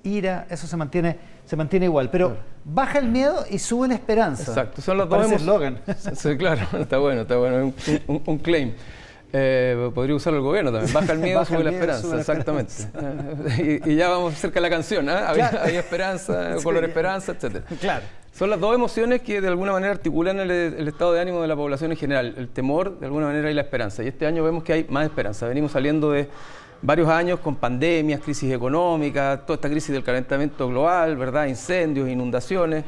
ira, eso se mantiene igual, pero baja el miedo y sube la esperanza. Exacto, son las dos eslogan. Sí, claro, está bueno, un claim. Podría usarlo el gobierno también. Baja el miedo, sube la esperanza, exactamente. Y ya vamos cerca de la canción, ¿eh? Había esperanza, color esperanza, etc. Claro. Son las dos emociones que de alguna manera articulan el estado de ánimo de la población en general. El temor, de alguna manera, y la esperanza. Y este año vemos que hay más esperanza. Venimos saliendo de varios años con pandemias, crisis económicas, toda esta crisis del calentamiento global, ¿verdad? Incendios, inundaciones.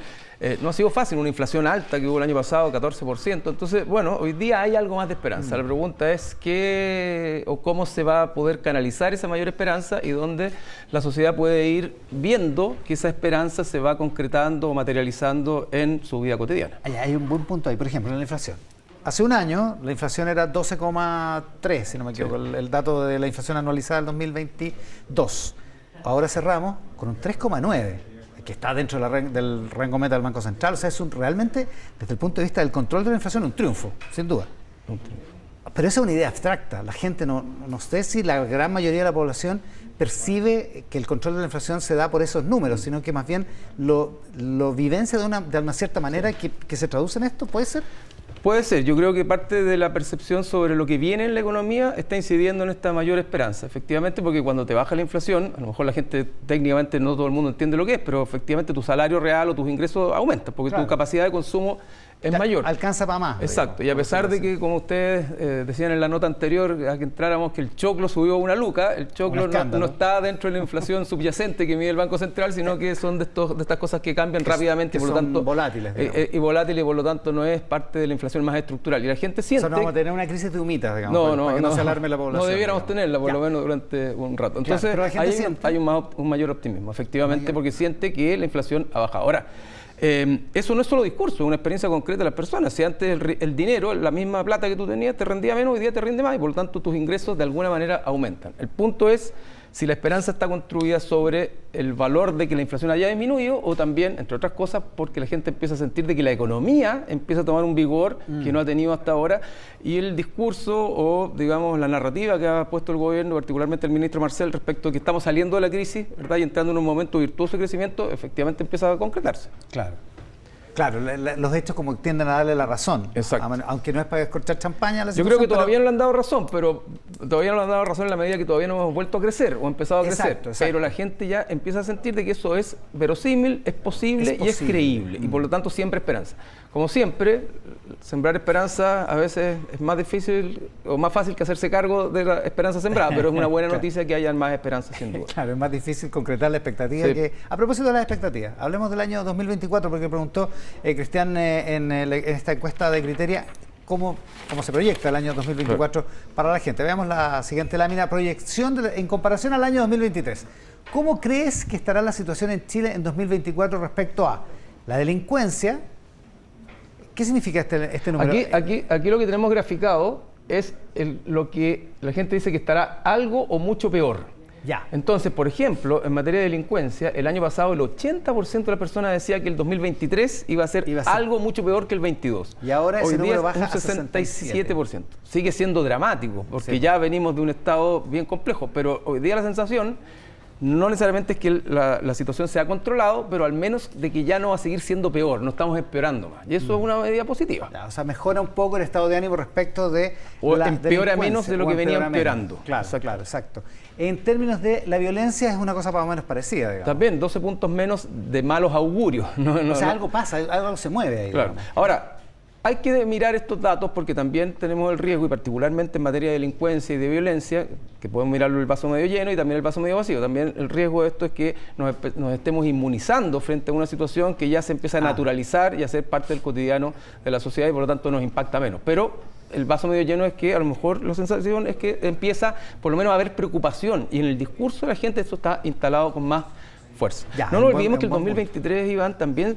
No ha sido fácil, una inflación alta que hubo el año pasado, 14%. Entonces, bueno, hoy día hay algo más de esperanza. La pregunta es qué o cómo se va a poder canalizar esa mayor esperanza y dónde la sociedad puede ir viendo que esa esperanza se va concretando o materializando en su vida cotidiana. Hay un buen punto ahí, por ejemplo, en la inflación. Hace un año la inflación era 12,3, si no me equivoco, sí. El dato de la inflación anualizada del 2022. Ahora cerramos con un 3,9, que está dentro de del rango meta del Banco Central. O sea, es realmente, desde el punto de vista del control de la inflación, un triunfo, sin duda. Pero esa es una idea abstracta. La gente no sé si la gran mayoría de la población percibe que el control de la inflación se da por esos números, sino que más bien lo vivencia de una cierta manera que se traduce en esto, ¿puede ser? Puede ser, yo creo que parte de la percepción sobre lo que viene en la economía está incidiendo en esta mayor esperanza, efectivamente, porque cuando te baja la inflación, a lo mejor la gente técnicamente no todo el mundo entiende lo que es, pero efectivamente tu salario real o tus ingresos aumentan, porque claro, tu capacidad de consumo es mayor. Alcanza para más. Exacto, digamos, y a pesar de que, como ustedes decían en la nota anterior, a que entráramos que el choclo subió una luca, el choclo no está dentro de la inflación subyacente que mide el Banco Central, sino que son de estas cosas que cambian rápidamente, por lo tanto volátiles. Y volátiles, por lo tanto no es parte de la inflación más estructural. Y la gente siente... O sea, no vamos a tener una crisis de humitas, digamos, para que no se alarme la población. No debiéramos tenerla, por lo menos durante un rato. Entonces, claro, hay un mayor optimismo, efectivamente, porque siente que la inflación ha bajado. Ahora, eso no es solo discurso, es una experiencia concreta de las personas. Si antes el dinero, la misma plata que tú tenías, te rendía menos, hoy día te rinde más y por lo tanto tus ingresos de alguna manera aumentan. El punto es si la esperanza está construida sobre el valor de que la inflación haya disminuido o también, entre otras cosas, porque la gente empieza a sentir de que la economía empieza a tomar un vigor que no ha tenido hasta ahora y el discurso o, digamos, la narrativa que ha puesto el gobierno, particularmente el ministro Marcel, respecto a que estamos saliendo de la crisis, ¿verdad? Y entrando en un momento virtuoso de crecimiento, efectivamente empieza a concretarse. Claro. Claro, los hechos como tienden a darle la razón. Exacto. Aunque no es para escorchar champaña. Yo creo que todavía no le han dado razón, pero todavía no le han dado razón en la medida que todavía no hemos vuelto a crecer o empezado a crecer. Exacto. Pero la gente ya empieza a sentir de que eso es verosímil, es posible y es creíble. Y por lo tanto siempre esperanza. Como siempre, sembrar esperanza a veces es más difícil o más fácil que hacerse cargo de la esperanza sembrada, pero es una buena noticia que haya más esperanza, sin duda. Claro, es más difícil concretar la expectativa. Sí. A propósito de las expectativas, hablemos del año 2024, porque preguntó Cristian en esta encuesta de Criteria cómo se proyecta el año 2024 para la gente. Veamos la siguiente lámina, proyección en comparación al año 2023. ¿Cómo crees que estará la situación en Chile en 2024 respecto a la delincuencia? ¿Qué significa este número? Aquí lo que tenemos graficado es lo que la gente dice que estará algo o mucho peor. Ya. Entonces, por ejemplo, en materia de delincuencia, el año pasado el 80% de las personas decía que el 2023 iba a ser algo mucho peor que el 22. Y ahora ese número baja un 67%. Sigue siendo dramático, porque ya venimos de un estado bien complejo, pero hoy día la sensación no necesariamente es que la situación se ha controlado, pero al menos de que ya no va a seguir siendo peor, no estamos empeorando más. Y eso es una medida positiva. Ya, o sea, mejora un poco el estado de ánimo respecto de o empeora menos de lo que venía empeorando. Claro, exacto. En términos de la violencia es una cosa más o menos parecida, digamos. También 12 puntos menos de malos augurios. O sea, algo pasa, algo se mueve ahí. Claro. Ahora, hay que mirar estos datos porque también tenemos el riesgo, y particularmente en materia de delincuencia y de violencia, que podemos mirarlo el vaso medio lleno y también el vaso medio vacío. También el riesgo de esto es que nos estemos inmunizando frente a una situación que ya se empieza a naturalizar y a ser parte del cotidiano de la sociedad y por lo tanto nos impacta menos. Pero el vaso medio lleno es que a lo mejor la sensación es que empieza por lo menos a haber preocupación y en el discurso de la gente esto está instalado con más fuerza. Ya, no nos olvidemos que el 2023, Iván, también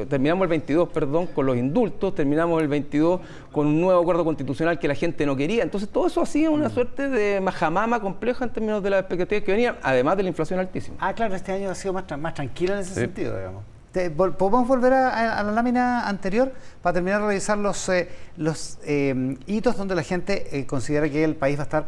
terminamos el 22, con los indultos, terminamos el 22 con un nuevo acuerdo constitucional que la gente no quería. Entonces todo eso hacía una suerte de majamama compleja en términos de las expectativas que venían, además de la inflación altísima. Claro, este año ha sido más tranquilo en ese sentido, digamos. ¿Podemos volver a la lámina anterior para terminar de revisar los hitos donde la gente considera que el país va a estar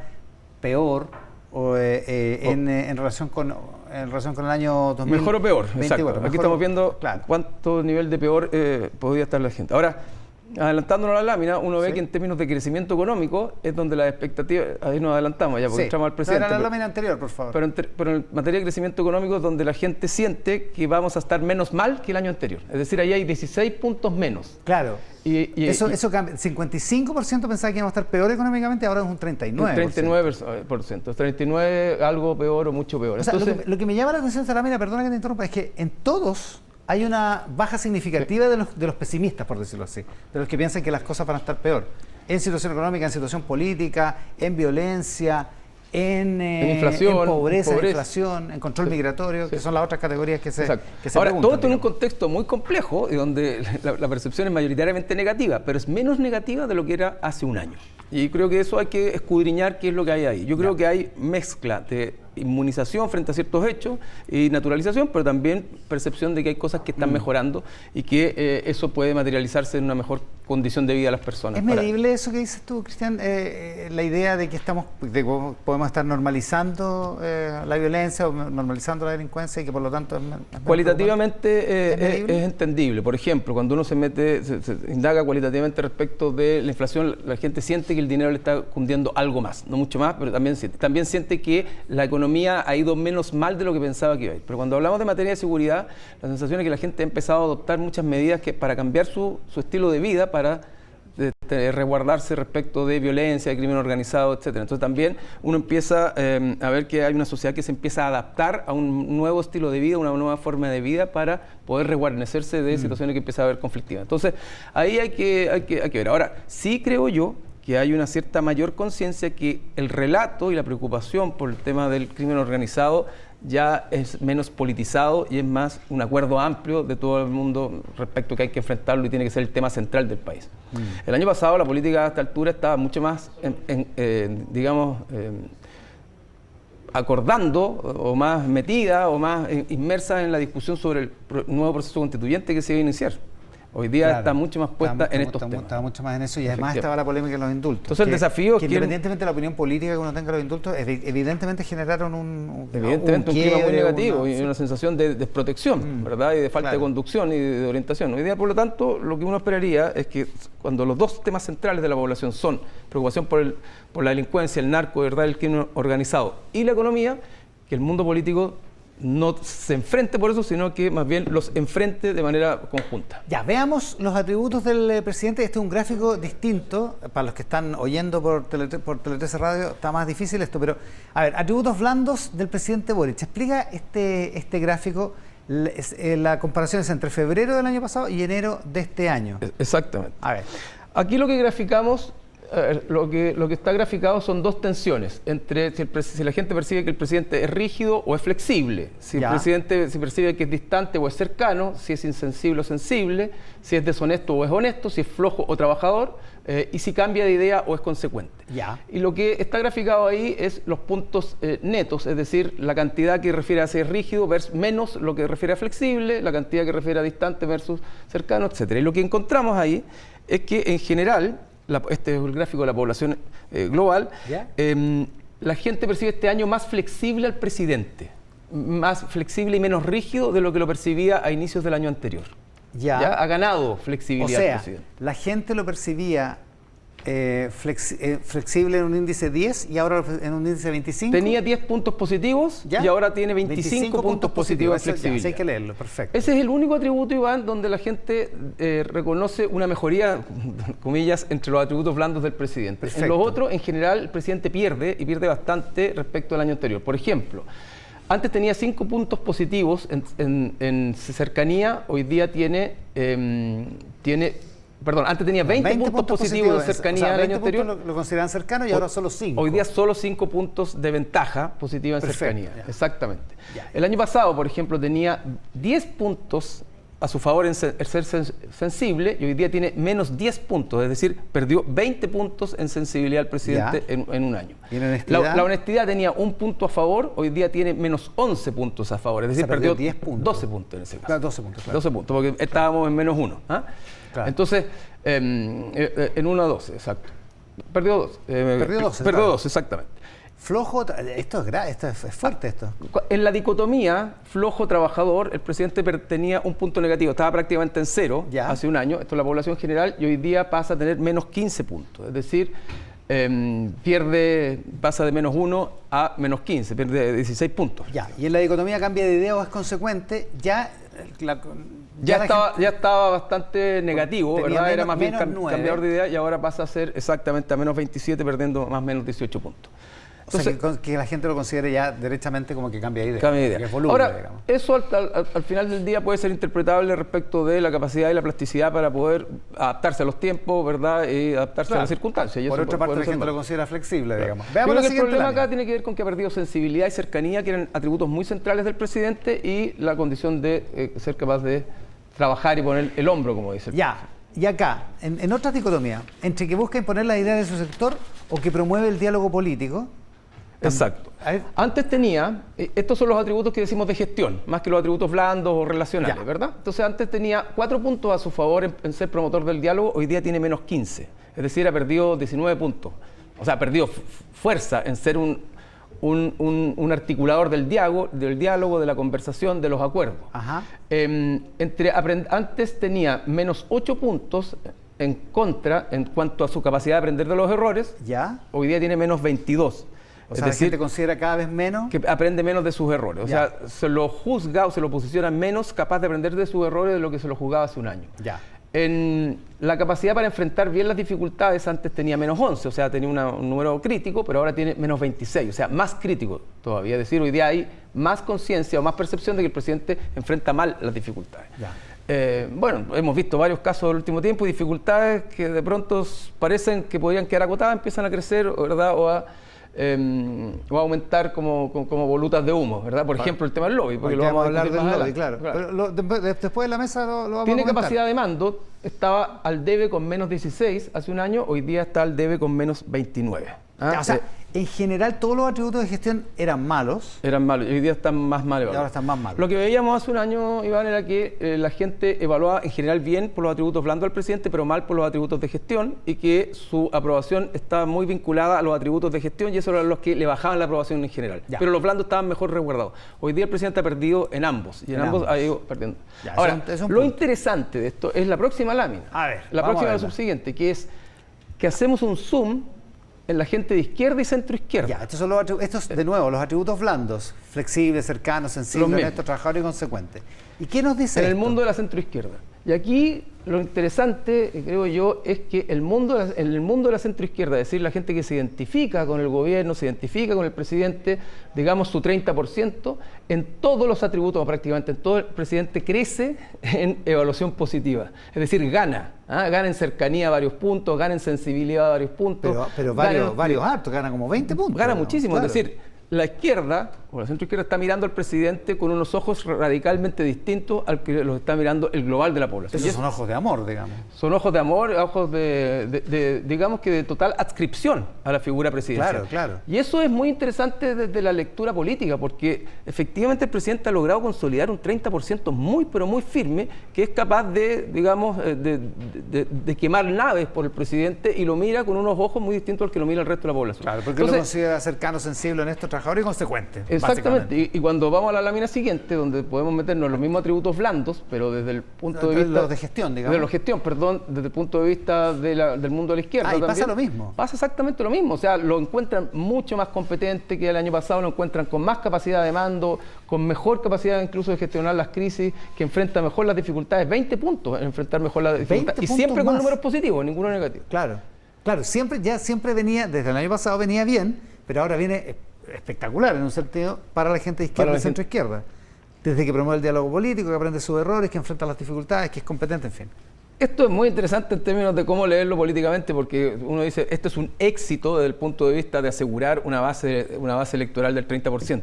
peor en relación con el año 2021? Mejor o peor, exacto. Aquí estamos viendo cuánto nivel de peor podría estar la gente. Ahora, adelantándonos a la lámina, uno ve que en términos de crecimiento económico es donde las expectativas, ahí nos adelantamos ya porque entramos al presidente. Era la lámina anterior, por favor. Pero en materia de crecimiento económico es donde la gente siente que vamos a estar menos mal que el año anterior. Es decir, ahí hay 16 puntos menos. Claro. Eso cambia. 55% pensaba que íbamos a estar peor económicamente, ahora es un 39%. Un 39%. 39 algo peor o mucho peor. O sea, lo que me llama la atención, Salamina, perdona que te interrumpa, es que en todos hay una baja significativa de los pesimistas, por decirlo así, de los que piensan que las cosas van a estar peor. En situación económica, en situación política, en violencia, en inflación, en pobreza, en inflación, en control migratorio, que son las otras categorías que se Ahora, todo esto en un contexto muy complejo y donde la percepción es mayoritariamente negativa, pero es menos negativa de lo que era hace un año. Y creo que eso hay que escudriñar qué es lo que hay ahí. Yo creo que hay mezcla de inmunización frente a ciertos hechos y naturalización, pero también percepción de que hay cosas que están mejorando y que eso puede materializarse en una mejor condición de vida de las personas. ¿Es medible eso que dices tú, Cristian? La idea de que podemos estar normalizando la violencia o normalizando la delincuencia y que por lo tanto es cualitativamente es entendible. Por ejemplo, cuando uno se indaga cualitativamente respecto de la inflación, la gente siente que el dinero le está cundiendo algo más, no mucho más, pero también siente que la economía ha ido menos mal de lo que pensaba que iba a ir. Pero cuando hablamos de materia de seguridad, la sensación es que la gente ha empezado a adoptar muchas medidas para cambiar su estilo de vida, para resguardarse respecto de violencia, de crimen organizado, etcétera. Entonces también uno empieza a ver que hay una sociedad que se empieza a adaptar a un nuevo estilo de vida, una nueva forma de vida para poder resguardecerse de situaciones que empiezan a haber conflictivas. Entonces ahí hay que ver. Ahora, sí creo yo que hay una cierta mayor conciencia que el relato y la preocupación por el tema del crimen organizado ya es menos politizado y es más un acuerdo amplio de todo el mundo respecto a que hay que enfrentarlo y tiene que ser el tema central del país. El año pasado la política a esta altura estaba mucho más, acordando o más metida o más inmersa en la discusión sobre el nuevo proceso constituyente que se iba a iniciar. Hoy día está mucho más puesta en estos temas. Estaba mucho más en eso y además estaba la polémica en los indultos. Entonces el desafío es que independientemente de la opinión política que uno tenga de los indultos, evidentemente generaron un clima muy negativo y una sensación de desprotección, ¿verdad? Y de falta de conducción y de orientación. Hoy día, por lo tanto, lo que uno esperaría es que cuando los dos temas centrales de la población son preocupación por la delincuencia, el narco, ¿verdad?, el crimen organizado y la economía, que el mundo político no se enfrente por eso, sino que más bien los enfrente de manera conjunta. Ya, veamos los atributos del presidente. Este es un gráfico distinto, para los que están oyendo por Tele 13 Radio, está más difícil esto, pero a ver, atributos blandos del presidente Boric. Explica este gráfico, la comparación es entre febrero del año pasado y enero de este año. Exactamente. A ver. Aquí lo que graficamos... Lo que está graficado son dos tensiones entre si la gente percibe que el presidente es rígido o es flexible, si el presidente percibe que es distante o es cercano, si es insensible o sensible, si es deshonesto o es honesto, si es flojo o trabajador, y si cambia de idea o es consecuente. Y lo que está graficado ahí es los puntos netos, es decir, la cantidad que refiere a ser rígido versus menos lo que refiere a flexible, la cantidad que refiere a distante versus cercano, etcétera. Y lo que encontramos ahí es que en general, este es el gráfico de la población global, la gente percibe este año más flexible al presidente, más flexible y menos rígido de lo que lo percibía a inicios del año anterior. Ha ganado flexibilidad el presidente. La gente lo percibía flexible en un índice 10 y ahora en un índice 25. Tenía 10 puntos positivos y ahora tiene 25 puntos positivos en flexibilidad. Hay que leerlo, perfecto. Ese es el único atributo, Iván, donde la gente reconoce una mejoría, comillas, entre los atributos blandos del presidente. Perfecto. En los otros, en general, el presidente pierde y pierde bastante respecto al año anterior. Por ejemplo, antes tenía 5 puntos positivos en cercanía, hoy día antes tenía 20 puntos positivos de cercanía el año anterior. Lo consideran cercano y ahora solo 5. Hoy día solo 5 puntos de ventaja positiva en cercanía. Exactamente. El año pasado, por ejemplo, tenía 10 puntos a su favor en ser sensible y hoy día tiene menos 10 puntos, es decir, perdió 20 puntos en sensibilidad al presidente en un año. ¿Y en honestidad? La honestidad tenía 1 punto a favor, hoy día tiene menos 11 puntos a favor, es decir, perdió 10 puntos. 12 puntos en ese caso. Claro, 12 puntos, claro. 12 puntos, porque estábamos en menos 1. Claro. Entonces, en 1 a 12, exacto. Perdió 2. Perdió 12, Perdió 2, exactamente. Flojo, esto es fuerte esto. En la dicotomía flojo-trabajador, el presidente tenía un punto negativo, estaba prácticamente en cero hace un año, esto es la población general, y hoy día pasa a tener menos 15 puntos, es decir, pasa de menos 1 a menos 15, pierde 16 puntos. Ya, y en la dicotomía cambia de idea o es consecuente, ya estaba bastante negativo, ¿verdad? Era más bien cambiador de idea y ahora pasa a ser exactamente a menos 27, perdiendo más o menos 18 puntos. Entonces, o sea, que la gente lo considere ya derechamente como que cambia de idea. Cambia de idea. Ahora, eso al final del día puede ser interpretable respecto de la capacidad y la plasticidad para poder adaptarse a los tiempos, ¿verdad? Y adaptarse a las circunstancias. Y por otra parte, la gente lo considera flexible, digamos. Veamos el problema acá tiene que ver con que ha perdido sensibilidad y cercanía, que eran atributos muy centrales del presidente, y la condición de ser capaz de trabajar y poner el hombro, como dice el presidente. Y acá, en otra dicotomía, entre que busca imponer las ideas de su sector o que promueve el diálogo político. Exacto. Antes tenía, estos son los atributos que decimos de gestión, más que los atributos blandos o relacionales, ¿verdad? Entonces antes tenía 4 puntos a su favor en ser promotor del diálogo, hoy día tiene menos 15. Es decir, ha perdido 19 puntos. O sea, ha perdido fuerza en ser un articulador del diálogo, de la conversación, de los acuerdos. Ajá. Antes tenía menos 8 puntos en contra en cuanto a su capacidad de aprender de los errores. ¿Ya? Hoy día tiene menos 22. O sea, la gente considera cada vez menos... Que aprende menos de sus errores. O sea, se lo juzga o se lo posiciona menos capaz de aprender de sus errores de lo que se lo juzgaba hace un año. Ya. En la capacidad para enfrentar bien las dificultades, antes tenía menos 11, o sea, tenía un número crítico, pero ahora tiene menos 26, o sea, más crítico todavía. Es decir, hoy día hay más conciencia o más percepción de que el presidente enfrenta mal las dificultades. Ya. Bueno, hemos visto varios casos del último tiempo y dificultades que de pronto parecen que podrían quedar acotadas, empiezan a crecer, ¿verdad? O a aumentar como volutas de humo, ¿verdad? Por ejemplo, el tema del lobby, porque lo vamos a hablar del lobby, claro. Pero después de la mesa lo vamos a Tiene comentar. capacidad de mando, estaba al debe con menos 16 hace un año, hoy día está al debe con menos 29. O sea, en general todos los atributos de gestión eran malos. Eran malos, y hoy día están más mal evaluados. Y ahora están más malos. Lo que veíamos hace un año, Iván, era que la gente evaluaba en general bien por los atributos blandos al presidente, pero mal por los atributos de gestión, y que su aprobación estaba muy vinculada a los atributos de gestión, y eso eran los que le bajaban la aprobación en general. Ya. Pero los blandos estaban mejor resguardados. Hoy día el presidente ha perdido en ambos, y en ambos ha ido perdiendo. Ya, ahora, lo interesante de esto es la próxima lámina. A ver, la próxima, la subsiguiente, que es que hacemos un zoom en la gente de izquierda y centro-izquierda. Ya, estos de nuevo, los atributos blandos, flexibles, cercanos, sensibles, honestos, trabajadores y consecuentes. ¿Y qué nos dice en esto? el mundo de la centro-izquierda? Y aquí lo interesante, creo yo, es que en el mundo de la centro-izquierda, es decir, la gente que se identifica con el gobierno, se identifica con el presidente, digamos su 30%, en todos los atributos, prácticamente en todo, el presidente crece en evaluación positiva. Es decir, gana. Gana en cercanía varios puntos, gana en sensibilidad varios puntos. Pero varios hartos, gana como 20 puntos. Gana muchísimo, claro. Es decir, la izquierda, o la centroizquierda, está mirando al presidente con unos ojos radicalmente distintos al que los está mirando el global de la población. Esos son ojos de amor, digamos. Son ojos de amor, ojos digamos que de total adscripción a la figura presidencial. Claro, claro. Y eso es muy interesante desde la lectura política, porque efectivamente el presidente ha logrado consolidar un 30% muy, pero muy firme, que es capaz de, digamos, de quemar naves por el presidente, y lo mira con unos ojos muy distintos al que lo mira el resto de la población. Claro, porque entonces, lo considera cercano, sensible, honesto, trabajador y consecuente. Exactamente, y cuando vamos a la lámina siguiente, donde podemos meternos en los mismos atributos blandos, pero desde el punto de vista... Los de gestión, digamos. De la gestión, perdón, desde el punto de vista del mundo de la izquierda. Y pasa lo mismo. Pasa exactamente lo mismo, o sea, lo encuentran mucho más competente que el año pasado, lo encuentran con más capacidad de mando, con mejor capacidad incluso de gestionar las crisis, que enfrenta mejor las dificultades, 20 puntos en enfrentar mejor las dificultades, y siempre con números positivos, ninguno negativo. Claro, siempre venía, desde el año pasado venía bien, pero ahora viene espectacular en un sentido para la gente de izquierda y centro-izquierda. Desde que promueve el diálogo político, que aprende sus errores, que enfrenta las dificultades, que es competente, en fin. Esto es muy interesante en términos de cómo leerlo políticamente, porque uno dice, esto es un éxito desde el punto de vista de asegurar una base electoral del 30%.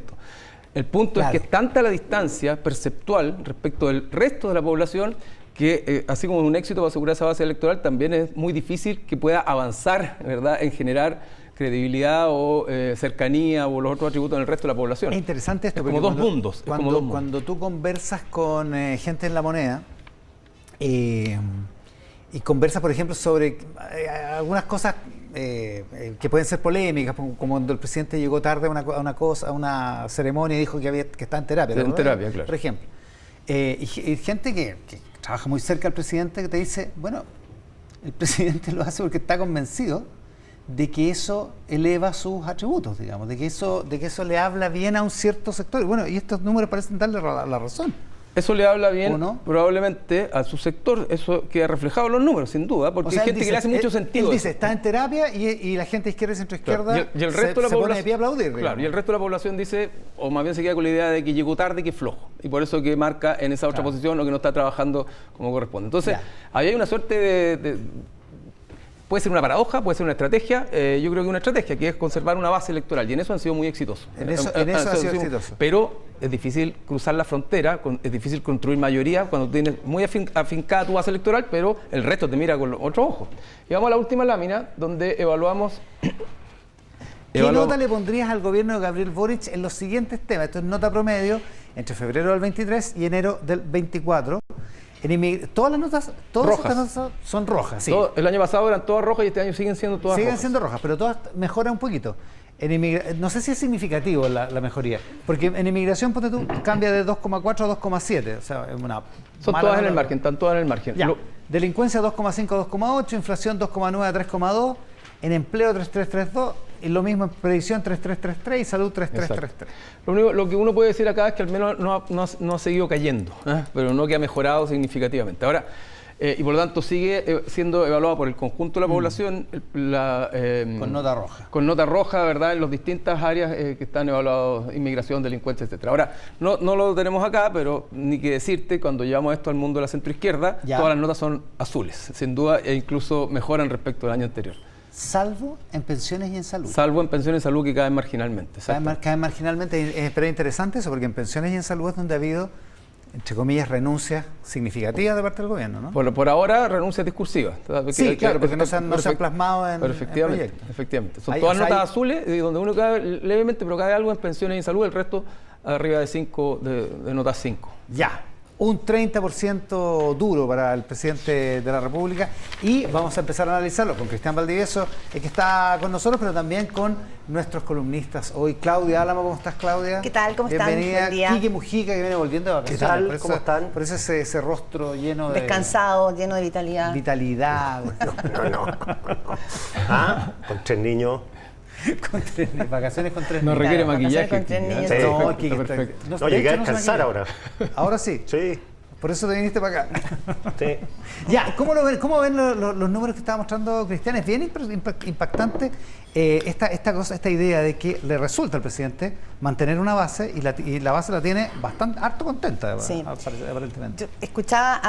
El punto es que es tanta la distancia perceptual respecto del resto de la población que, así como es un éxito para asegurar esa base electoral, también es muy difícil que pueda avanzar, ¿verdad?, en generar credibilidad o cercanía o los otros atributos en el resto de la población. Es interesante esto. Es como dos mundos. Cuando tú conversas con gente en La Moneda y conversas, por ejemplo, sobre algunas cosas que pueden ser polémicas, como cuando el presidente llegó tarde a una ceremonia y dijo que está en terapia. En terapia, claro. Por ejemplo. Y gente que trabaja muy cerca al presidente que te dice, bueno, el presidente lo hace porque está convencido de que eso eleva sus atributos, digamos, de que eso le habla bien a un cierto sector. Bueno, y estos números parecen darle la razón. Eso le habla bien no? probablemente a su sector, eso queda reflejado en los números, sin duda, porque hay gente que le hace mucho sentido. Él dice, está en terapia y la gente izquierda y centroizquierda claro. y el resto de la se pone de pie a aplaudir. Claro, y el resto de la población dice, o más bien se queda con la idea de que llegó tarde y que es flojo. Y por eso que marca en esa otra posición o que no está trabajando como corresponde. Entonces, ahí hay una suerte de puede ser una paradoja, puede ser una estrategia. Yo creo que una estrategia, que es conservar una base electoral. Y en eso han sido muy exitosos. En eso ha sido exitoso. Pero es difícil cruzar la frontera, es difícil construir mayoría cuando tienes muy afincada tu base electoral, pero el resto te mira con otro ojo. Y vamos a la última lámina, donde evaluamos... ¿Qué nota le pondrías al gobierno de Gabriel Boric en los siguientes temas? Esto es nota promedio entre febrero del 23 y enero del 24. Todas las notas, estas notas son rojas. Sí. El año pasado eran todas rojas y este año siguen siendo todas rojas. Siguen siendo rojas, pero todas mejoran un poquito. No sé si es significativo la mejoría, porque en inmigración, ponte tú, cambia de 2,4 a 2,7. O sea, es una son todas en el margen, están todas en el margen. Delincuencia 2,5 a 2,8, inflación 2,9 a 3,2, en empleo 3,332, y lo mismo en previsión 3,333 y salud 3,333. Lo que uno puede decir acá es que al menos no ha seguido cayendo, pero no que ha mejorado significativamente. Ahora, y por lo tanto sigue siendo evaluado por el conjunto de la población con nota roja. Con nota roja, ¿verdad? En las distintas áreas que están evaluados, inmigración, delincuencia, etcétera. Ahora, no lo tenemos acá, pero ni que decirte, cuando llevamos esto al mundo de la centroizquierda, todas las notas son azules, sin duda, e incluso mejoran respecto al año anterior. Salvo en pensiones y en salud. Salvo en pensiones y salud, que caen marginalmente. Caen marginalmente, pero es interesante eso, porque en pensiones y en salud es donde ha habido, entre comillas, renuncias significativas de parte del gobierno, ¿no? Por ahora, renuncias discursivas. Sí, claro, porque no se han plasmado en proyectos. Efectivamente. Son todas notas azules, y donde uno cae levemente, pero cae algo en pensiones y en salud, el resto arriba de 5, de notas 5. Ya. Un 30% duro para el presidente de la República, y vamos a empezar a analizarlo con Cristian Valdivieso, que está con nosotros, pero también con nuestros columnistas. Hoy Claudia Álamo, ¿cómo estás, Claudia? ¿Qué tal? ¿Cómo están? Bienvenida. Quique Mujica, que viene volviendo de vacaciones. ¿Qué tal? ¿Cómo están? Por eso ese rostro lleno de... Descansado, lleno de vitalidad. Vitalidad. No. Con 3 niños. Vacaciones con 3 niños. No requiere maquillaje. Con 3 niños. Sí, no, perfecto. No, llegué a descansar ahora. ¿Ahora sí? Sí. Por eso te viniste para acá. Sí. Ya, ¿cómo ven los números que estaba mostrando Cristian? Es bien impactante esta idea de que le resulta al presidente mantener una base, y la base la tiene harto contenta, sí. Aparentemente. Yo escuchaba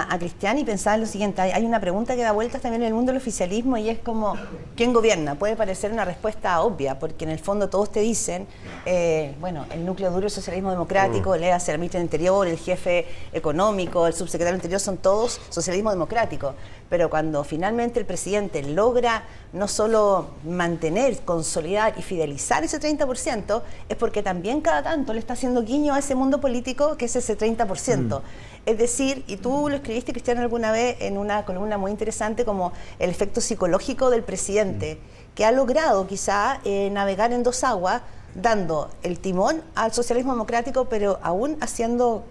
a Cristian y pensaba en lo siguiente: hay una pregunta que da vueltas también en el mundo del oficialismo, y es como, ¿quién gobierna? Puede parecer una respuesta obvia, porque en el fondo todos te dicen, el núcleo duro del socialismo democrático, el ministro del Interior, el jefe económico, el subsecretario del Interior, son todos socialismo democrático. Pero cuando finalmente el presidente logra no solo mantener, consolidar y fidelizar ese 30%, es porque también cada tanto le está haciendo guiño a ese mundo político que es ese 30%. Es decir, y tú lo escribiste, Cristian, alguna vez en una columna muy interesante, como el efecto psicológico del presidente, que ha logrado quizá navegar en dos aguas, dando el timón al socialismo democrático, pero aún haciendo...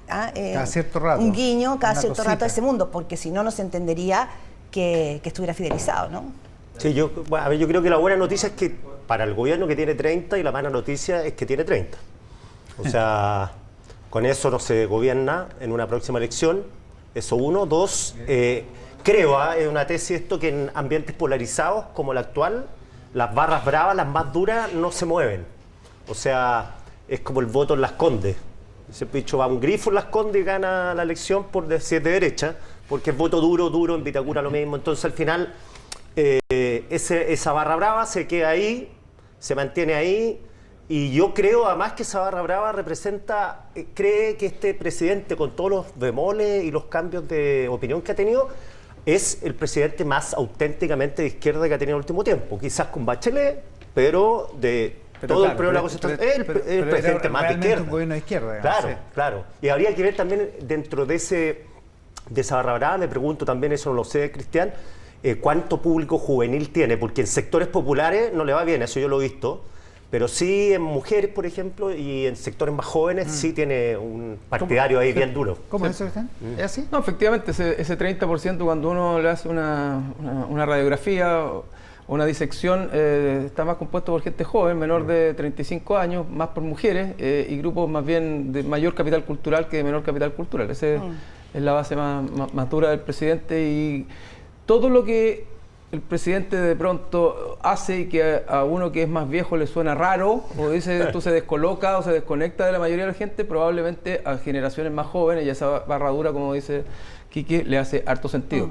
cada cierto rato, un guiño cada cierto rato a ese mundo, porque si no, no se entendería que estuviera fidelizado, ¿no? Sí, yo creo que la buena noticia es que para el gobierno que tiene 30, y la mala noticia es que tiene 30. O sea, con eso no se gobierna en una próxima elección. Eso uno. Dos, creo, es una tesis esto, que en ambientes polarizados como el actual, las barras bravas, las más duras, no se mueven. O sea, es como el voto en Las Condes. Ese dicho, va un grifo en Las Condes y gana la elección si es de derecha, porque es voto duro, en Vitacura lo mismo. Entonces, al final, esa barra brava se queda ahí, se mantiene ahí, y yo creo además que esa barra brava cree que este presidente, con todos los bemoles y los cambios de opinión que ha tenido, es el presidente más auténticamente de izquierda que ha tenido en el último tiempo. Quizás con Bachelet, pero todo el problema es el presidente más de izquierda. Un gobierno de izquierda, digamos, claro. Y habría que ver también dentro de esa barra brava, me pregunto también, eso no lo sé, Cristian, cuánto público juvenil tiene, porque en sectores populares no le va bien, eso yo lo he visto, pero sí en mujeres, por ejemplo, y en sectores más jóvenes sí tiene un partidario ahí bien duro. ¿Cómo es eso, Cristian? ¿Es así? No, efectivamente, ese 30% cuando uno le hace una radiografía o una disección, está más compuesto por gente joven, menor de 35 años, más por mujeres y grupos más bien de mayor capital cultural que de menor capital cultural. Esa es la base más dura del presidente, y todo lo que el presidente de pronto hace y que a uno que es más viejo le suena raro, o dice tú se descoloca o se desconecta de la mayoría de la gente, probablemente a generaciones más jóvenes, y esa barra dura, como dice Quique, le hace harto sentido.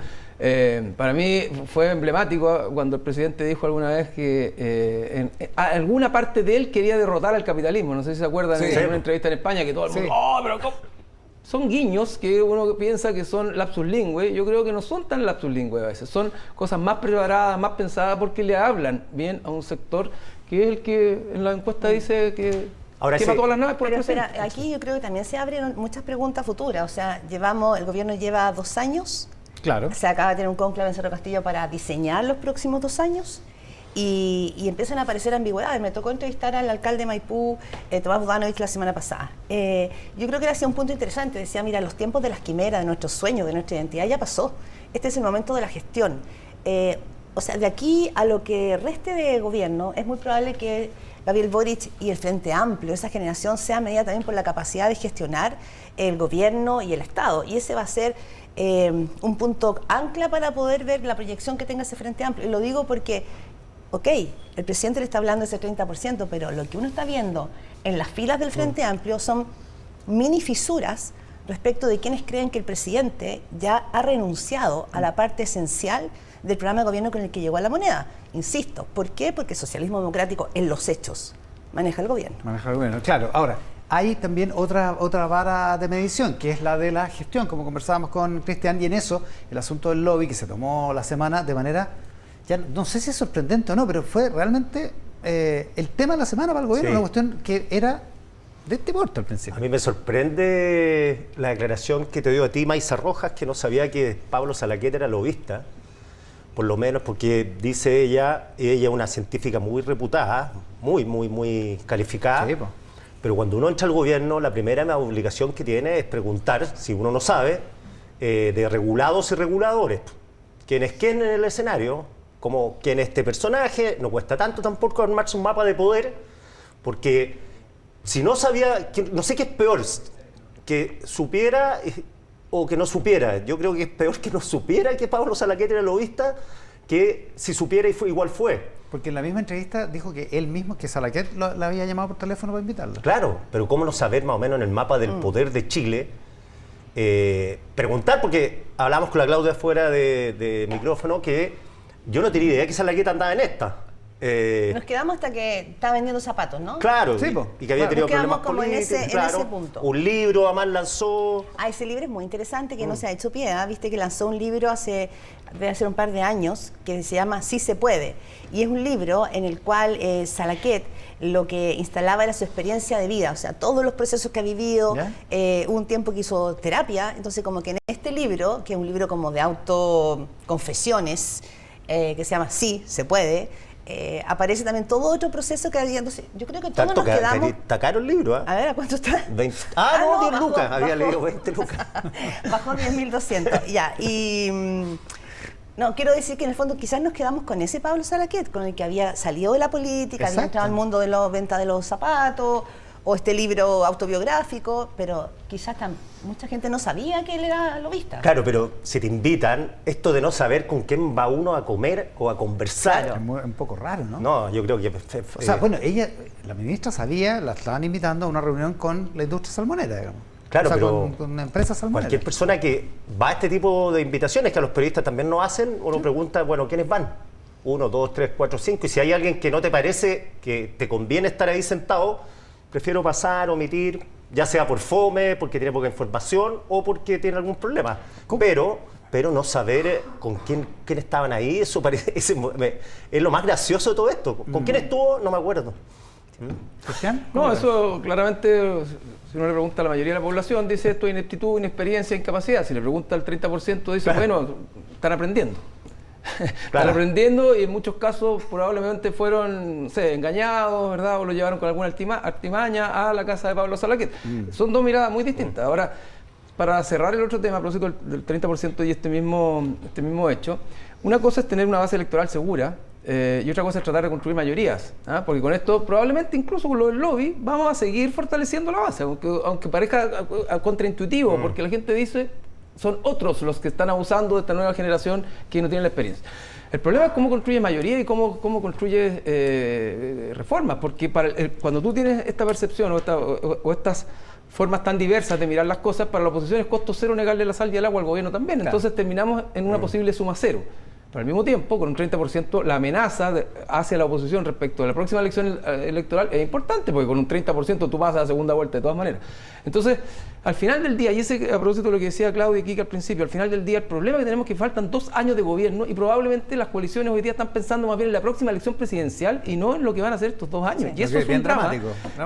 Para mí fue emblemático cuando el presidente dijo alguna vez que alguna parte de él quería derrotar al capitalismo. No sé si se acuerdan en una entrevista en España que todo el mundo, ¡oh, pero cómo! Son guiños que uno piensa que son lapsus lingüe. Yo creo que no son tan lapsus lingüe a veces. Son cosas más preparadas, más pensadas, porque le hablan bien a un sector que es el que en la encuesta dice que quema todas las naves por el presidente. Pero aquí yo creo que también se abren muchas preguntas futuras. O sea, el gobierno lleva 2 años. Claro. Se acaba de tener un cónclave en Cerro Castillo para diseñar los próximos 2 años. Y empiezan a aparecer ambigüedades. Me tocó entrevistar al alcalde de Maipú, Tomás Bodanovich, la semana pasada. Yo creo que él hacía un punto interesante. Decía, mira, los tiempos de las quimeras, de nuestros sueños, de nuestra identidad ya pasó. Este es el momento de la gestión. O sea, de aquí a lo que reste de gobierno, es muy probable que Gabriel Boric y el Frente Amplio, esa generación, sea medida también por la capacidad de gestionar el gobierno y el Estado. Y ese va a ser un punto ancla para poder ver la proyección que tenga ese Frente Amplio. Y lo digo porque, ok, el presidente le está hablando de ese 30%, pero lo que uno está viendo en las filas del Frente Amplio son mini fisuras respecto de quienes creen que el presidente ya ha renunciado a la parte esencial del programa de gobierno con el que llegó a la moneda. Insisto, ¿por qué? Porque el socialismo democrático en los hechos maneja el gobierno. Maneja el gobierno, claro. Ahora, hay también otra vara de medición, que es la de la gestión, como conversábamos con Cristian, y en eso el asunto del lobby que se tomó la semana de manera, ya no sé si es sorprendente o no, pero fue realmente el tema de la semana para el gobierno, una cuestión que era de este porte al principio. A mí me sorprende la declaración que te dio a ti, Maysa Rojas, que no sabía que Pablo Salaquet era lobista, por lo menos porque dice ella es una científica muy reputada, muy calificada, sí, pero cuando uno entra al gobierno, la primera obligación que tiene es preguntar, si uno no sabe, de regulados y reguladores, quiénes queden en el escenario, como quién es este personaje. No cuesta tanto tampoco armarse un mapa de poder, porque si no sabía, no sé qué es peor, que supiera o que no supiera. Yo creo que es peor que no supiera que Pablo Salaquet era lobista, que si supiera y igual fue. Porque en la misma entrevista dijo que él mismo, que Salaquet la había llamado por teléfono para invitarlo. Claro, pero cómo no saber más o menos en el mapa del poder de Chile, preguntar, porque hablamos con la Claudia fuera de micrófono, que yo no tenía idea que Salaquet andaba en esta. Nos quedamos hasta que estaba vendiendo zapatos, ¿no? Claro, sí, y que había tenido problemas políticos. En ese punto. Un libro, además lanzó... Ese libro es muy interesante, que no se ha hecho pie, ¿eh? Viste que lanzó un libro debe hacer un par de años, que se llama Sí se puede. Y es un libro en el cual Salaquet lo que instalaba era su experiencia de vida, o sea, todos los procesos que ha vivido, hubo un tiempo que hizo terapia, entonces como que en este libro, que es un libro como de autoconfesiones, que se llama Sí se puede, aparece también todo otro proceso que había. Entonces, yo creo que todos nos quedamos... Está caro el libro, ¿eh? A ver, ¿a cuánto está? 20... no, 10 lucas. Había leído 20 lucas. Bajó 10.200, ya. Y... no, quiero decir que en el fondo quizás nos quedamos con ese Pablo Salaquet, con el que había salido de la política, había entrado al mundo de la venta de los zapatos, o este libro autobiográfico, pero quizás mucha gente no sabía que él era lobista. Claro, pero si te invitan, esto de no saber con quién va uno a comer o a conversar... Claro. Es un poco raro, ¿no? No, yo creo que... o sea, bueno, la ministra sabía, la estaban invitando a una reunión con la industria salmonera, digamos. Claro, o sea, pero con una empresa salmonera. Cualquier persona que va a este tipo de invitaciones, que a los periodistas también nos hacen, uno pregunta, bueno, ¿quiénes van? 1, 2, 3, 4, 5, y si hay alguien que no te parece que te conviene estar ahí sentado, prefiero pasar, omitir, ya sea por fome, porque tiene poca información o porque tiene algún problema. Pero no saber con quién estaban ahí, eso parece, es lo más gracioso de todo esto. ¿Con quién estuvo? No me acuerdo. ¿Cristian? No, eso claramente, si uno le pregunta a la mayoría de la población, dice esto: ineptitud, inexperiencia, incapacidad. Si le pregunta al 30%, dice, bueno, están aprendiendo. Están aprendiendo y en muchos casos probablemente fueron, no sé, engañados, ¿verdad? O lo llevaron con alguna artimaña a la casa de Pablo Salaquet. Son dos miradas muy distintas. Ahora, para cerrar el otro tema, a propósito del 30% y este mismo hecho, una cosa es tener una base electoral segura y otra cosa es tratar de construir mayorías, ¿ah? Porque con esto, probablemente incluso con lo del lobby, vamos a seguir fortaleciendo la base, aunque parezca contraintuitivo, porque la gente dice, son otros los que están abusando de esta nueva generación que no tienen la experiencia. El problema es cómo construye mayoría y cómo construye reformas, porque cuando tú tienes esta percepción o estas formas tan diversas de mirar las cosas, para la oposición es costo cero negarle la sal y el agua al gobierno también. Claro. Entonces terminamos en una posible suma cero. Pero al mismo tiempo, con un 30%, la amenaza hacia la oposición respecto a la próxima elección electoral es importante, porque con un 30% tú pasas a la segunda vuelta de todas maneras. Entonces, al final del día, y a propósito de lo que decía Claudia y Kika al principio, al final del día el problema que tenemos es que faltan 2 años de gobierno y probablemente las coaliciones hoy día están pensando más bien en la próxima elección presidencial y no en lo que van a hacer estos 2 años. Sí, y eso es un drama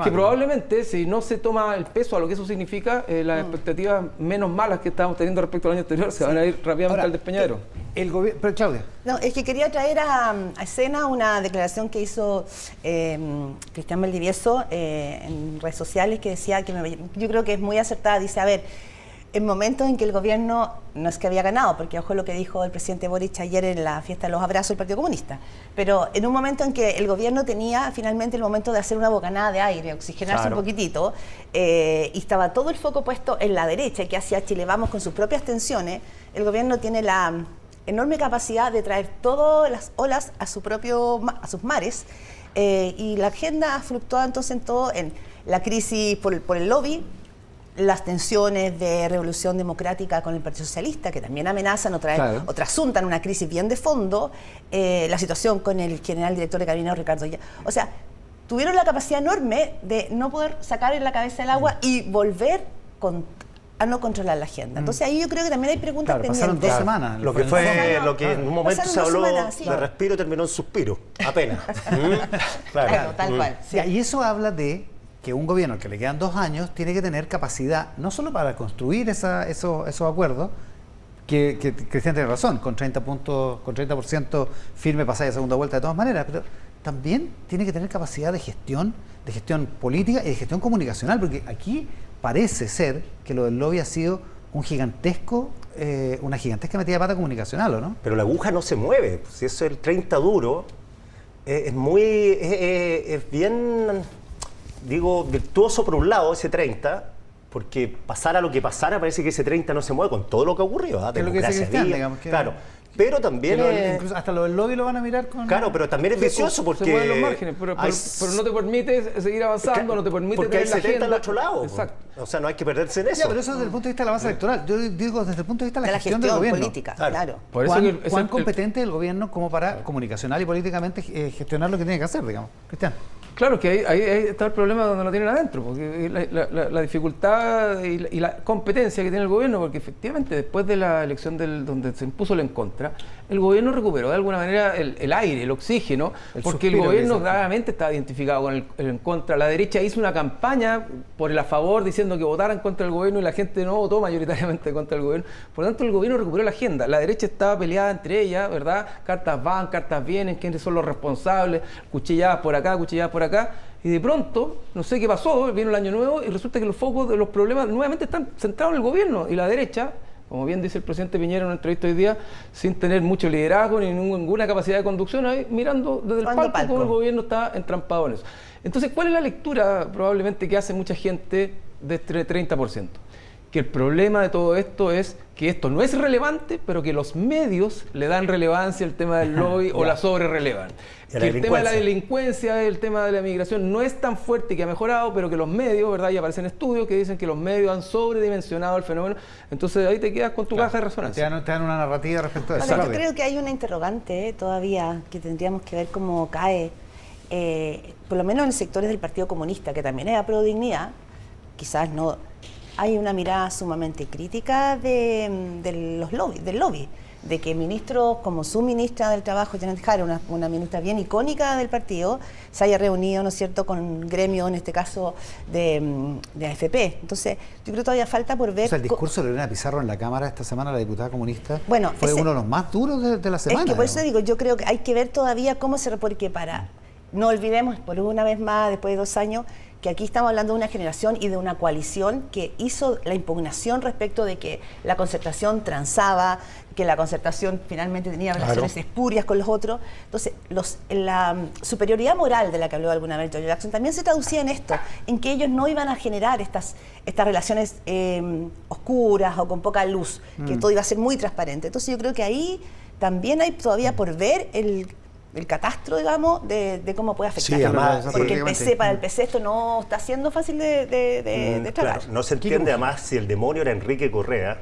que probablemente, si no se toma el peso a lo que eso significa, las expectativas menos malas que estábamos teniendo respecto al año anterior se van a ir rápidamente al despeñadero. Pero Claudia. No, es que quería traer a escena una declaración que hizo Cristian Valdivieso en redes sociales que decía que yo creo que es muy acertada. Dice, a ver, en momentos en que el gobierno no es que había ganado, porque ojo lo que dijo el presidente Boric ayer en la fiesta de los abrazos del Partido Comunista, pero en un momento en que el gobierno tenía finalmente el momento de hacer una bocanada de aire, oxigenarse un poquitito, y estaba todo el foco puesto en la derecha, que hacia Chile Vamos con sus propias tensiones, el gobierno tiene la enorme capacidad de traer todas las olas a sus mares, y la agenda ha fluctuado entonces en la crisis por el lobby, las tensiones de Revolución Democrática con el Partido Socialista, que también amenazan o trasuntan una crisis bien de fondo, la situación con el general director de Carabineros, Ricardo Ollanta. O sea, tuvieron la capacidad enorme de no poder sacar en la cabeza el agua y volver a no controlar la agenda. Entonces ahí yo creo que también hay preguntas pendientes. Pasaron 2 semanas. Lo que en un momento se habló de respiro terminó en suspiro, apenas. Claro, tal cual. Sí. Y eso habla de que un gobierno al que le quedan 2 años tiene que tener capacidad, no solo para construir esos acuerdos, que Cristian tiene razón, con 30% firme pasar a segunda vuelta de todas maneras, pero también tiene que tener capacidad de gestión política y de gestión comunicacional, porque aquí parece ser que lo del lobby ha sido una gigantesca metida de pata comunicacional, ¿o no? Pero la aguja no se mueve. Si eso es el 30 duro, es bien, digo, virtuoso por un lado ese 30, porque pasara lo que pasara, parece que ese 30 no se mueve con todo lo que ha ocurrido. Es lo que dice Cristian, digamos. Claro. Pero también incluso hasta lo del lobby lo van a mirar con... Claro, pero también es vicioso porque... Se mueven los márgenes, pero no te permite seguir avanzando, no te permite porque tener hay 70 al otro lado. Exacto. O sea, no hay que perderse en eso. Ya, pero eso desde el punto de vista de la base electoral. Yo digo desde el punto de vista de la gestión del gobierno. Política, claro. Por eso ¿Cuán competente es el gobierno como para comunicacional y políticamente gestionar lo que tiene que hacer, digamos? Cristian. Claro, que ahí está el problema donde lo tienen adentro, porque la dificultad y la competencia que tiene el gobierno, porque efectivamente después de la elección donde se impuso el en contra, el gobierno recuperó de alguna manera el aire, el oxígeno, porque el gobierno claramente estaba identificado con el en contra. La derecha hizo una campaña por el a favor diciendo que votaran contra el gobierno y la gente no votó mayoritariamente contra el gobierno. Por lo tanto, el gobierno recuperó la agenda. La derecha estaba peleada entre ellas, ¿verdad? Cartas van, cartas vienen, quiénes son los responsables, cuchilladas por acá, cuchilladas por acá. Y de pronto, no sé qué pasó, vino el año nuevo y resulta que los focos de los problemas nuevamente están centrados en el gobierno y la derecha, como bien dice el presidente Piñera en una entrevista hoy día, sin tener mucho liderazgo ni ninguna capacidad de conducción, ahí mirando desde el palco cómo el gobierno está entrampado en eso. Entonces, ¿cuál es la lectura probablemente que hace mucha gente de este 30%? Que el problema de todo esto es que esto no es relevante, pero que los medios le dan relevancia al tema del lobby o la sobre-relevan. Que el tema de la delincuencia, el tema de la migración no es tan fuerte y que ha mejorado, pero que los medios, ¿verdad? Y aparecen estudios que dicen que los medios han sobredimensionado el fenómeno. Entonces ahí te quedas con tu caja de resonancia. Te dan una narrativa respecto a eso. Bueno, yo creo que hay una interrogante todavía que tendríamos que ver cómo cae, por lo menos en sectores del Partido Comunista, que también es a pro dignidad, quizás no... Hay una mirada sumamente crítica del lobby, de que ministros como su ministra del Trabajo, Janet Jara, una ministra bien icónica del partido, se haya reunido, ¿no es cierto?, con gremio, en este caso, de AFP. Entonces, yo creo que todavía falta por ver... O sea, el discurso de Lorena Pizarro en la Cámara esta semana, la diputada comunista, bueno, fue uno de los más duros de la semana. Es que por eso digo, yo creo que hay que ver todavía cómo se... Porque no olvidemos, por una vez más, después de 2 años, que aquí estamos hablando de una generación y de una coalición que hizo la impugnación respecto de que la concertación transaba, que la concertación finalmente tenía relaciones espurias con los otros. Entonces, la superioridad moral de la que habló alguna vez George Jackson también se traducía en esto, en que ellos no iban a generar estas relaciones oscuras o con poca luz, que todo iba a ser muy transparente. Entonces, yo creo que ahí también hay todavía por ver el catastro, digamos, de cómo puede afectar. Sí, además, porque para el PC esto no está siendo fácil de tratar. Claro, no se entiende además si el demonio era Enrique Correa,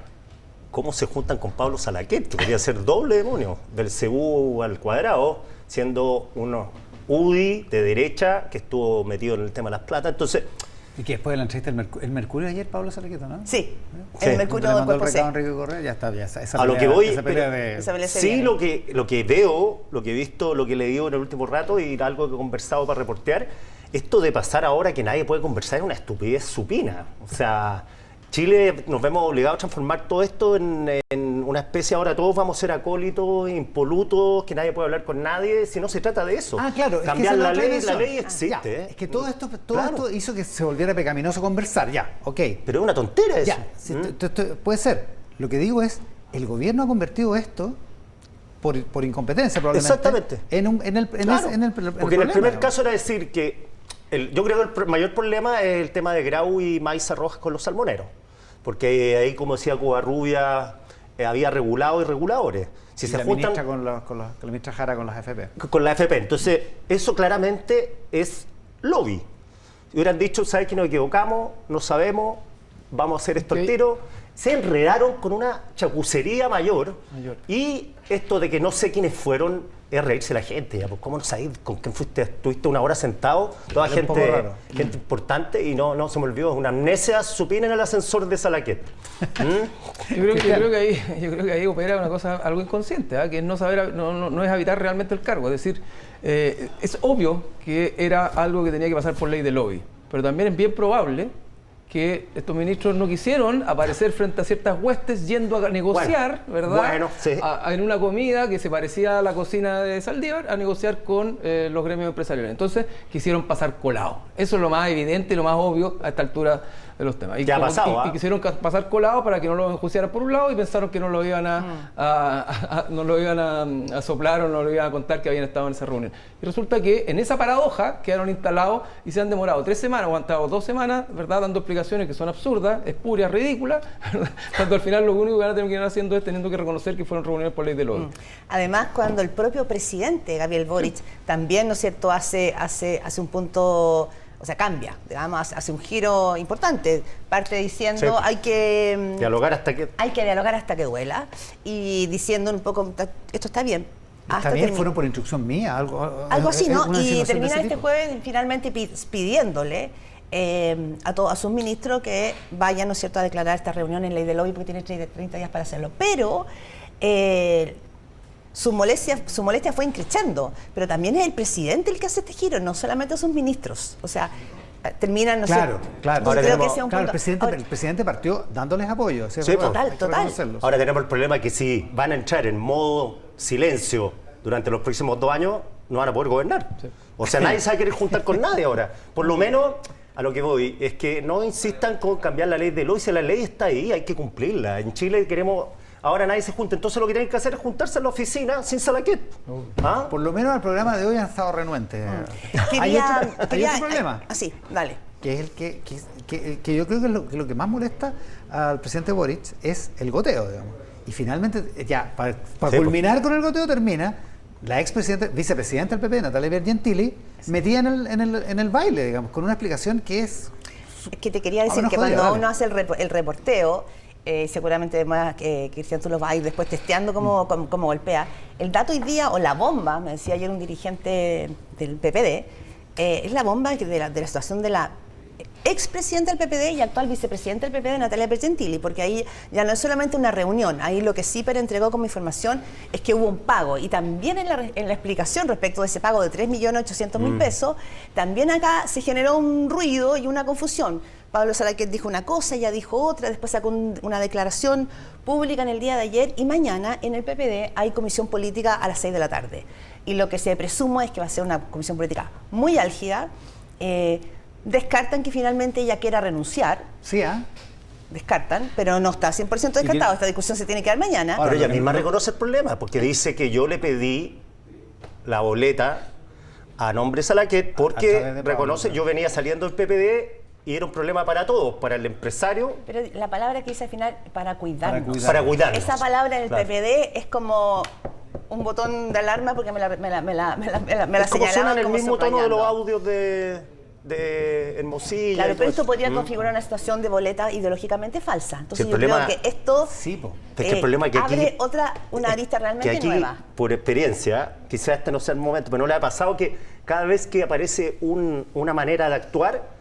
cómo se juntan con Pablo Salaquet, que quería ser doble demonio, del CBU al cuadrado, siendo uno UDI de derecha que estuvo metido en el tema de las plata. Entonces... Y que después de la entrevista el Mercurio ayer, Pablo Salaqueto, ¿no? Sí, el Mercurio del Cuerpo C. Enrique Correa, ya está, esa a pelea, lo que voy, sí, lo que veo, lo que he visto, lo que he leído en el último rato y algo que he conversado para reportear, esto de pasar ahora que nadie puede conversar es una estupidez supina. O sea, Chile nos vemos obligados a transformar todo esto en una especie, ahora todos vamos a ser acólitos, impolutos, que nadie puede hablar con nadie, si no se trata de eso. Ah, claro. Cambiar la ley Ya, existe. es que todo esto hizo que se volviera pecaminoso conversar, ya, ok. Pero es una tontera eso. Ya, puede ser. Lo que digo es, el gobierno ha convertido esto, por incompetencia probablemente, exactamente, porque en el primer caso era decir que, yo creo que el mayor problema es el tema de Grau y Maiza Rojas con los salmoneros. Porque ahí, como decía Covarrubia, había regulado y reguladores. Si se juntan con la ministra Jara con las AFP. Con la AFP. Entonces, eso claramente es lobby. Si hubieran dicho, ¿sabes que nos equivocamos? No sabemos, vamos a hacer esto al tiro. Se enredaron con una chapucería mayor. Y esto de que no sé quiénes fueron, es reírse la gente. Ya, pues, ¿cómo no sabéis con quién fuiste? Estuviste 1 hora sentado, toda gente importante, y no se me olvidó. Es una amnesia supina en el ascensor de Salaquet. Yo creo que ahí opera una cosa algo inconsciente, que es no saber, no es habitar realmente el cargo. Es decir, es obvio que era algo que tenía que pasar por ley de lobby, pero también es bien probable que estos ministros no quisieron aparecer frente a ciertas huestes yendo a negociar, ¿verdad? Sí. En una comida que se parecía a la cocina de Saldívar, a negociar con los gremios empresariales. Entonces quisieron pasar colado. Eso es lo más evidente y lo más obvio a esta altura de los temas. Y quisieron pasar colado para que no lo enjuiciaran por un lado y pensaron que no lo iban a soplar o no lo iban a contar que habían estado en esa reunión. Y resulta que en esa paradoja quedaron instalados y se han demorado 3 semanas o han estado 2 semanas, ¿verdad?, dando explicaciones que son absurdas, espurias, ridículas, cuando al final lo único que van a tener que ir haciendo es teniendo que reconocer que fueron reuniones por ley de lobby. Además, cuando el propio presidente, Gabriel Boric, también, ¿no es cierto?, hace un punto... O sea, cambia, digamos, hace un giro importante. Parte diciendo, hay que dialogar hasta que duela, y diciendo un poco, esto está bien. También fueron por instrucción mía, algo así, ¿no? Y termina este jueves finalmente pidiéndole a sus ministros que vayan, ¿no es cierto?, a declarar esta reunión en ley de lobby, porque tiene 30 días para hacerlo. Pero su molestia fue increciendo, pero también es el presidente el que hace este giro, no solamente sus ministros. O sea, terminan... No claro. Ahora el presidente partió dándoles apoyo. ¿Sí? Sí, total. Ahora tenemos el problema que si van a entrar en modo silencio durante los próximos 2 años, no van a poder gobernar. Sí. O sea, nadie se va a querer juntar con nadie ahora. Por lo menos, a lo que voy, es que no insistan con cambiar la ley de lobby. Si la ley está ahí, hay que cumplirla. En Chile queremos... Ahora nadie se junta, entonces lo que tienen que hacer es juntarse en la oficina sin Salaquet. Por lo menos el programa de hoy han estado renuentes. Hay otro problema. Sí, dale. Que es el que yo creo que lo que más molesta al presidente Boric es el goteo, digamos. Y finalmente, ya, para culminar con el goteo, termina la vicepresidenta del PP, Natalia Bergentili, metida en el baile, digamos, con una explicación que es... Es que te quería decir que cuando uno hace el reporteo, seguramente además Cristian tú lo vas a ir después testeando cómo golpea. El dato hoy día, o la bomba, me decía ayer un dirigente del PPD, es la bomba de la situación de la expresidenta del PPD y actual vicepresidenta del PPD, Natalia Pergentili, porque ahí ya no es solamente una reunión, ahí lo que CIPER entregó como información es que hubo un pago, y también en la explicación respecto de ese pago de 3.800.000 pesos, también acá se generó un ruido y una confusión. Pablo Salaquet dijo una cosa, ella dijo otra, después sacó una declaración pública en el día de ayer, y mañana en el PPD hay comisión política a las 6 de la tarde. Y lo que se presume es que va a ser una comisión política muy álgida. Descartan que finalmente ella quiera renunciar. Sí, Descartan, pero no está 100% descartado. Esta discusión se tiene que dar mañana. Pero ella misma reconoce el problema, porque dice que yo le pedí la boleta a nombre de Salaquet porque reconoce, yo venía saliendo del PPD y era un problema para todos, para el empresario. Pero la palabra que dice al final, para cuidarnos. Para cuidarnos. Esa palabra en el PPD es como un botón de alarma porque me la es como suena en el mismo tono de los audios de Hermosilla. Claro, pero esto podría configurar una situación de boleta ideológicamente falsa. Entonces yo creo que esto el problema es que abre una arista realmente que aquí, nueva. Por experiencia, quizás este no sea el momento, pero no le ha pasado que cada vez que aparece una manera de actuar,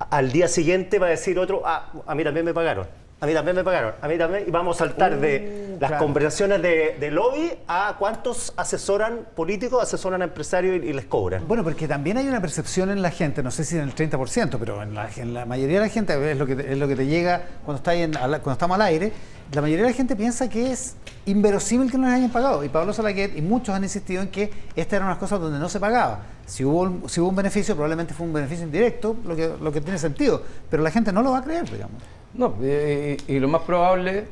al día siguiente va a decir otro, a mí también me pagaron. A mí también me pagaron, a mí también, y vamos a saltar de las conversaciones de lobby a cuántos asesoran políticos, asesoran a empresarios y les cobran. Bueno, porque también hay una percepción en la gente, no sé si en el 30%, pero en la mayoría de la gente, es lo que te llega cuando estamos al aire, la mayoría de la gente piensa que es inverosímil que no les hayan pagado. Y Pablo Salaquet y muchos han insistido en que estas eran unas cosas donde no se pagaba. Si hubo un beneficio, probablemente fue un beneficio indirecto, lo que tiene sentido, pero la gente no lo va a creer, digamos. No, y lo más probable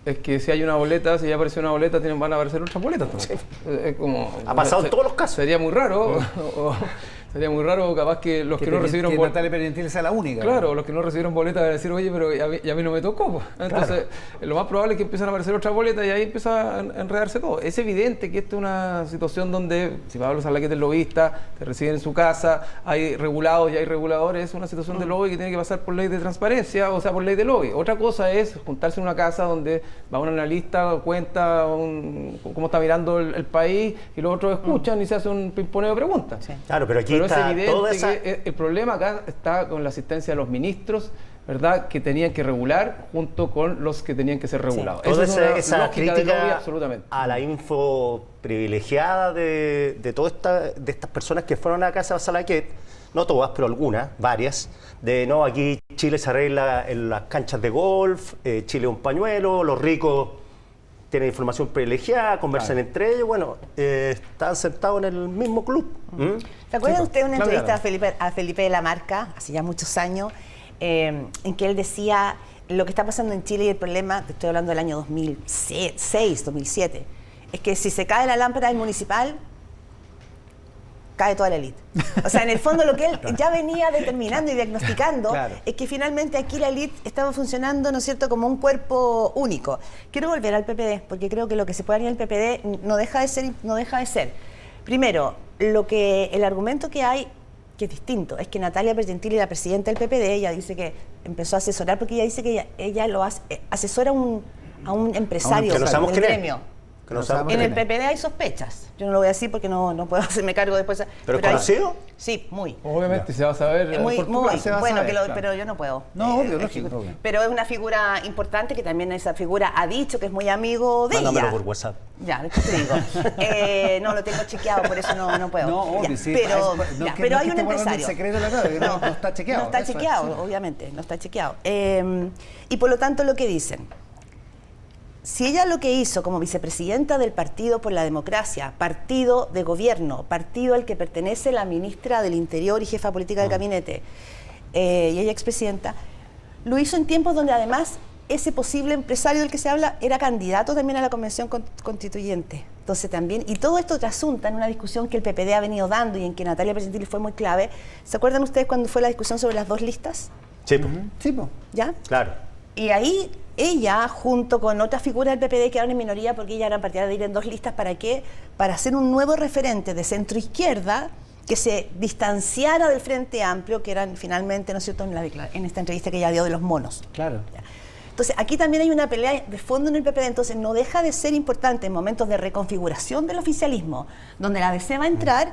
es que si hay una boleta, si ya apareció una boleta, van a aparecer otras boletas. Sí. Ha pasado en todos los casos. Sería muy raro, sería muy raro capaz que los que no recibieron boletas... Natalia Pergentili sea la única. Claro, los que no recibieron boletas van a decir, oye, pero a mí no me tocó. Pues. Entonces, lo más probable es que empiezan a aparecer otras boletas y ahí empieza a enredarse todo. Es evidente que esta es una situación donde, si Pablo Salaquet es lobista, te reciben en su casa, hay regulados y hay reguladores, es una situación de lobby que tiene que pasar por ley de transparencia, o sea, por ley de lobby. Otra cosa es juntarse en una casa donde va un analista, cuenta cómo está mirando el país y los otros escuchan y se hace un pimponeo de preguntas. Sí. Claro, pero aquí es evidente que el problema acá está con la asistencia de los ministros, ¿verdad?, que tenían que regular junto con los que tenían que ser regulados. Sí. Toda esa crítica crítica absolutamente a la info privilegiada de estas personas que fueron a la casa de Salaquet, no todas, pero algunas, varias, de no, aquí Chile se arregla en las canchas de golf, Chile es un pañuelo, los ricos tienen información privilegiada, conversan entre ellos, bueno, están sentados en el mismo club. ¿Se acuerdan ustedes de una entrevista a Felipe de la Marca, hace ya muchos años, en que él decía lo que está pasando en Chile y el problema, te estoy hablando del año 2006, 2007, es que si se cae la lámpara del municipal, cae toda la élite. O sea, en el fondo lo que él ya venía determinando y diagnosticando es que finalmente aquí la élite estaba funcionando, ¿no es cierto?, como un cuerpo único. Quiero volver al PPD, porque creo que lo que se puede hacer en el PPD no deja de ser. Primero, el argumento que hay, que es distinto, es que Natalia Pergentili, la presidenta del PPD, ella dice que empezó a asesorar, porque ella dice que ella lo asesora a un empresario del gremio. En el PPD hay sospechas. Yo no lo voy a decir porque no puedo hacerme cargo después. ¿Pero es conocido? Sí, muy. Obviamente se va a saber. Pero yo no puedo. No, obvio, lógico. Pero es una figura importante que también esa figura ha dicho que es muy amigo de ella. Por WhatsApp. Ya, ¿qué te digo? No lo tengo chequeado, por eso no puedo. No, obvio, sí. Pero hay un empresario. El secreto de la radio, no está chequeado. No está chequeado, obviamente, no está chequeado. Y por lo tanto lo que dicen, si ella lo que hizo como vicepresidenta del Partido por la Democracia, partido de gobierno, partido al que pertenece la ministra del Interior y jefa política del gabinete, y ella expresidenta, lo hizo en tiempos donde además ese posible empresario del que se habla era candidato también a la Convención Constituyente. Entonces también, y todo esto trasunta en una discusión que el PPD ha venido dando y en que Natalia Pergentili fue muy clave. ¿Se acuerdan ustedes cuando fue la discusión sobre las 2 listas? Sí. Sí, ¿Ya? Claro. Y ahí ella, junto con otras figuras del PPD, quedaron en minoría porque ella era partidaria de ir en 2 listas. ¿Para qué? Para hacer un nuevo referente de centro-izquierda que se distanciara del Frente Amplio, que eran finalmente, ¿no es cierto?, en esta entrevista que ella dio de los monos. Claro. Entonces, aquí también hay una pelea de fondo en el PPD, entonces no deja de ser importante en momentos de reconfiguración del oficialismo, donde la DC va a entrar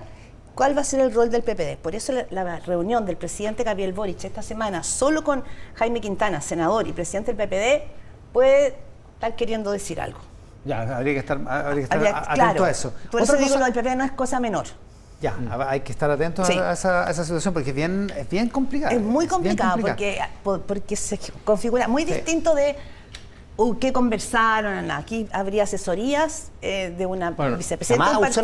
¿cuál va a ser el rol del PPD? Por eso la reunión del presidente Gabriel Boric esta semana, solo con Jaime Quintana, senador y presidente del PPD, puede estar queriendo decir algo. Ya, habría que estar atento claro, a eso. Por eso digo, lo del PPD no es cosa menor. Ya, hay que estar atentos Sí. a esa situación porque es bien complicada. Es muy complicado porque se configura muy distinto de qué conversaron. Aquí habría asesorías de una vicepresidenta Además, del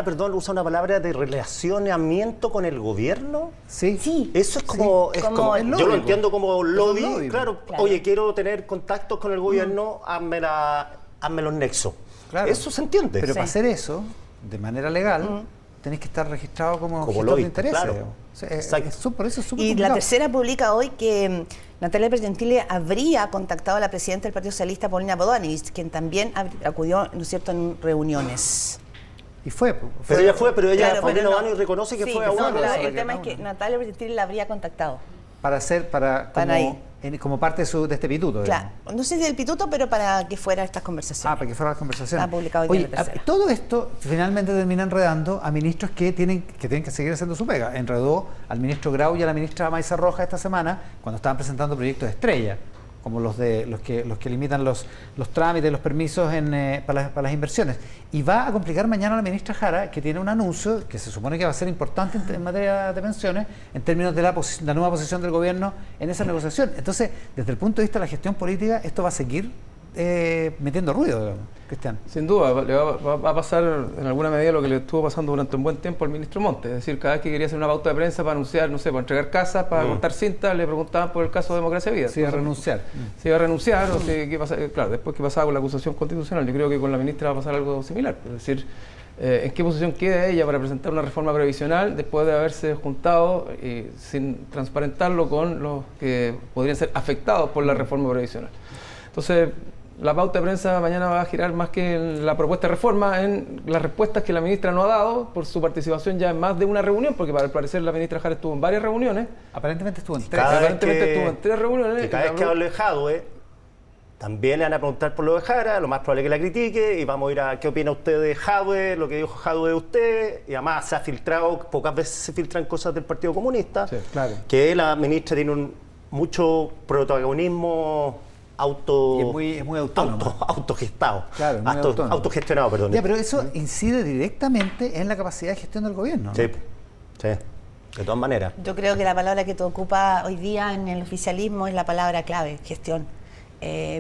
partido. usa una palabra de relacionamiento con el gobierno. Sí. Eso es como, Sí. yo lo lógico. entiendo como lobby. lobby. Claro, Claro. oye, quiero tener contactos con el gobierno, hazme los nexos. Claro. Eso se entiende. Pero Sí. para hacer eso, de manera legal, tenés que estar registrado como gestor de lobbyista, intereses. claro. digamos. O sea, Exacto. por eso es súper Y la complicado. tercera publica hoy que Natalia Pergentile habría contactado a la presidenta del Partido Socialista, Paulina Bodanovich, quien también acudió, ¿no es cierto?, en reuniones. Y fue. Pero ella fue, pero ella, Claro, Paulina pero no. Bodanovich reconoce que Sí, fue a no, una. el tema es que Natalia Pergentile la habría contactado. Para ir. como parte de este pituto. Claro, digamos. no sé si del pituto, pero para que fuera estas conversaciones. Para que fueran las conversaciones. Está publicado hoy día Oye, en La Tercera. todo esto finalmente termina enredando a ministros que tienen que seguir haciendo su pega. Enredó al ministro Grau y a la ministra Maisa Roja esta semana cuando estaban presentando proyectos estrella, como los que limitan los trámites, los permisos para las inversiones. Y va a complicar mañana a la ministra Jara, que tiene un anuncio que se supone que va a ser importante en materia de pensiones, en términos de la nueva posición del gobierno en esa negociación. Entonces, desde el punto de vista de la gestión política, esto va a seguir metiendo ruido, digamos, Cristian. Sin duda, le va a pasar en alguna medida lo que le estuvo pasando durante un buen tiempo al ministro Montes. Es decir, cada vez que quería hacer una pauta de prensa para anunciar, no sé, para entregar casas, para contar cintas, le preguntaban por el caso de Democracia Vida. Sí, a renunciar. Se iba a renunciar, o sea, ¿qué pasa? Claro, después qué pasaba con la acusación constitucional. Yo creo que con la ministra va a pasar algo similar. Es decir, ¿en qué posición queda ella para presentar una reforma previsional después de haberse juntado sin transparentarlo con los que podrían ser afectados por la reforma previsional? Entonces, la pauta de prensa mañana va a girar más que en la propuesta de reforma, en las respuestas que la ministra no ha dado por su participación ya en más de una reunión, porque para el parecer la ministra Jara estuvo en varias reuniones. Aparentemente estuvo en tres. Aparentemente estuvo en 3 reuniones. Y cada vez que hable de Jadwe, también le van a preguntar por lo de Jara, lo más probable es que la critique, y vamos a ir a qué opina usted de Jadwe, lo que dijo Jadwe de usted, y además se ha filtrado, pocas veces se filtran cosas del Partido Comunista, Sí, claro. que la ministra tiene mucho protagonismo Y es muy autónomo. autogestado. Claro, muy autónomo. Autogestionado, perdón. Ya, pero eso incide directamente en la capacidad de gestión del gobierno, ¿no? Sí, sí, de todas maneras. Yo creo que la palabra que te ocupa hoy día en el oficialismo es la palabra clave, gestión.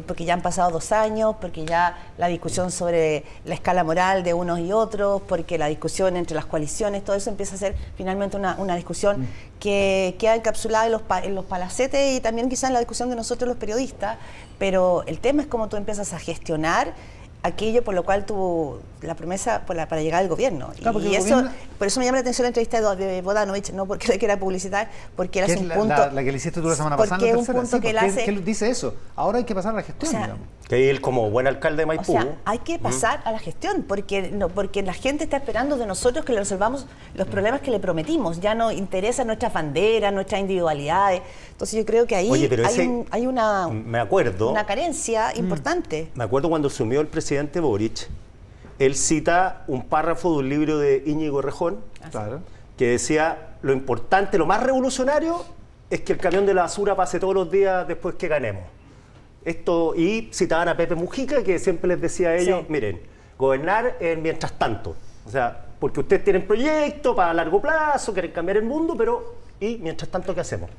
Porque ya han pasado 2 años, porque ya la discusión sobre la escala moral de unos y otros, porque la discusión entre las coaliciones, todo eso empieza a ser finalmente una discusión que queda encapsulada en los palacetes y también quizás en la discusión de nosotros los periodistas, pero el tema es cómo tú empiezas a gestionar aquello por lo cual la promesa para llegar al gobierno. Claro, y eso, por eso me llama la atención la entrevista de Bodanovich, no porque le quiera publicitar, porque él hace un punto... La que le hiciste tú la semana pasada. Porque en La es un Tercera. punto Sí, que él porque hace... él dice eso. Ahora hay que pasar a la gestión, O sea, digamos. Que él, como buen alcalde de O Maipú, sea, hay que pasar a la gestión, porque la gente está esperando de nosotros que le resolvamos los problemas que le prometimos. Ya no interesan nuestras banderas, nuestras individualidades. Entonces yo creo que ahí Oye, pero hay una carencia importante. Me acuerdo cuando asumió el presidente Boric, él cita un párrafo de un libro de Íñigo Errejón, Claro. que decía, lo importante, lo más revolucionario, es que el camión de la basura pase todos los días después que ganemos. Y citaban a Pepe Mujica, que siempre les decía a ellos, Sí. miren, gobernar mientras tanto. O sea, porque ustedes tienen proyectos para largo plazo, quieren cambiar el mundo, pero ¿y mientras tanto qué hacemos?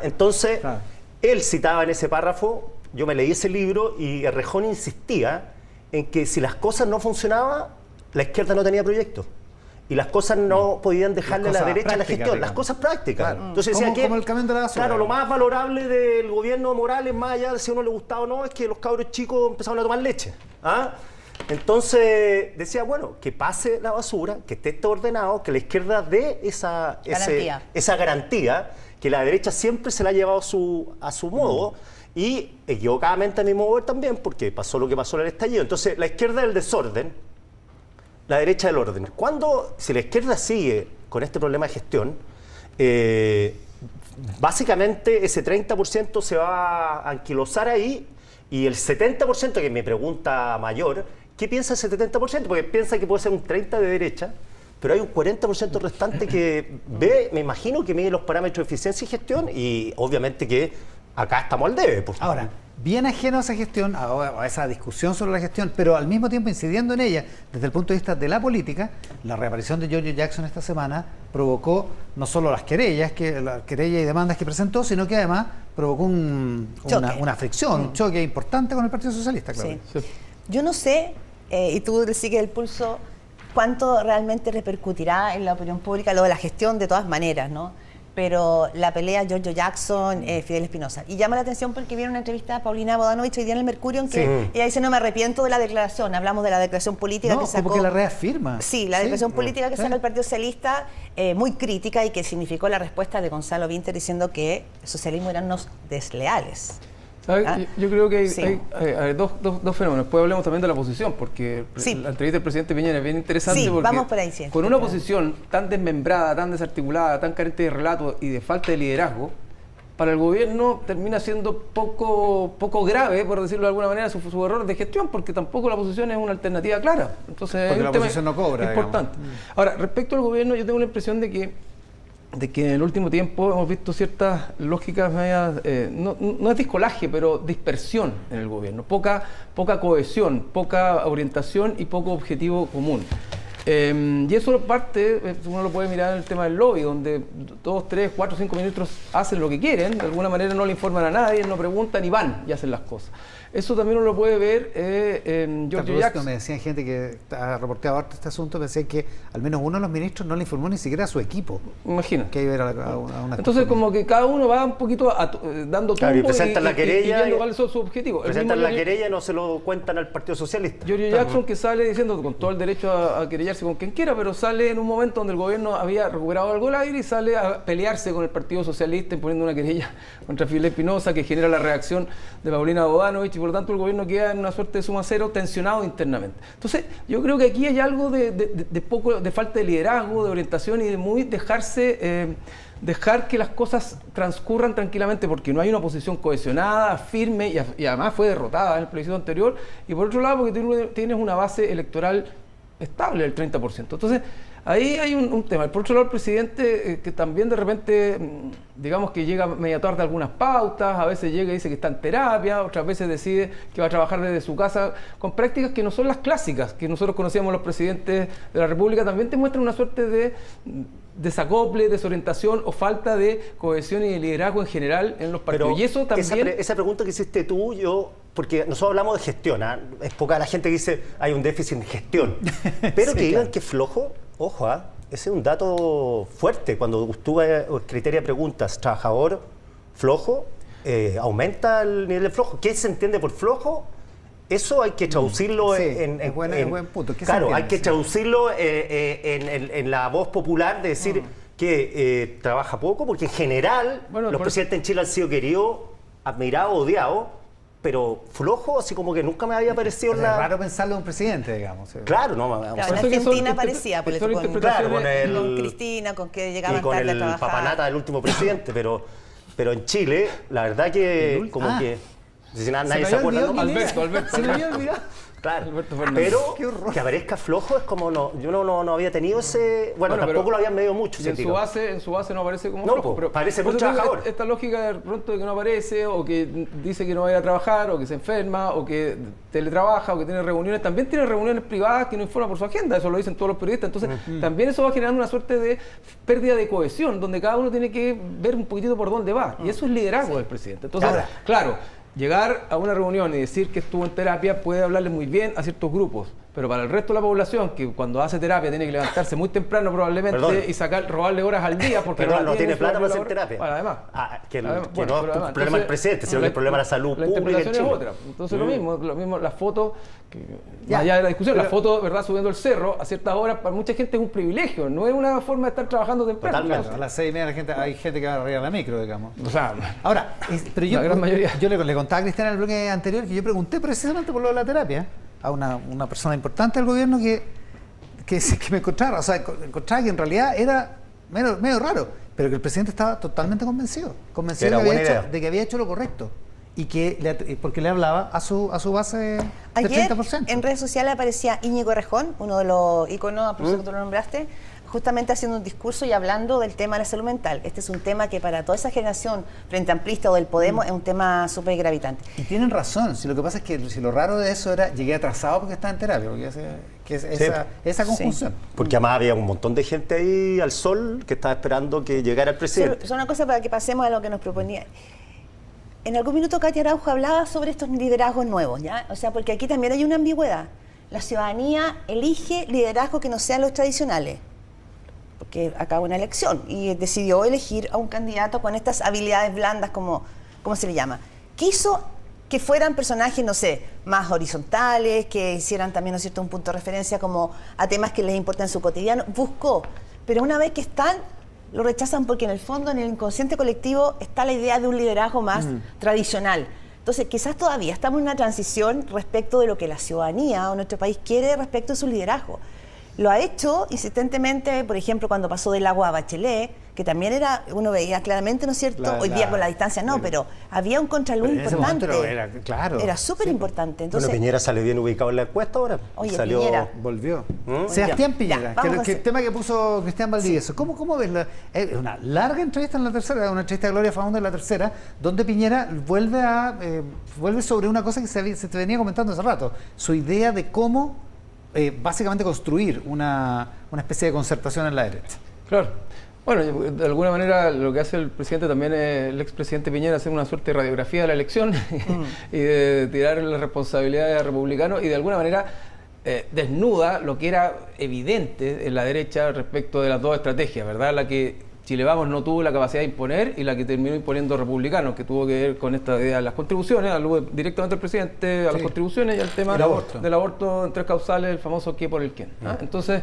Entonces, Claro. él citaba en ese párrafo, yo me leí ese libro y Errejón insistía en que si las cosas no funcionaban, la izquierda no tenía proyectos. Y las cosas no podían dejarle a la cosas derecha la prácticas, gestión, las digamos. cosas prácticas. Claro. Entonces decía Como el camión de la basura. Claro, lo más valorable del gobierno de Morales, más allá de si a uno le gustaba o no, es que los cabros chicos empezaron a tomar leche. Entonces decía, bueno, que pase la basura, que esté todo ordenado, que la izquierda dé esa garantía, que la derecha siempre se la ha llevado a su modo, y equivocadamente a mi modo de ver también, porque pasó lo que pasó en el estallido. Entonces, la izquierda del desorden, la derecha del orden. Si la izquierda sigue con este problema de gestión, básicamente ese 30% se va a anquilosar ahí, y el 70%, que es mi pregunta mayor, ¿qué piensa ese 70%? Porque piensa que puede ser un 30% de derecha, pero hay un 40% restante que ve, me imagino que mide los parámetros de eficiencia y gestión, y obviamente que acá estamos al debe. Pues. Ahora, bien ajeno a esa gestión, a esa discusión sobre la gestión, pero al mismo tiempo incidiendo en ella desde el punto de vista de la política, la reaparición de Giorgio Jackson esta semana provocó no solo las querellas y demandas que presentó, sino que además provocó una fricción, un choque importante con el Partido Socialista, claro. Sí. Yo no sé, y tú sigues el pulso, cuánto realmente repercutirá en la opinión pública lo de la gestión de todas maneras, ¿no? Pero la pelea Giorgio Jackson, Fidel Espinosa. Y llama la atención porque viene una entrevista a Paulina Bodanovich hoy día en El Mercurio en que ella dice, no me arrepiento de la declaración. Hablamos de la declaración política que sacó. Como que la reafirma. Sí, la declaración política que saca el Partido Socialista, muy crítica y que significó la respuesta de Gonzalo Vinter diciendo que el socialismo eran unos desleales. Yo creo que hay dos fenómenos. Después hablemos también de la oposición, porque la entrevista del presidente Piñera es bien interesante. Porque vamos por ahí, sí. Con una oposición tan desmembrada, tan desarticulada, tan carente de relato y de falta de liderazgo, para el gobierno termina siendo poco grave, por decirlo de alguna manera, sus errores de gestión, porque tampoco la oposición es una alternativa clara. Entonces, porque la oposición no cobra, importante. Ahora, respecto al gobierno, yo tengo la impresión de que en el último tiempo hemos visto ciertas lógicas medias, no es discolaje, pero dispersión en el gobierno, poca cohesión, poca orientación y poco objetivo común. Y eso parte, uno lo puede mirar en el tema del lobby, donde 2, 3, 4, 5 ministros hacen lo que quieren, de alguna manera no le informan a nadie, no preguntan y van y hacen las cosas. Eso también uno lo puede ver en Giorgio Jackson. Me decían gente que ha reporteado harto este asunto, me decían que al menos uno de los ministros no le informó ni siquiera a su equipo. Imagina. Que iba a ir a una Entonces, como que cada uno va un poquito dando claro, tumbo y presentan la querella, viendo cuál es su objetivo. Presentan la querella y no se lo cuentan al Partido Socialista. Giorgio Jackson, que sale diciendo con todo el derecho a querellarse con quien quiera, pero sale en un momento donde el gobierno había recuperado algo el aire y sale a pelearse con el Partido Socialista imponiendo una querella contra Fidel Espinosa que genera la reacción de Paulina Bodanovich y por lo tanto el gobierno queda en una suerte de suma cero tensionado internamente. Entonces yo creo que aquí hay algo de falta de liderazgo, de orientación y de dejar que las cosas transcurran tranquilamente porque no hay una oposición cohesionada, firme y además fue derrotada en el plebiscito anterior y por otro lado porque tienes una base electoral estable del 30%. Entonces, ahí hay un tema. Por otro lado, el presidente, que también de repente, digamos que llega media tarde a algunas pautas, a veces llega y dice que está en terapia, otras veces decide que va a trabajar desde su casa, con prácticas que no son las clásicas, que nosotros conocíamos los presidentes de la República, también te muestran una suerte de desacople, desorientación o falta de cohesión y de liderazgo en general en los partidos. Pero y eso también... Esa pregunta que hiciste tú, porque nosotros hablamos de gestión, es poca la gente que dice hay un déficit en gestión, pero sí, que digan que es flojo, ojo, ese es un dato fuerte. Cuando tú criteria preguntas, trabajador flojo, aumenta el nivel de flojo. ¿Qué se entiende por flojo? Eso hay que traducirlo es buen punto. Claro, hay que traducirlo en la voz popular de decir que trabaja poco, porque en general los presidentes en Chile han sido queridos, admirados, odiados, pero flojo, así como que nunca me había parecido es raro pensarlo de un presidente, digamos. Claro, no. Claro, en Argentina parecía, con Cristina, con que llegaban tarde a trabajar. Y con el papanata del último presidente, pero en Chile, la verdad que que... Si nadie se acuerda, ¿no? Alberto. Se me había olvidado. Claro, pero que aparezca flojo es como yo no había tenido ese... Bueno, tampoco lo habían medido mucho. En su base no aparece como flojo. No, pero parece muy trabajador. Esta lógica de pronto de que no aparece, o que dice que no va a ir a trabajar, o que se enferma, o que teletrabaja, o que tiene reuniones. También tiene reuniones privadas que no informa por su agenda, eso lo dicen todos los periodistas. Entonces, también eso va generando una suerte de pérdida de cohesión, donde cada uno tiene que ver un poquitito por dónde va. Y eso es liderazgo del presidente. Entonces, claro, llegar a una reunión y decir que estuvo en terapia puede hablarle muy bien a ciertos grupos, pero para el resto de la población, que cuando hace terapia tiene que levantarse muy temprano probablemente y robarle horas al día porque no tiene plata para hacer terapia. Además. Que no es un problema del presidente, sino que el problema de la salud pública. La interpretación es otra. Entonces lo mismo, las fotos, allá de la discusión, las fotos, ¿verdad? Subiendo el cerro a ciertas horas, para mucha gente es un privilegio, no es una forma de estar trabajando temprano. Totalmente. A las 6:30 hay gente que va a arriba la micro, digamos. O sea, ahora, pero la gran mayoría. Yo le contaba a Cristiana en el bloque anterior que yo pregunté precisamente por lo de la terapia a una persona importante del gobierno que me encontraba, o sea, encontraba que en realidad era medio raro, pero que el presidente estaba totalmente convencido de que había hecho lo correcto y porque le hablaba a su base del Ayer 30%. En redes sociales aparecía Íñigo Errejón, uno de los íconos, a propósito que tú lo nombraste, justamente haciendo un discurso y hablando del tema de la salud mental. Este es un tema que para toda esa generación frente amplista o del Podemos es un tema súper gravitante. Y tienen razón, si lo que pasa es que si lo raro de eso era, llegué atrasado porque estaba en terapia, porque esa conjunción. Porque además había un montón de gente ahí al sol que estaba esperando que llegara el presidente. Es una cosa para que pasemos a lo que nos proponía. En algún minuto Katia Araujo hablaba sobre estos liderazgos nuevos, ¿ya? O sea, porque aquí también hay una ambigüedad. La ciudadanía elige liderazgos que no sean los tradicionales, porque acaba una elección y decidió elegir a un candidato con estas habilidades blandas, como se le llama. Quiso que fueran personajes, no sé, más horizontales, que hicieran también, ¿no es cierto?, un punto de referencia como a temas que les importan en su cotidiano. Buscó, pero una vez que están, lo rechazan porque en el fondo, en el inconsciente colectivo, está la idea de un liderazgo más tradicional. Entonces, quizás todavía estamos en una transición respecto de lo que la ciudadanía o nuestro país quiere respecto de su liderazgo. Lo ha hecho insistentemente, por ejemplo, cuando pasó del agua a Bachelet, que también era, uno veía claramente, ¿no es cierto? Hoy día con la distancia no, pero había un contraluz importante. Era súper importante. Entonces, bueno, Piñera sale bien ubicado en la encuesta ahora. Oye, salió, Piñera. Volvió. Sebastián Piñera, que el tema que puso Cristian Valdivieso. Sí. ¿Cómo ves? Es una larga entrevista en La Tercera, una entrevista de Gloria Faúndez en La Tercera, donde Piñera vuelve sobre una cosa que se te venía comentando hace rato, su idea de cómo básicamente construir una especie de concertación en la derecha. Claro. Bueno, de alguna manera lo que hace el presidente también, el expresidente Piñera, hacer una suerte de radiografía de la elección y de tirar las responsabilidades a republicanos y de alguna manera desnuda lo que era evidente en la derecha respecto de las dos estrategias, ¿verdad? La que Chile Vamos no tuvo la capacidad de imponer y la que terminó imponiendo republicanos, que tuvo que ver con esta idea de las contribuciones, directamente al presidente, a las contribuciones y al tema del aborto en tres causales, el famoso qué por el quién. Entonces,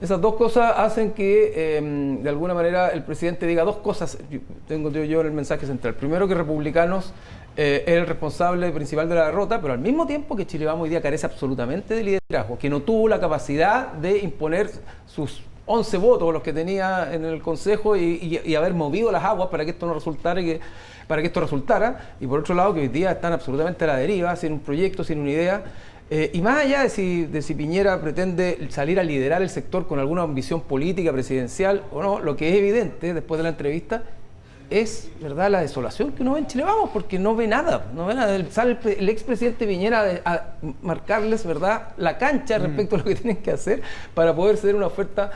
esas dos cosas hacen que, de alguna manera, el presidente diga dos cosas. Tengo yo el mensaje central. Primero, que republicanos es el responsable principal de la derrota, pero al mismo tiempo que Chile Vamos hoy día carece absolutamente de liderazgo, que no tuvo la capacidad de imponer sus 11 votos, los que tenía en el Consejo, y haber movido las aguas para que esto no resultara para que esto resultara, y por otro lado que hoy día están absolutamente a la deriva, sin un proyecto, sin una idea, y más allá de si Piñera pretende salir a liderar el sector con alguna ambición política, presidencial o no, lo que es evidente después de la entrevista es, ¿verdad?, la desolación que uno ve en Chile Vamos, porque no ve nada. Sale el expresidente Piñera a marcarles, ¿verdad?, la cancha respecto a lo que tienen que hacer para poder ser una oferta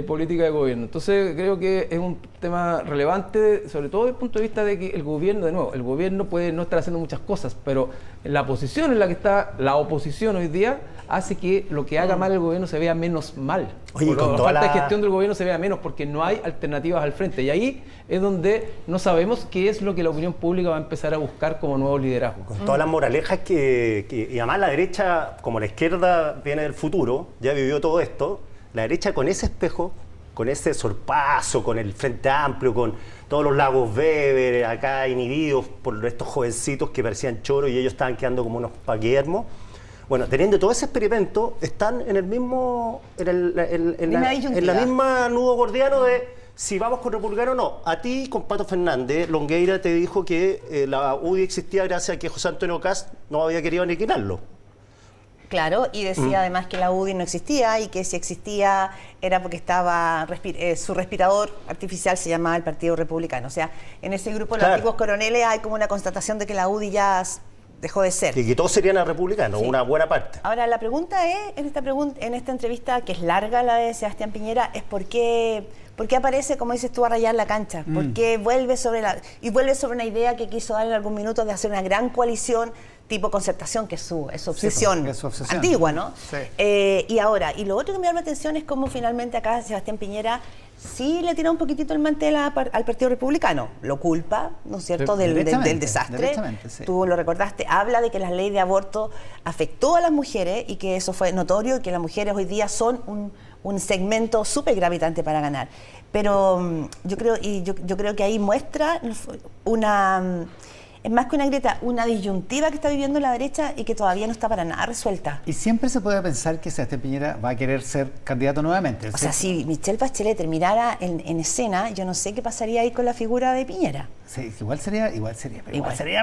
política de gobierno. Entonces creo que es un tema relevante, sobre todo desde el punto de vista de que el gobierno, de nuevo, el gobierno puede no estar haciendo muchas cosas, pero la posición en la que está la oposición hoy día hace que lo que haga mal el gobierno se vea menos mal. Oye, la falta de gestión del gobierno se vea menos porque no hay alternativas al frente. Y ahí es donde no sabemos qué es lo que la opinión pública va a empezar a buscar como nuevo liderazgo. Con todas las moralejas y además la derecha, como la izquierda viene del futuro, ya vivió todo esto, la derecha con ese espejo, con ese sorpaso, con el Frente Amplio, con todos los Lagos Weber, acá inhibidos por estos jovencitos que parecían choros y ellos estaban quedando como unos paquiermos. Bueno, teniendo todo ese experimento, están en el mismo, en la misma nudo gordiano de si vamos con republicano o no. A ti, con Pato Fernández, Longueira te dijo que la UDI existía gracias a que José Antonio Kast no había querido aniquilarlo. Claro, y decía además que la UDI no existía y que si existía era porque estaba su respirador artificial se llamaba el Partido Republicano. O sea, en ese grupo de los antiguos coroneles hay como una constatación de que la UDI ya dejó de ser. Y que todos serían republicanos, una buena parte. Ahora, la pregunta es, en esta entrevista, que es larga la de Sebastián Piñera, es por qué aparece, como dices tú, a rayar la cancha. ¿Por qué vuelve sobre una idea que quiso dar en algún minuto de hacer una gran coalición tipo concertación, que es su obsesión, antigua, ¿no? Sí. Y lo otro que me llama la atención es cómo finalmente acá Sebastián Piñera sí le tira un poquitito el mantel al Partido Republicano. Lo culpa, ¿no es cierto?, del desastre. Sí. Tú lo recordaste, habla de que la ley de aborto afectó a las mujeres y que eso fue notorio y que las mujeres hoy día son un segmento súper gravitante para ganar. Pero yo creo que ahí muestra es más que una grieta, una disyuntiva que está viviendo la derecha y que todavía no está para nada resuelta. Y siempre se puede pensar que Sebastián Piñera va a querer ser candidato nuevamente. O sea, si Michelle Bachelet terminara en escena, yo no sé qué pasaría ahí con la figura de Piñera. Sí, igual sería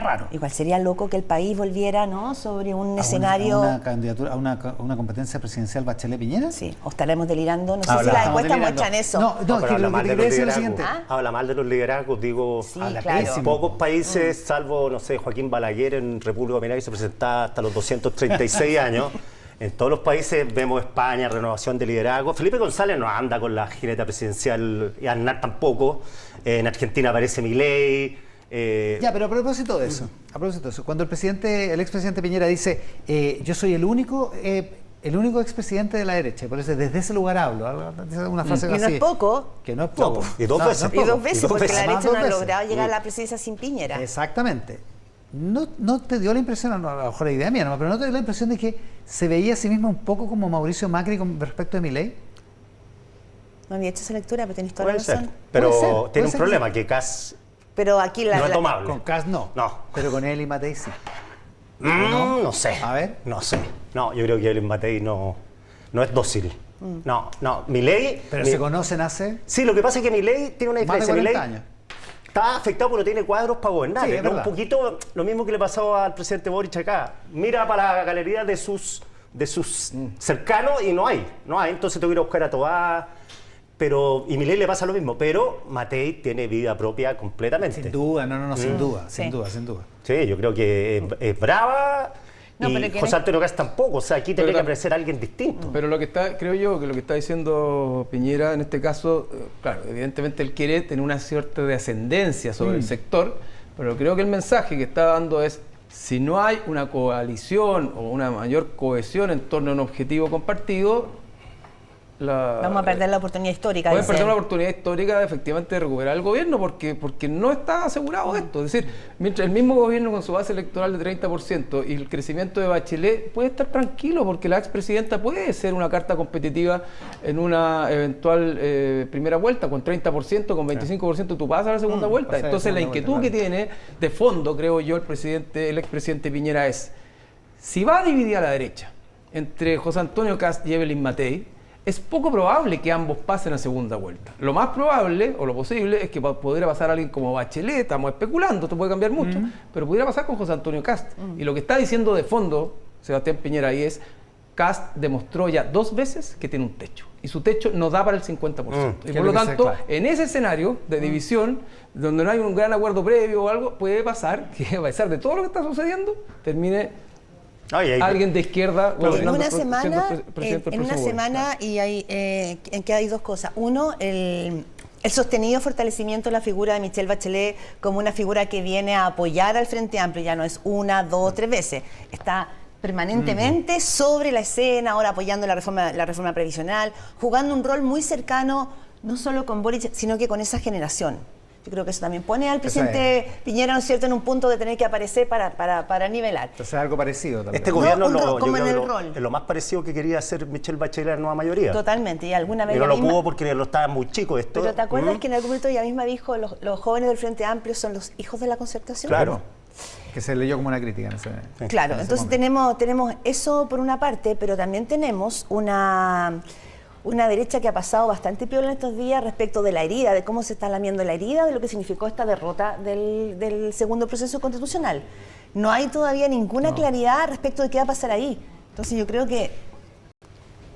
raro. Igual sería loco que el país volviera, ¿no?, sobre un escenario... ¿A una candidatura, a una competencia presidencial Bachelet-Piñera? Sí, o estaremos delirando. No sé si las encuestas muestran eso. No, pero es que habla lo mal que de te los quería decir es lo liderazgos. siguiente. Habla mal de los liderazgos, digo. Sí, habla claro. pésimo. Pocos países, salvo, no sé, Joaquín Balaguer en República Dominicana, que se presentaba hasta los 236 años. En todos los países vemos España, renovación de liderazgo. Felipe González no anda con la jineta presidencial, y Aznar tampoco. En Argentina aparece Milei. Ya, pero a propósito de eso, cuando el expresidente Piñera dice, yo soy el único expresidente de la derecha, por eso desde ese lugar hablo, una frase Y así. no es poco. Que no es poco. Y dos veces. Y dos veces, porque la Más derecha dos no ha veces. logrado llegar a la presidencia sin Piñera. Exactamente. ¿No te dio la impresión, a lo mejor la idea mía, no, pero no te dio la impresión de que se veía a sí mismo un poco como Mauricio Macri con respecto de Milei? No había hecho esa lectura, pero tenés toda la Puede ser. razón. Pero Puede ser, tiene puede un ser problema, que que Kass Pero aquí no es tomable. Con Kass no. No. Pero con él y Matei sí. No sé. A ver. No sé. No, yo creo que Evelyn Matei no es dócil. No, Milei... Pero se conocen hace Sí, lo que pasa es que Milei tiene una más de diferencia. 40 Milei años. está afectado porque no tiene cuadros para gobernar. Sí, es ¿no? Un verdad. poquito lo mismo que le pasó al presidente Boric acá. Mira para la galería de sus cercanos y no hay. Entonces tengo que ir a buscar a Tobá. Y Milei le pasa lo mismo, pero Matei tiene vida propia completamente. Sin duda, sin duda, Sí. sin duda. Sí, yo creo que es brava. No, y pero que José Antonio Kast tampoco. O sea, aquí tendría que Pero aparecer alguien distinto. Pero creo yo que lo que está diciendo Piñera en este caso, claro, evidentemente él quiere tener una suerte de ascendencia sobre el sector, pero creo que el mensaje que está dando es, si no hay una coalición o una mayor cohesión en torno a un objetivo compartido, Vamos a perder la oportunidad histórica. pueden dice perder él. una oportunidad histórica efectivamente de recuperar el gobierno porque no está asegurado esto. Es decir, mientras el mismo gobierno con su base electoral de 30% y el crecimiento de Bachelet puede estar tranquilo porque la expresidenta puede ser una carta competitiva en una eventual primera vuelta con 30%, con 25% tú pasas a la segunda vuelta. pasas a la Entonces la segunda inquietud vuelta, que tiene de fondo, creo yo, el expresidente Piñera es, si va a dividir a la derecha entre José Antonio Kast y Evelyn Matei, es poco probable que ambos pasen a segunda vuelta. Lo más probable, o lo posible, es que pudiera pasar a alguien como Bachelet, estamos especulando, esto puede cambiar mucho, pero pudiera pasar con José Antonio Kast. Y lo que está diciendo de fondo Sebastián Piñera ahí es, Kast demostró ya 2 veces que tiene un techo, y su techo no da para el 50%. Y por lo tanto, en ese escenario de división, donde no hay un gran acuerdo previo o algo, puede pasar que a pesar de todo lo que está sucediendo, termine alguien de izquierda En una gobernando semana y en que hay 2 cosas. Uno, el sostenido fortalecimiento de la figura de Michelle Bachelet como una figura que viene a apoyar al Frente Amplio, ya no es 1, 2, 3 veces. Está permanentemente sobre la escena, ahora apoyando la reforma previsional, jugando un rol muy cercano, no solo con Boric, sino que con esa generación. Yo creo que eso también pone al presidente Piñera, ¿no es cierto?, en un punto de tener que aparecer para nivelar. Entonces algo parecido también. Este gobierno como en el rol. lo más parecido que quería hacer Michelle Bachelet en la nueva mayoría. Totalmente, y alguna vez Y no ella lo misma- pudo porque lo estaba muy chico esto. Pero ¿te acuerdas que en algún momento ella misma dijo los jóvenes del Frente Amplio son los hijos de la concertación? Claro. Que se leyó como una crítica en ese Claro, en ese entonces momento. tenemos eso por una parte, pero también tenemos una derecha que ha pasado bastante piola en estos días respecto de la herida, de cómo se está lamiendo la herida, de lo que significó esta derrota del segundo proceso constitucional. No hay todavía ninguna claridad respecto de qué va a pasar ahí. Entonces yo creo que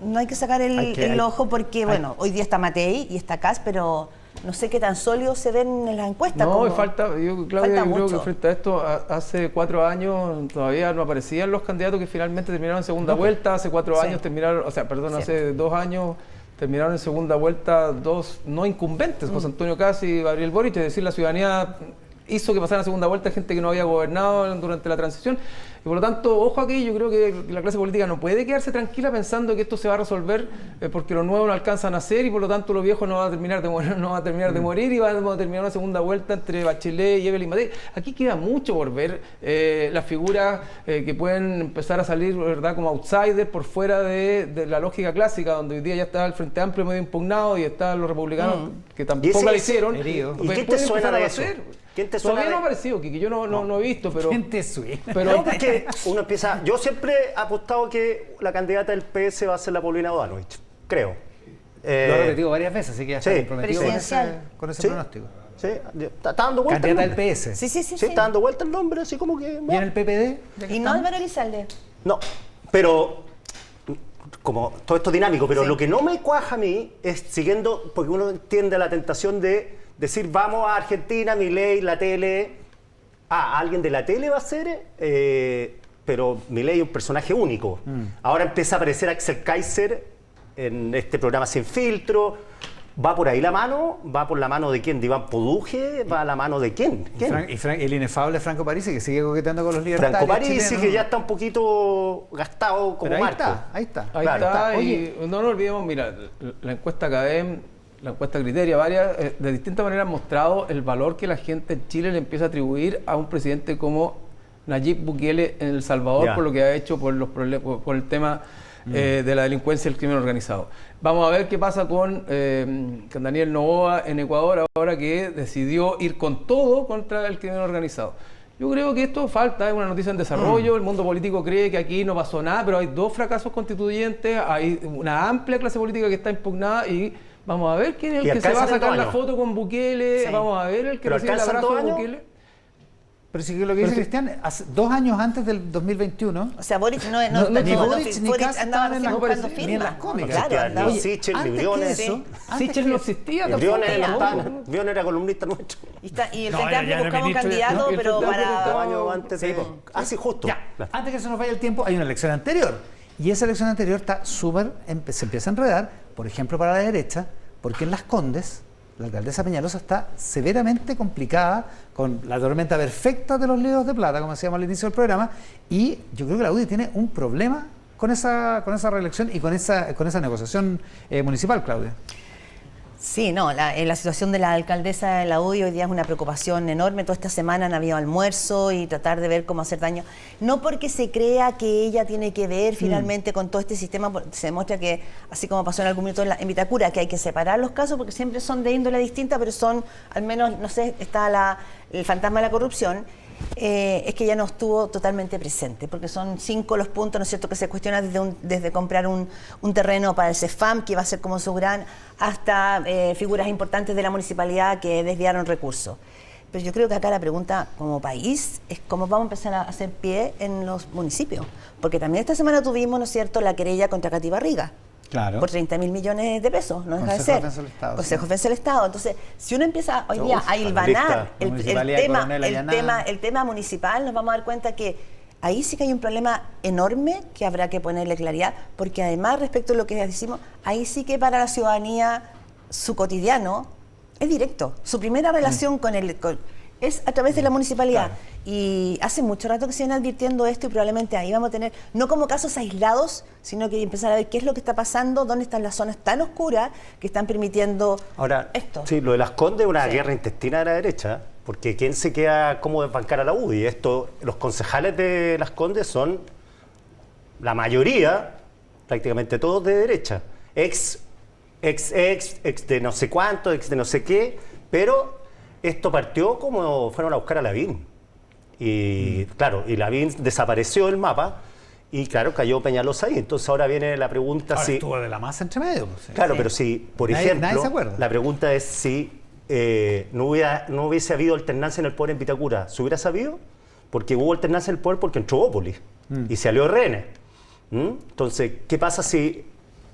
no hay que sacar el ojo porque, bueno, hoy día está Matei y está Kast, pero no sé qué tan sólidos se ven en las encuestas. No, como- y falta, Claudia, yo creo mucho. que frente a esto, hace 4 años todavía no aparecían los candidatos que finalmente terminaron en segunda vuelta, hace 4 Sí. años terminaron, Cierto. hace 2 años terminaron en segunda vuelta 2 no incumbentes, José Antonio Kast y Gabriel Boric, es decir, la ciudadanía hizo que pasaran a segunda vuelta gente que no había gobernado durante la transición. Y por lo tanto, ojo aquí, yo creo que la clase política no puede quedarse tranquila pensando que esto se va a resolver porque los nuevos no alcanzan a hacer y por lo tanto los viejos no van a terminar de morir, y vamos a terminar una segunda vuelta entre Bachelet y Evelyn Matei. Aquí queda mucho por ver las figuras que pueden empezar a salir, ¿verdad?, como outsiders por fuera de la lógica clásica, donde hoy día ya está el Frente Amplio medio impugnado y están los republicanos que tampoco la hicieron. herido. ¿Y quién te Pueden suena empezar de a eso? hacer. ¿Quién te suena Todavía no de- ha aparecido, Kiki, yo no he visto, pero... Gente suya. pero No, porque uno empieza... Yo siempre he apostado que la candidata del PS va a ser la Paulina Bodanovich, creo. Lo he repetido varias veces, así que ya está Sí. comprometido con ese Presidencial. con ese Sí. pronóstico. Sí, está dando vuelta. Candidata el nombre. del PS. Sí, Sí, está dando vuelta el nombre, así como que. ¿Y en el PPD? Y no Álvaro Elizalde. No, pero como todo esto dinámico, pero Sí. lo que no me cuaja a mí es siguiendo, porque uno entiende la tentación de decir vamos a Argentina, Milei, la tele. Alguien de la tele va a ser, pero Milei es un personaje único. Ahora empieza a aparecer Axel Kaiser en este programa Sin Filtro. ¿Va por ahí la mano? ¿Va por la mano de quién? ¿De Iván Poduje? ¿Va a la mano de quién? ¿Quién? El inefable Franco Parisi, que sigue coqueteando con los libertarios Franco Parisi, chilenos. que ya está un poquito gastado como Pero ahí marco. está, ahí está. Ahí Claro. está, Oye. y no nos olvidemos, mira, la encuesta CADEM, la encuesta Criteria, varias, de distintas maneras han mostrado el valor que la gente en Chile le empieza a atribuir a un presidente como Nayib Bukele en El Salvador, Ya. por lo que ha hecho por el tema de la delincuencia y el crimen organizado. Vamos a ver qué pasa con Daniel Noboa en Ecuador, ahora que decidió ir con todo contra el crimen organizado. Yo creo que esto falta, es una noticia en desarrollo, el mundo político cree que aquí no pasó nada, pero hay 2 fracasos constituyentes, hay una amplia clase política que está impugnada y vamos a ver quién es el ¿Y que se va a alcanzan sacar 2 la años? foto con Bukele, Sí. vamos a ver el que ¿Pero recibe el alcanzan abrazo 2 de años? Bukele. Pero sí que lo que dice Cristian, hace 2 años antes del 2021, O sea, Boric no, ni Boric ni Boric Kast andaba estaban en recién las buscando cómics, firmas. ni en las cómicas. Claro, Ni andaba. Sichel, ni antes que Briones. eso, antes Sichel que no eso, existía Y tampoco. Briones no tampoco. está. Briones era columnista nuestro. Y el No, Frente ya Amplio era buscaba un ministro, candidato, no, el pero Frente Amplio para... 2 años antes de. Sí, justo. Ya, antes que se nos vaya el tiempo, hay una elección anterior. Y esa elección anterior está súper, se empieza a enredar, por ejemplo, para la derecha, porque en Las Condes, la alcaldesa Peñalosa está severamente complicada con la tormenta perfecta de los líos de plata, como decíamos al inicio del programa, y yo creo que la UDI tiene un problema con esa reelección y con esa negociación municipal, Claudia. Sí, no, la situación de la alcaldesa de la UDI hoy día es una preocupación enorme. Toda esta semana han habido almuerzo y tratar de ver cómo hacer daño. No porque se crea que ella tiene que ver finalmente con todo este sistema, se demuestra que, así como pasó en algún minuto en Vitacura, que hay que separar los casos porque siempre son de índole distinta, pero son, al menos, no sé, está el fantasma de la corrupción. Es que ella no estuvo totalmente presente, porque son 5 los puntos, ¿no es cierto?, que se cuestionan desde comprar un terreno para el CEFAM, que va a ser como su gran, hasta figuras importantes de la municipalidad que desviaron recursos. Pero yo creo que acá la pregunta como país es cómo vamos a empezar a hacer pie en los municipios, porque también esta semana tuvimos, ¿no es cierto?, la querella contra Katy Barriga. Claro. Por 30.000 millones de pesos, no deja de Consejo ser. de Defensa del Estado, Consejo sí. de Defensa del Estado. Entonces, si uno empieza hoy día a hilvanar analista, el Municipalidad de Coronel Allanada. el tema municipal, nos vamos a dar cuenta que ahí sí que hay un problema enorme que habrá que ponerle claridad, porque además, respecto a lo que decimos, ahí sí que para la ciudadanía su cotidiano es directo. Su primera relación es a través de la municipalidad. Claro. Y hace mucho rato que se viene advirtiendo esto y probablemente ahí vamos a tener, no como casos aislados, sino que empezar a ver qué es lo que está pasando, dónde están las zonas tan oscuras que están permitiendo Ahora, esto. sí, lo de Las Condes es una Sí. guerra intestina de la derecha, porque ¿quién se queda cómo desbancar a la UDI? Los concejales de Las Condes son la mayoría, prácticamente todos de derecha. Ex de no sé cuánto, ex de no sé qué, pero esto partió como fueron a buscar a Lavín. Y claro, y Lavín desapareció del mapa y claro, cayó Peñalosa ahí. Entonces ahora viene la pregunta Ahora si... estuvo de la masa entre medio. Pues, sí. Claro, Sí. pero si, por Nadie ejemplo, se acuerda. la pregunta es si no hubiese habido alternancia en el poder en Vitacura, ¿se hubiera sabido? Porque hubo alternancia en el poder porque entró Bópoli y se alió Renes. Entonces, ¿qué pasa si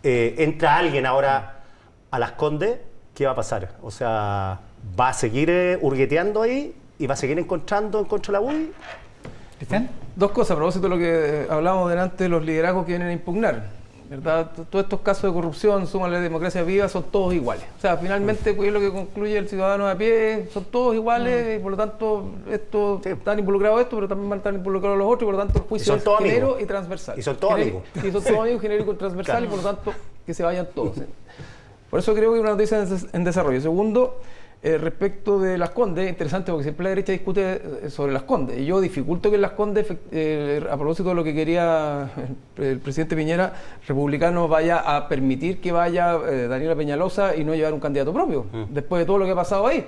entra alguien ahora a Las Condes? ¿Qué va a pasar? O sea, ¿va a seguir hurgueteando ahí y va a seguir encontrando en contra de la UDI? ¿Cristian? 2 cosas, a propósito de lo que hablábamos delante de los liderazgos que vienen a impugnar. ¿Verdad? Todos estos casos de corrupción, súmale democracia viva, son todos iguales. O sea, finalmente, pues, es lo que concluye el ciudadano de a pie, son todos iguales, y por lo tanto, están involucrados esto, pero también van a estar involucrados los otros, y por lo tanto el juicio son es todos genérico amigos. y transversal. Y son todos amigos. Y son todos amigos, genérico y transversal, Claro. y por lo tanto, que se vayan todos. Por eso creo que es una noticia en desarrollo. Segundo, respecto de Las Condes, interesante porque siempre la derecha discute sobre Las Condes. Y yo dificulto que en Las Condes, a propósito de lo que quería el presidente Piñera, republicano vaya a permitir que vaya Daniela Peñalosa y no llevar un candidato propio, después de todo lo que ha pasado ahí.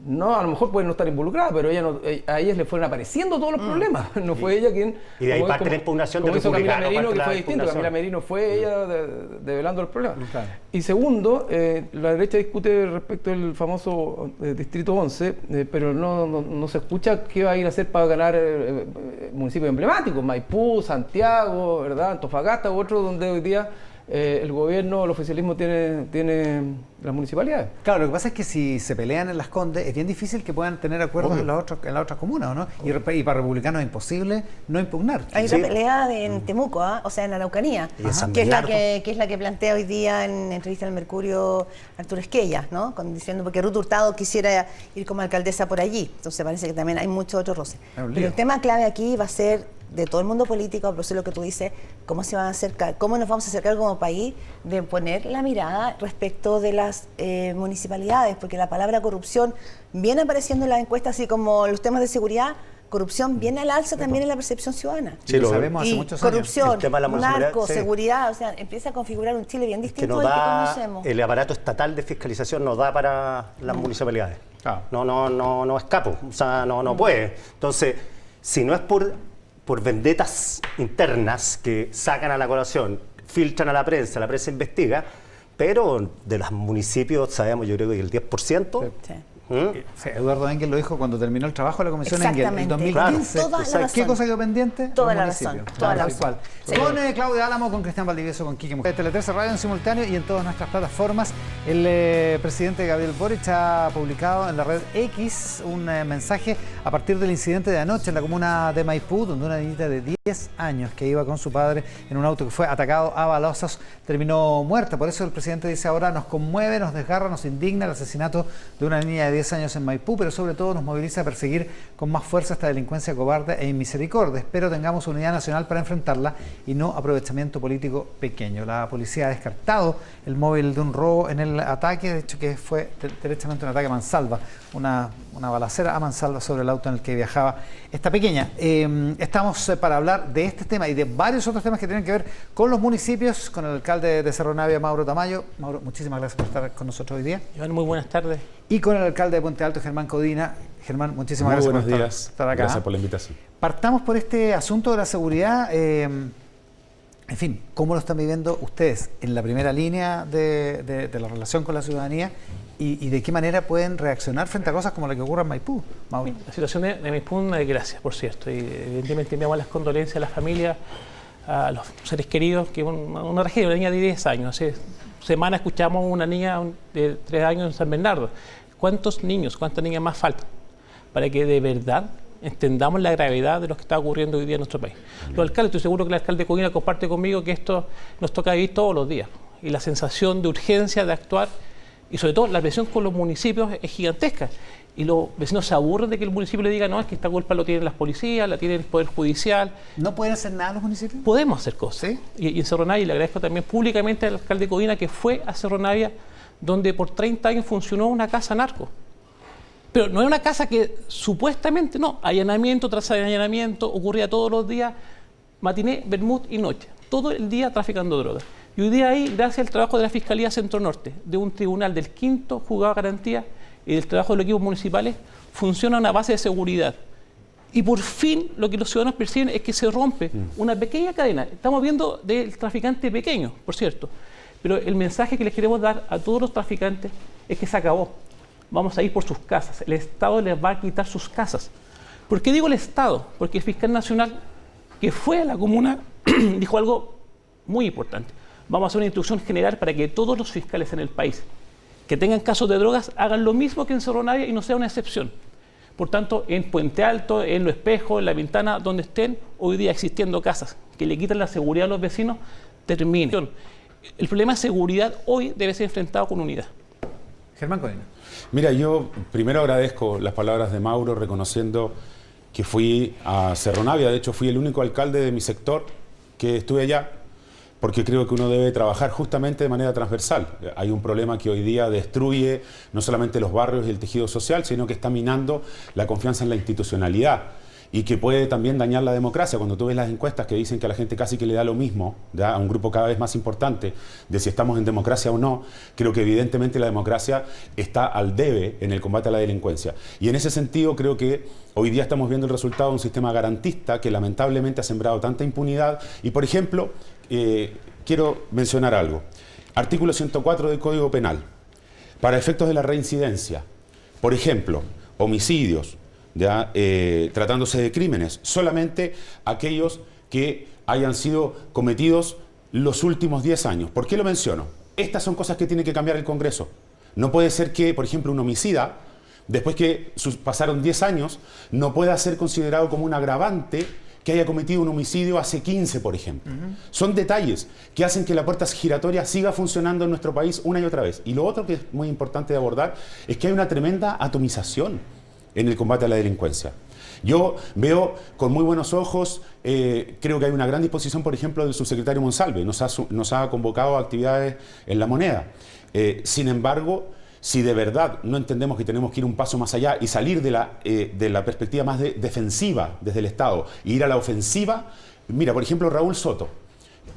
No, a lo mejor puede no estar involucrada, pero a ellas le fueron apareciendo todos los problemas. No fue ella quien... Y de ahí parte la impugnación de Camila republicano. Merino, que fue distinto. Camila Merino fue ella develando el problema. Claro. Y segundo, la derecha discute respecto del famoso Distrito 11, pero no se escucha qué va a ir a hacer para ganar municipios emblemáticos. Maipú, Santiago, ¿verdad? Antofagasta u otros donde hoy día el gobierno, el oficialismo tiene las municipalidades. Claro, lo que pasa es que si se pelean en Las Condes es bien difícil que puedan tener acuerdos en las otras comunas, ¿o no? Y para republicanos es imposible no impugnar. Hay una pelea en Temuco, o sea, en Araucanía, que es la que plantea hoy día en entrevista al Mercurio Arturo Esquella, ¿no? Diciendo porque Ruth Hurtado quisiera ir como alcaldesa por allí. Entonces parece que también hay mucho otro roce. Pero el tema clave aquí va a ser de todo el mundo político, pero eso es lo que tú dices, cómo se van a acercar, cómo nos vamos a acercar como país de poner la mirada respecto de las municipalidades, porque la palabra corrupción viene apareciendo en las encuestas, así como los temas de seguridad, corrupción viene al alza también en la percepción ciudadana. Sí, lo sabemos hace y muchos años. corrupción, narco, sí. seguridad, o sea, empieza a configurar un Chile bien distinto que al que conocemos. el aparato estatal de fiscalización no da para las municipalidades. Claro. No escapo, o sea, no puede. Entonces, si no es por vendetas internas que sacan a la colación, filtran a la prensa investiga, pero de los municipios sabemos, yo creo que el 10%. Sí. Sí, Eduardo Engel lo dijo cuando terminó el trabajo de la Comisión Engel en 2015. Claro, toda la razón. ¿Qué cosa quedó pendiente? Toda Los la municipios. razón, toda la Tal cual. Sí. Con Claudia Álamo, con Cristian Valdivieso, con Quique Mujer. Tele 13 Radio en simultáneo y en todas nuestras plataformas. El presidente Gabriel Boric ha publicado en la red X un mensaje a partir del incidente de anoche en la comuna de Maipú, donde una niñita de 10 años que iba con su padre en un auto que fue atacado a balazos terminó muerta. Por eso el presidente dice ahora nos conmueve, nos desgarra, nos indigna el asesinato de una niña de 10 años en Maipú, pero sobre todo nos moviliza a perseguir con más fuerza esta delincuencia cobarde e inmisericordia. Espero tengamos unidad nacional para enfrentarla y no aprovechamiento político pequeño. La policía ha descartado el móvil de un robo en el ataque, de hecho que fue derechamente un ataque a mansalva, una balacera a mansalva sobre el auto en el que viajaba esta pequeña. Estamos para hablar de este tema y de varios otros temas que tienen que ver con los municipios, con el alcalde de Cerro Navia, Mauro Tamayo. Mauro, muchísimas gracias por estar con nosotros hoy día. Iván, muy buenas tardes. Y con el alcalde de Puente Alto, Germán Codina. Germán, muchísimas gracias por estar acá. Gracias por la invitación. Partamos por este asunto de la seguridad. En fin, ¿cómo lo están viviendo ustedes en la primera línea de la relación con la ciudadanía? ¿Y de qué manera pueden reaccionar frente a cosas como la que ocurre en Maipú, Mauro? La situación de Maipú es una desgracia, por cierto. Y evidentemente enviamos las condolencias a las familias, a los seres queridos, que es una tragedia, una niña de 10 años. Hace semana escuchamos una niña de 3 años en San Bernardo. ¿Cuántos niños, cuántas niñas más faltan para que de verdad entendamos la gravedad de lo que está ocurriendo hoy día en nuestro país? Los alcaldes, estoy seguro que el alcalde Codina comparte conmigo que esto nos toca vivir todos los días. Y la sensación de urgencia de actuar y sobre todo la presión con los municipios es gigantesca. Y los vecinos se aburren de que el municipio le diga no, es que esta culpa lo tienen las policías, la tiene el Poder Judicial. ¿No pueden hacer nada los municipios? Podemos hacer cosas. ¿Sí? Y en Cerro Navia le agradezco también públicamente al alcalde Codina que fue a Cerro Navia, donde por 30 años funcionó una casa narco. Pero no es una casa que supuestamente, no, allanamiento tras allanamiento, ocurría todos los días, matiné, vermut y noche, todo el día traficando drogas. Y hoy día ahí, gracias al trabajo de la Fiscalía Centro Norte, de un tribunal del 5º juzgado de garantía y del trabajo de los equipos municipales, funciona una base de seguridad. Y por fin lo que los ciudadanos perciben es que se rompe una pequeña cadena. Estamos viendo del traficante pequeño, por cierto. Pero el mensaje que les queremos dar a todos los traficantes es que se acabó. Vamos a ir por sus casas. El Estado les va a quitar sus casas. ¿Por qué digo el Estado? Porque el fiscal nacional que fue a la comuna dijo algo muy importante. Vamos a hacer una instrucción general para que todos los fiscales en el país que tengan casos de drogas hagan lo mismo que en Cerro Navia y no sea una excepción. Por tanto, en Puente Alto, en Lo Espejo, en La Pintana, donde estén hoy día existiendo casas que le quitan la seguridad a los vecinos, termine. El problema de seguridad hoy debe ser enfrentado con unidad. Germán Codina. Mira, yo primero agradezco las palabras de Mauro, reconociendo que fui a Cerro Navia. De hecho, fui el único alcalde de mi sector que estuve allá, porque creo que uno debe trabajar justamente de manera transversal. Hay un problema que hoy día destruye no solamente los barrios y el tejido social, sino que está minando la confianza en la institucionalidad. y que puede también dañar la democracia. Cuando tú ves las encuestas que dicen que a la gente casi que le da lo mismo, ¿ya?, a un grupo cada vez más importante de si estamos en democracia o no, creo que evidentemente la democracia está al debe en el combate a la delincuencia. Y en ese sentido creo que hoy día estamos viendo el resultado de un sistema garantista que lamentablemente ha sembrado tanta impunidad. Y por ejemplo, quiero mencionar algo. Artículo 104 del Código Penal. Para efectos de la reincidencia, por ejemplo, homicidios, ¿ya?, tratándose de crímenes, solamente aquellos que hayan sido cometidos los últimos 10 años. ¿Por qué lo menciono? Estas son cosas que tiene que cambiar el Congreso. No puede ser que, por ejemplo, un homicida, después que pasaron 10 años, no pueda ser considerado como un agravante que haya cometido un homicidio hace 15, por ejemplo. Son detalles que hacen que la puerta giratoria siga funcionando en nuestro país una y otra vez. Y lo otro que es muy importante de abordar es que hay una tremenda atomización en el combate a la delincuencia. Yo veo con muy buenos ojos, creo que hay una gran disposición, por ejemplo, del subsecretario Monsalve. Nos ha convocado a actividades en La Moneda. Sin embargo, si de verdad no entendemos que tenemos que ir un paso más allá y salir de la perspectiva más defensiva desde el Estado e ir a la ofensiva, mira, por ejemplo, Raúl Soto,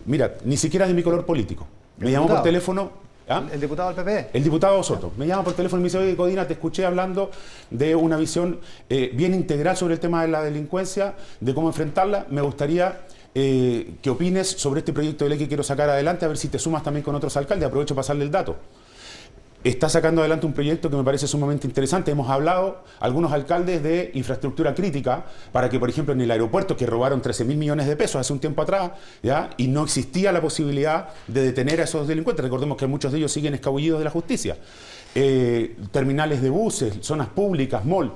mira, ni siquiera es de mi color político. Me llamó por teléfono. ¿Ah? ¿El diputado del PP? El diputado Soto. Me llama por teléfono y me dice: oye, Codina, te escuché hablando de una visión bien integral sobre el tema de la delincuencia, de cómo enfrentarla. Me gustaría que opines sobre este proyecto de ley que quiero sacar adelante, a ver si te sumas también con otros alcaldes. Aprovecho para pasarle el dato. Está sacando adelante un proyecto que me parece sumamente interesante. Hemos hablado, algunos alcaldes, de infraestructura crítica para que, por ejemplo, en el aeropuerto, que robaron 13.000 millones de pesos hace un tiempo atrás, ¿ya?, y no existía la posibilidad de detener a esos delincuentes. Recordemos que muchos de ellos siguen escabullidos de la justicia. Terminales de buses, zonas públicas, mall.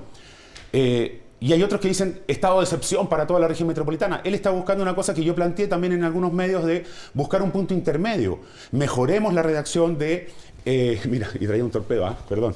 Y hay otros que dicen estado de excepción para toda la región metropolitana. Él está buscando una cosa que yo planteé también en algunos medios, de buscar un punto intermedio. Mejoremos la redacción de... mira, y traía un torpedo, perdón.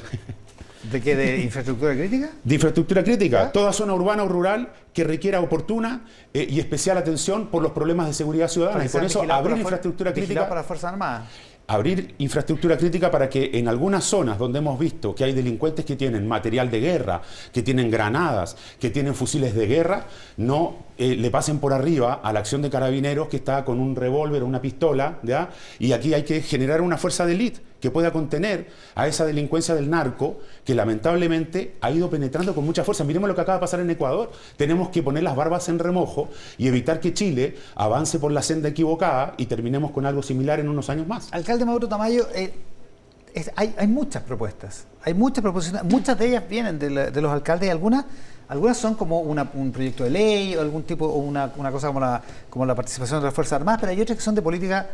¿De qué? ¿De infraestructura crítica? De infraestructura crítica. ¿Ya? Toda zona urbana o rural que requiera oportuna y especial atención por los problemas de seguridad ciudadana. Y por eso abrir infraestructura crítica... para las Fuerzas Armadas. Abrir infraestructura crítica para que en algunas zonas donde hemos visto que hay delincuentes que tienen material de guerra, que tienen granadas, que tienen fusiles de guerra, no le pasen por arriba a la acción de carabineros que está con un revólver o una pistola, ¿ya? Y aquí hay que generar una fuerza de élite que pueda contener a esa delincuencia del narco que lamentablemente ha ido penetrando con mucha fuerza. Miremos lo que acaba de pasar en Ecuador. Tenemos que poner las barbas en remojo y evitar que Chile avance por la senda equivocada y terminemos con algo similar en unos años más. Alcalde Mauro Tamayo, hay muchas propuestas, hay muchas proposiciones, muchas de ellas vienen de los alcaldes y algunas son como un proyecto de ley o algún tipo, o una cosa como la participación de las Fuerzas Armadas, pero hay otras que son de política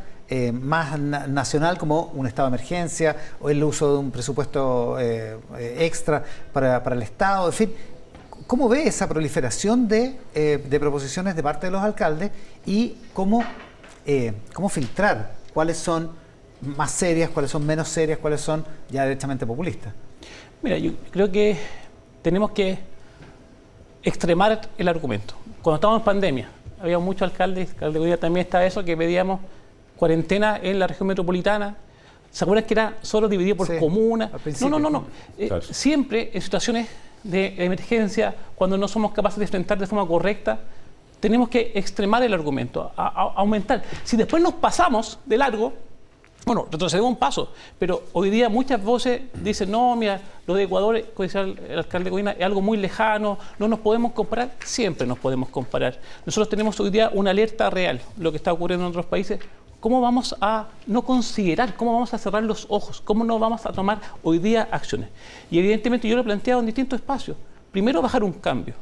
más nacional, como un estado de emergencia o el uso de un presupuesto extra para el Estado, en fin. ¿Cómo ve esa proliferación de proposiciones de parte de los alcaldes y cómo filtrar cuáles son más serias, cuáles son menos serias, cuáles son ya derechamente populistas? Mira, yo creo que tenemos que extremar el argumento. Cuando estábamos en pandemia, había muchos alcaldes, alcalde también está eso, que pedíamos cuarentena en la región metropolitana. ¿Se acuerdan que era solo dividido por comuna? No. Claro. Siempre en situaciones de emergencia, cuando no somos capaces de enfrentar de forma correcta, tenemos que extremar el argumento, aumentar. Si después nos pasamos de largo, bueno, retrocedemos un paso, pero hoy día muchas voces dicen: no, mira, lo de Ecuador, como decía el alcalde Codina, es algo muy lejano, no nos podemos comparar. Siempre nos podemos comparar. Nosotros tenemos hoy día una alerta real, lo que está ocurriendo en otros países. ¿Cómo vamos a no considerar, cómo vamos a cerrar los ojos, cómo no vamos a tomar hoy día acciones? Y evidentemente yo lo he planteado en distintos espacios. Primero, bajar un cambio.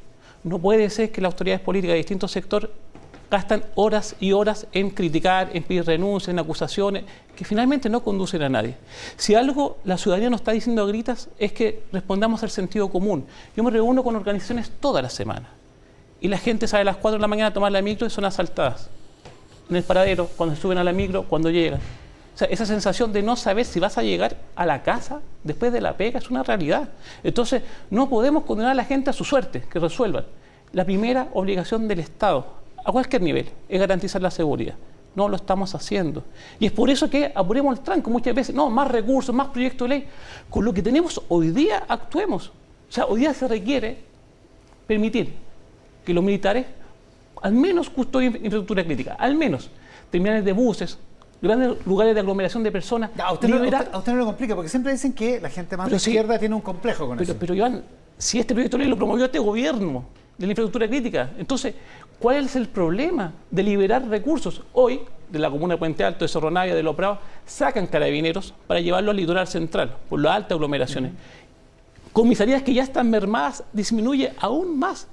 No puede ser que las autoridades políticas de distintos sectores gastan horas y horas en criticar, en pedir renuncias, en acusaciones, que finalmente no conducen a nadie. Si algo la ciudadanía nos está diciendo a gritas es que respondamos al sentido común. Yo me reúno con organizaciones toda la semana y la gente sale a las 4 de la mañana a tomar la micro y son asaltadas en el paradero, cuando se suben a la micro, cuando llegan. O sea, esa sensación de no saber si vas a llegar a la casa después de la pega es una realidad. Entonces, no podemos condenar a la gente a su suerte, que resuelvan. La primera obligación del Estado, a cualquier nivel, es garantizar la seguridad. No lo estamos haciendo. Y es por eso que apuremos el tranco muchas veces. No, más recursos, más proyectos de ley. Con lo que tenemos hoy día, actuemos. O sea, hoy día se requiere permitir que los militares al menos custodien infraestructura crítica, al menos terminales de buses, grandes lugares de aglomeración de personas. A usted no lo complica, porque siempre dicen que la gente más de izquierda tiene un complejo con eso. Pero Iván, si este proyecto de ley lo promovió este gobierno de la infraestructura crítica, entonces, ¿cuál es el problema de liberar recursos? Hoy, de la comuna de Puente Alto, de Cerro Navia, de Los Prados, sacan carabineros para llevarlo al litoral central, por las altas aglomeraciones. Comisarías que ya están mermadas, disminuye aún más.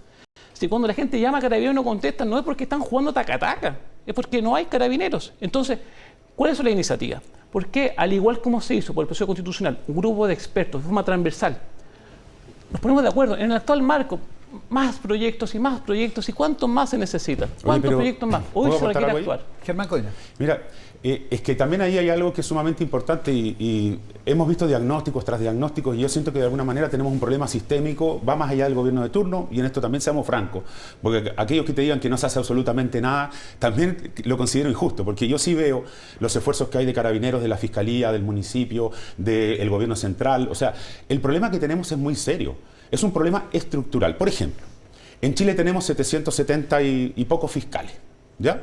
Si cuando la gente llama a carabineros y no contestan, no es porque están jugando taca-taca, es porque no hay carabineros. Entonces, ¿cuál es la iniciativa? ¿Por qué, al igual como se hizo por el proceso constitucional, un grupo de expertos de forma transversal, nos ponemos de acuerdo en el actual marco, más proyectos y cuántos más se necesita? ¿Cuántos proyectos más? Hoy se requiere actuar. Germán Codina. Mira, es que también ahí hay algo que es sumamente importante y hemos visto diagnósticos tras diagnósticos y yo siento que de alguna manera tenemos un problema sistémico, va más allá del gobierno de turno y en esto también seamos francos, porque aquellos que te digan que no se hace absolutamente nada, también lo considero injusto, porque yo sí veo los esfuerzos que hay de carabineros, de la fiscalía, del municipio, del gobierno central, o sea, el problema que tenemos es muy serio, es un problema estructural. Por ejemplo, en Chile tenemos 770 y pocos fiscales, ¿ya?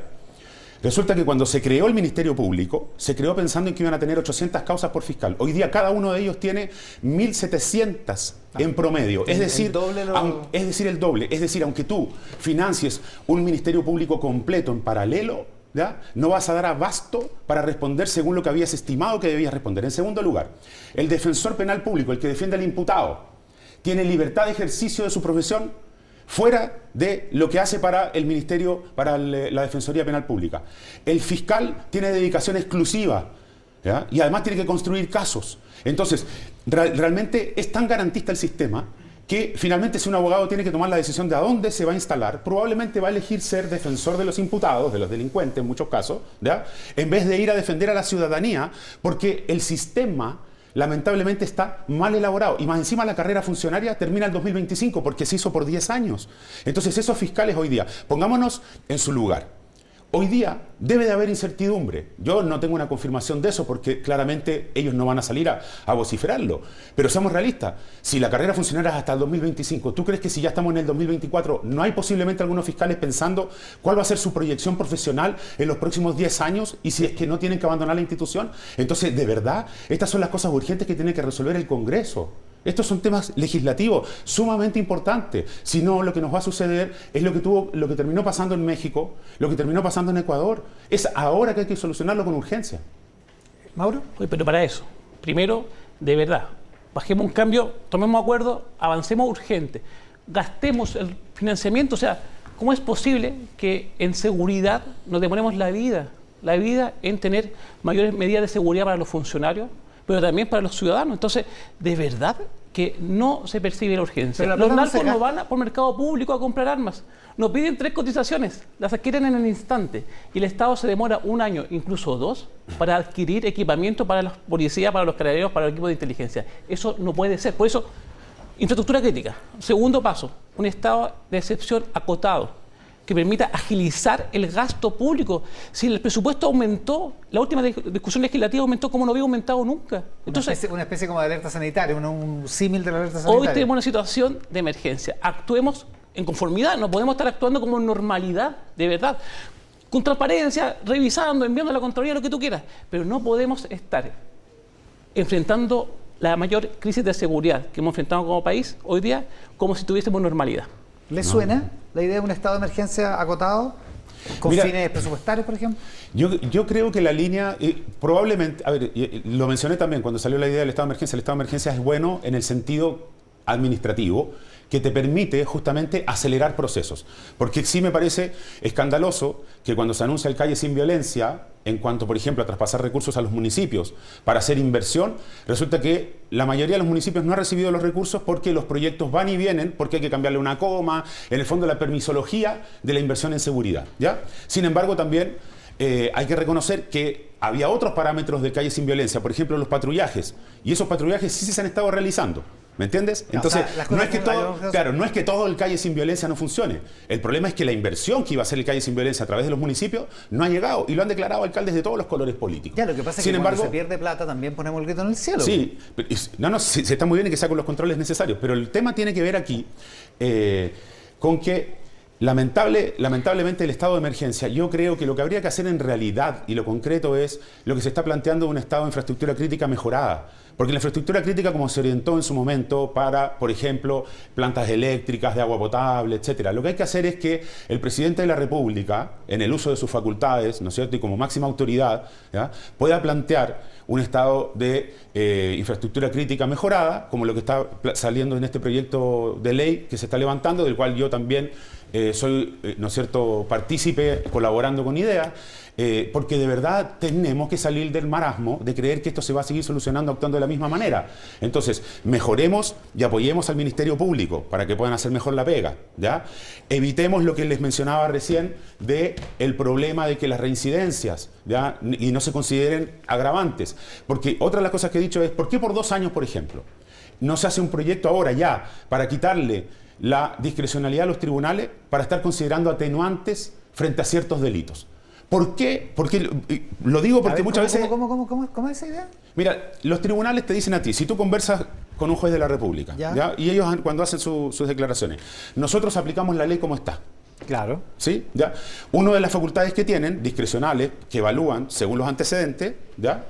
Resulta que cuando se creó el Ministerio Público, se creó pensando en que iban a tener 800 causas por fiscal. Hoy día cada uno de ellos tiene 1.700 en promedio. Es decir, el doble. Es decir, aunque tú financies un Ministerio Público completo en paralelo, ¿ya?, no vas a dar abasto para responder según lo que habías estimado que debías responder. En segundo lugar, el defensor penal público, el que defiende al imputado, tiene libertad de ejercicio de su profesión fuera de lo que hace para el Ministerio, para la Defensoría Penal Pública. El fiscal tiene dedicación exclusiva, ¿ya?, y además tiene que construir casos. Entonces, realmente es tan garantista el sistema que finalmente si un abogado tiene que tomar la decisión de a dónde se va a instalar, probablemente va a elegir ser defensor de los imputados, de los delincuentes en muchos casos, ¿ya?, en vez de ir a defender a la ciudadanía, porque el sistema lamentablemente está mal elaborado y más encima la carrera funcionaria termina el 2025 porque se hizo por 10 años. Entonces esos fiscales hoy día, pongámonos en su lugar. Hoy día debe de haber incertidumbre. Yo no tengo una confirmación de eso porque claramente ellos no van a salir a vociferarlo. Pero seamos realistas. Si la carrera funcionaria es hasta el 2025, ¿tú crees que si ya estamos en el 2024 no hay posiblemente algunos fiscales pensando cuál va a ser su proyección profesional en los próximos 10 años y si es que no tienen que abandonar la institución? Entonces, de verdad, estas son las cosas urgentes que tiene que resolver el Congreso. Estos son temas legislativos sumamente importantes. Si no, lo que nos va a suceder es lo que terminó pasando en México, lo que terminó pasando en Ecuador. Es ahora que hay que solucionarlo con urgencia. ¿Mauro? Oye, pero para eso, primero, de verdad, bajemos un cambio, tomemos acuerdo, avancemos urgente, gastemos el financiamiento. O sea, ¿cómo es posible que en seguridad nos demoremos la vida en tener mayores medidas de seguridad para los funcionarios, pero también para los ciudadanos? Entonces, de verdad que no se percibe la urgencia. Los narcos no van por mercado público a comprar armas. Nos piden 3 cotizaciones, las adquieren en el instante. Y el Estado se demora 1 año, incluso 2, para adquirir equipamiento para la policía, para los carabineros, para el equipo de inteligencia. Eso no puede ser. Por eso, infraestructura crítica. Segundo paso, un estado de excepción acotado, que permita agilizar el gasto público. Si el presupuesto aumentó, la última discusión legislativa aumentó como no había aumentado nunca. Entonces, una especie como de alerta sanitaria, un símil de la alerta sanitaria. Hoy tenemos una situación de emergencia. Actuemos en conformidad, no podemos estar actuando como en normalidad, de verdad. Con transparencia, revisando, enviando a la Contraloría, lo que tú quieras. Pero no podemos estar enfrentando la mayor crisis de seguridad que hemos enfrentado como país hoy día como si tuviésemos normalidad. ¿Le suena la idea de un estado de emergencia acotado? ¿Con fines presupuestarios, por ejemplo? Yo creo que la línea, probablemente, a ver, lo mencioné también cuando salió la idea del estado de emergencia. El estado de emergencia es bueno en el sentido administrativo, que te permite justamente acelerar procesos. Porque sí me parece escandaloso que cuando se anuncia el Calle Sin Violencia, en cuanto, por ejemplo, a traspasar recursos a los municipios para hacer inversión, resulta que la mayoría de los municipios no ha recibido los recursos porque los proyectos van y vienen, porque hay que cambiarle una coma, en el fondo la permisología de la inversión en seguridad, ¿ya? Sin embargo, también hay que reconocer que había otros parámetros del Calle Sin Violencia, por ejemplo, los patrullajes, y esos patrullajes sí se han estado realizando. ¿Me entiendes? Entonces, o sea, no es que todo el Calle Sin Violencia no funcione. El problema es que la inversión que iba a hacer el Calle Sin Violencia a través de los municipios no ha llegado y lo han declarado alcaldes de todos los colores políticos. Ya, lo que pasa es que cuando se pierde plata también ponemos el grito en el cielo. Sí, se está muy bien y que sea con los controles necesarios, pero el tema tiene que ver aquí con que Lamentablemente el estado de emergencia, yo creo que lo que habría que hacer en realidad y lo concreto es lo que se está planteando un estado de infraestructura crítica mejorada. Porque la infraestructura crítica, como se orientó en su momento para, por ejemplo, plantas eléctricas de agua potable, etcétera, lo que hay que hacer es que el presidente de la República, en el uso de sus facultades, ¿no es cierto?, y como máxima autoridad, ¿ya?, pueda plantear un estado de infraestructura crítica mejorada, como lo que está saliendo en este proyecto de ley que se está levantando, del cual yo también soy, ¿no es cierto?, partícipe colaborando con ideas, porque de verdad tenemos que salir del marasmo de creer que esto se va a seguir solucionando actuando de la misma manera. Entonces, mejoremos y apoyemos al Ministerio Público para que puedan hacer mejor la pega, ¿ya? Evitemos lo que les mencionaba recién de el problema de que las reincidencias, ¿ya?, y no se consideren agravantes. Porque otra de las cosas que he dicho es, ¿por qué por 2 años, por ejemplo, no se hace un proyecto ahora ya para quitarle la discrecionalidad a los tribunales para estar considerando atenuantes frente a ciertos delitos? ¿Por qué? Porque lo digo porque muchas veces... ¿Cómo es esa idea? Mira, los tribunales te dicen a ti, si tú conversas con un juez de la República, ¿ya? Y ellos cuando hacen sus declaraciones, nosotros aplicamos la ley como está. Claro. ¿Sí? ¿Ya? Una de las facultades que tienen, discrecionales, que evalúan según los antecedentes, ¿ya?,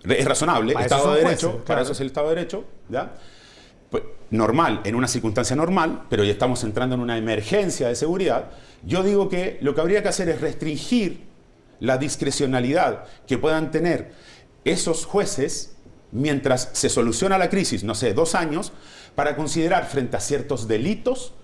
es razonable, para Estado de Derecho, jueces, para claro. eso es el Estado de Derecho, ¿ya?, pues, normal, en una circunstancia normal, pero ya estamos entrando en una emergencia de seguridad. Yo digo que lo que habría que hacer es restringir la discrecionalidad que puedan tener esos jueces mientras se soluciona la crisis, no sé, 2 años, para considerar frente a ciertos delitos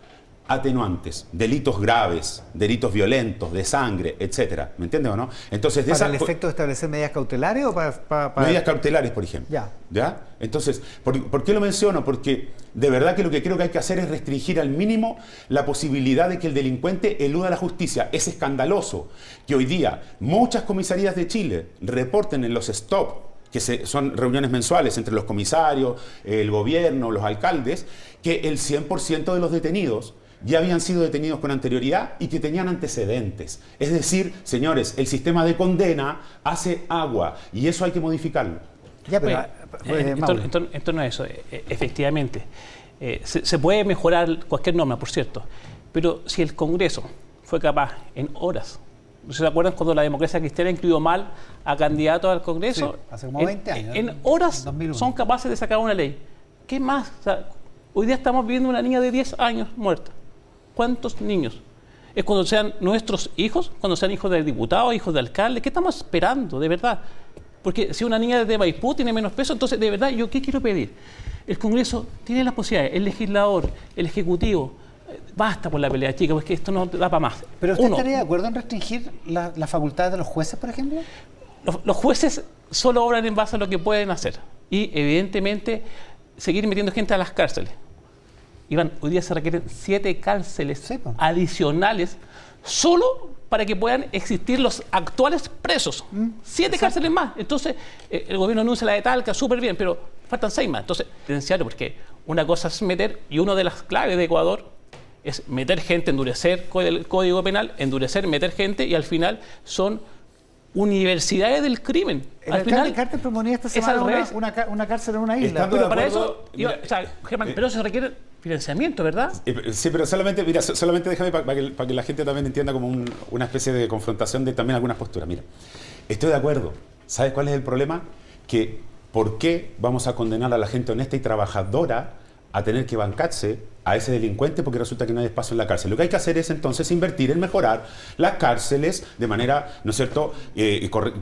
atenuantes, delitos graves, delitos violentos, de sangre, etcétera. ¿Me entiendes o no? Entonces, ¿Para el efecto de establecer medidas cautelares o para...? Medidas cautelares, por ejemplo. ¿Ya? Entonces, ¿por qué lo menciono? Porque de verdad que lo que creo que hay que hacer es restringir al mínimo la posibilidad de que el delincuente eluda la justicia. Es escandaloso que hoy día muchas comisarías de Chile reporten en los stop, que son reuniones mensuales entre los comisarios, el gobierno, los alcaldes, que el 100% de los detenidos ya habían sido detenidos con anterioridad y que tenían antecedentes. Es decir, señores, el sistema de condena hace agua y eso hay que modificarlo. Ya, pero, esto no es eso. Efectivamente, se puede mejorar cualquier norma, por cierto, pero si el Congreso fue capaz en horas, ¿se acuerdan cuando la democracia cristiana incluyó mal a candidatos al Congreso? Sí, hace como 20 años. En horas 2001. son capaces de sacar una ley. ¿Qué más? O sea, hoy día estamos viendo una niña de 10 años muerta. ¿Cuántos niños? ¿Es cuando sean nuestros hijos? ¿Cuando sean hijos de diputados, hijos de alcaldes? ¿Qué estamos esperando, de verdad? Porque si una niña de Maipú tiene menos peso, entonces, de verdad, ¿yo qué quiero pedir? El Congreso tiene las posibilidades, el legislador, el Ejecutivo. Basta por la pelea, chicas, porque esto no da para más. ¿Pero usted estaría de acuerdo en restringir las facultades de los jueces, por ejemplo? Los jueces solo obran en base a lo que pueden hacer. Y, evidentemente, seguir metiendo gente a las cárceles. Iván, hoy día se requieren 7 cárceles adicionales solo para que puedan existir los actuales presos. 7 cárceles más. Entonces, el gobierno anuncia la de Talca, súper bien, pero faltan 6 más. Entonces, evidenciarlo, porque una cosa es meter, y una de las claves de Ecuador es meter gente, endurecer el Código Penal, meter gente, y al final son universidades del crimen. El al alcalde final Carter proponía esta es semana al revés. una cárcel en una isla. Estando Pero de para acuerdo, eso, mira, o sea, Germán, pero se requiere financiamiento, ¿verdad? Sí, pero solamente déjame para que la gente también entienda como una especie de confrontación de también algunas posturas. Mira, estoy de acuerdo. ¿Sabes cuál es el problema? Que ¿por qué vamos a condenar a la gente honesta y trabajadora a tener que bancarse a ese delincuente porque resulta que no hay espacio en la cárcel? Lo que hay que hacer es entonces invertir en mejorar las cárceles de manera, ¿no es cierto?,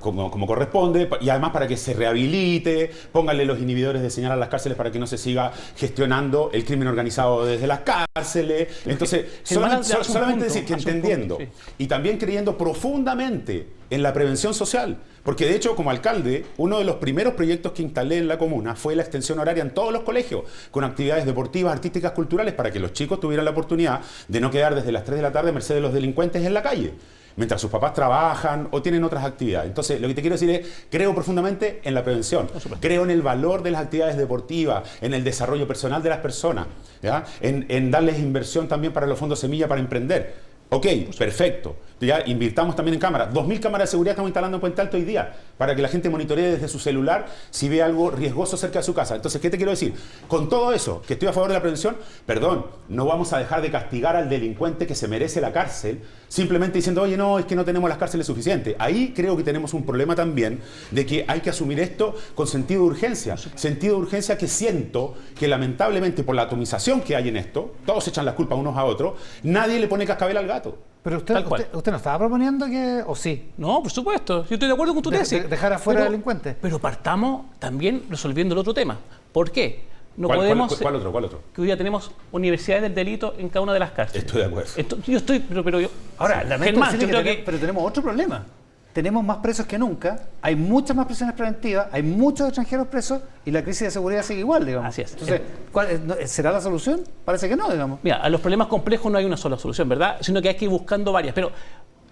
como corresponde, y además para que se rehabilite, pónganle los inhibidores de señal a las cárceles para que no se siga gestionando el crimen organizado desde las cárceles. Entonces, solamente decir que entendiendo y también creyendo profundamente en la prevención social. Porque de hecho, como alcalde, uno de los primeros proyectos que instalé en la comuna fue la extensión horaria en todos los colegios, con actividades deportivas, artísticas, culturales, para que los chicos tuvieran la oportunidad de no quedar desde las 3 de la tarde a merced de los delincuentes en la calle, mientras sus papás trabajan o tienen otras actividades. Entonces, lo que te quiero decir es, creo profundamente en la prevención, creo en el valor de las actividades deportivas, en el desarrollo personal de las personas, ¿ya?, en darles inversión también para los fondos semilla para emprender. Ok, perfecto. Ya invirtamos también en cámaras. 2.000 cámaras de seguridad estamos instalando en Puente Alto hoy día para que la gente monitoree desde su celular si ve algo riesgoso cerca de su casa. Entonces, ¿qué te quiero decir? Con todo eso, que estoy a favor de la prevención, perdón, no vamos a dejar de castigar al delincuente que se merece la cárcel simplemente diciendo, oye, no, es que no tenemos las cárceles suficientes. Ahí creo que tenemos un problema también de que hay que asumir esto con sentido de urgencia. Sentido de urgencia que siento que lamentablemente por la atomización que hay en esto, todos echan las culpas unos a otros, nadie le pone cascabel al gato. Pero usted no estaba proponiendo que, o sí, No, por supuesto. Yo estoy de acuerdo con tu tesis. dejar afuera a delincuentes. Pero partamos también resolviendo el otro tema. ¿Por qué? No ¿Cuál podemos... ¿Cuál otro? Que hoy día tenemos universidades del delito en cada una de las cárceles. Estoy de acuerdo. Yo estoy... Pero yo... Ahora, lamento Germán, decirle yo que creo que... pero tenemos otro problema. Tenemos más presos que nunca, hay muchas más prisiones preventivas, hay muchos extranjeros presos y la crisis de seguridad sigue igual, digamos. Así es. Entonces, ¿será la solución? Parece que no, digamos. Mira, a los problemas complejos no hay una sola solución, ¿verdad? Sino que hay que ir buscando varias. Pero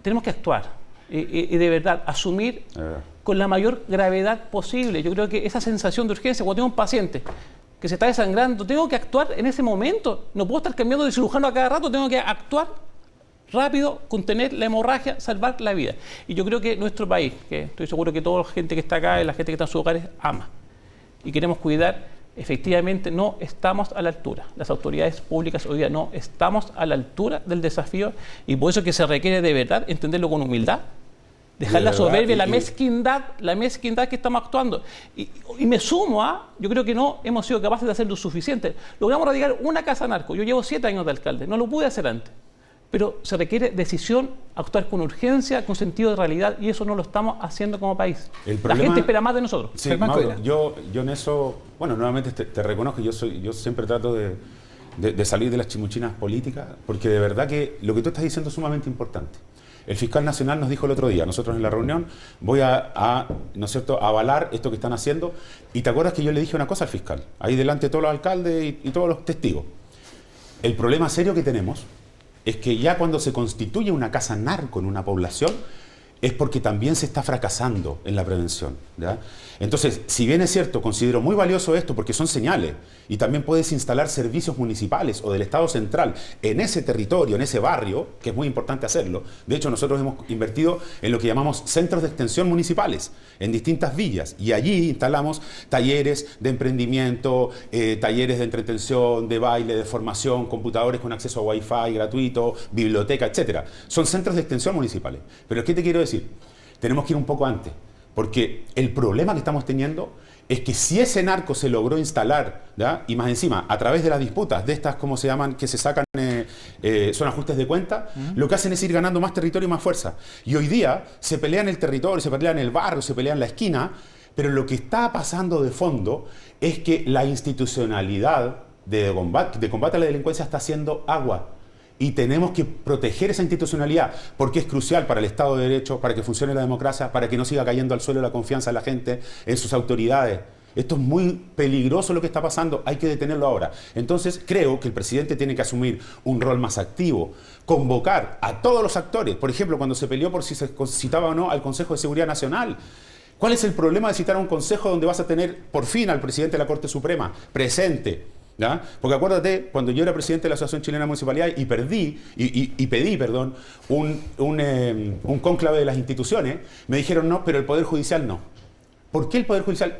tenemos que actuar y de verdad asumir con la mayor gravedad posible. Yo creo que esa sensación de urgencia, cuando tengo un paciente que se está desangrando, tengo que actuar en ese momento. No puedo estar cambiando de cirujano a cada rato, tengo que actuar rápido, contener la hemorragia, salvar la vida. Y yo creo que nuestro país, que estoy seguro que toda la gente que está acá y la gente que está en sus hogares, ama. Y queremos cuidar, efectivamente no estamos a la altura. Las autoridades públicas hoy día no estamos a la altura del desafío y por eso que se requiere de verdad entenderlo con humildad, dejar la soberbia, la mezquindad que estamos actuando. Y me sumo a, yo creo que no hemos sido capaces de hacer lo suficiente. Logramos erradicar una casa narco. Yo llevo 7 años de alcalde, no lo pude hacer antes. Pero se requiere decisión, actuar con urgencia, con sentido de realidad, y eso no lo estamos haciendo como país. La gente espera más de nosotros. Sí, Mauro, yo en eso, bueno, nuevamente te reconozco, yo siempre trato de salir de las chimuchinas políticas, porque de verdad que lo que tú estás diciendo es sumamente importante. El fiscal nacional nos dijo el otro día, nosotros en la reunión, voy a ¿no es cierto?, a avalar esto que están haciendo, y te acuerdas que yo le dije una cosa al fiscal, ahí delante de todos los alcaldes y todos los testigos. El problema serio que tenemos es que ya cuando se constituye una casa narco en una población, es porque también se está fracasando en la prevención, ¿ya? Entonces, si bien es cierto, considero muy valioso esto porque son señales, y también puedes instalar servicios municipales o del Estado central en ese territorio, en ese barrio, que es muy importante hacerlo. De hecho, nosotros hemos invertido en lo que llamamos centros de extensión municipales, en distintas villas, y allí instalamos talleres de emprendimiento, talleres de entretención, de baile, de formación, computadores con acceso a Wi-Fi gratuito, biblioteca, etcétera. Son centros de extensión municipales. Pero ¿qué te quiero decir? Tenemos que ir un poco antes, porque el problema que estamos teniendo es que si ese narco se logró instalar, ¿ya?, y más encima, a través de las disputas, de estas, ¿cómo se llaman?, que se sacan, son ajustes de cuenta, lo que hacen es ir ganando más territorio y más fuerza. Y hoy día se pelea en el territorio, se pelea en el barrio, se pelea en la esquina, pero lo que está pasando de fondo es que la institucionalidad de combate a la delincuencia está haciendo agua. Y tenemos que proteger esa institucionalidad porque es crucial para el Estado de Derecho, para que funcione la democracia, para que no siga cayendo al suelo la confianza de la gente en sus autoridades. Esto es muy peligroso lo que está pasando, hay que detenerlo ahora. Entonces creo que el presidente tiene que asumir un rol más activo, convocar a todos los actores. Por ejemplo, cuando se peleó por si se citaba o no al Consejo de Seguridad Nacional. ¿Cuál es el problema de citar a un consejo donde vas a tener por fin al presidente de la Corte Suprema presente? ¿Ya? Porque acuérdate, cuando yo era presidente de la Asociación Chilena de Municipalidades y pedí un cónclave de las instituciones, me dijeron no, pero el Poder Judicial no. ¿Por qué el Poder Judicial?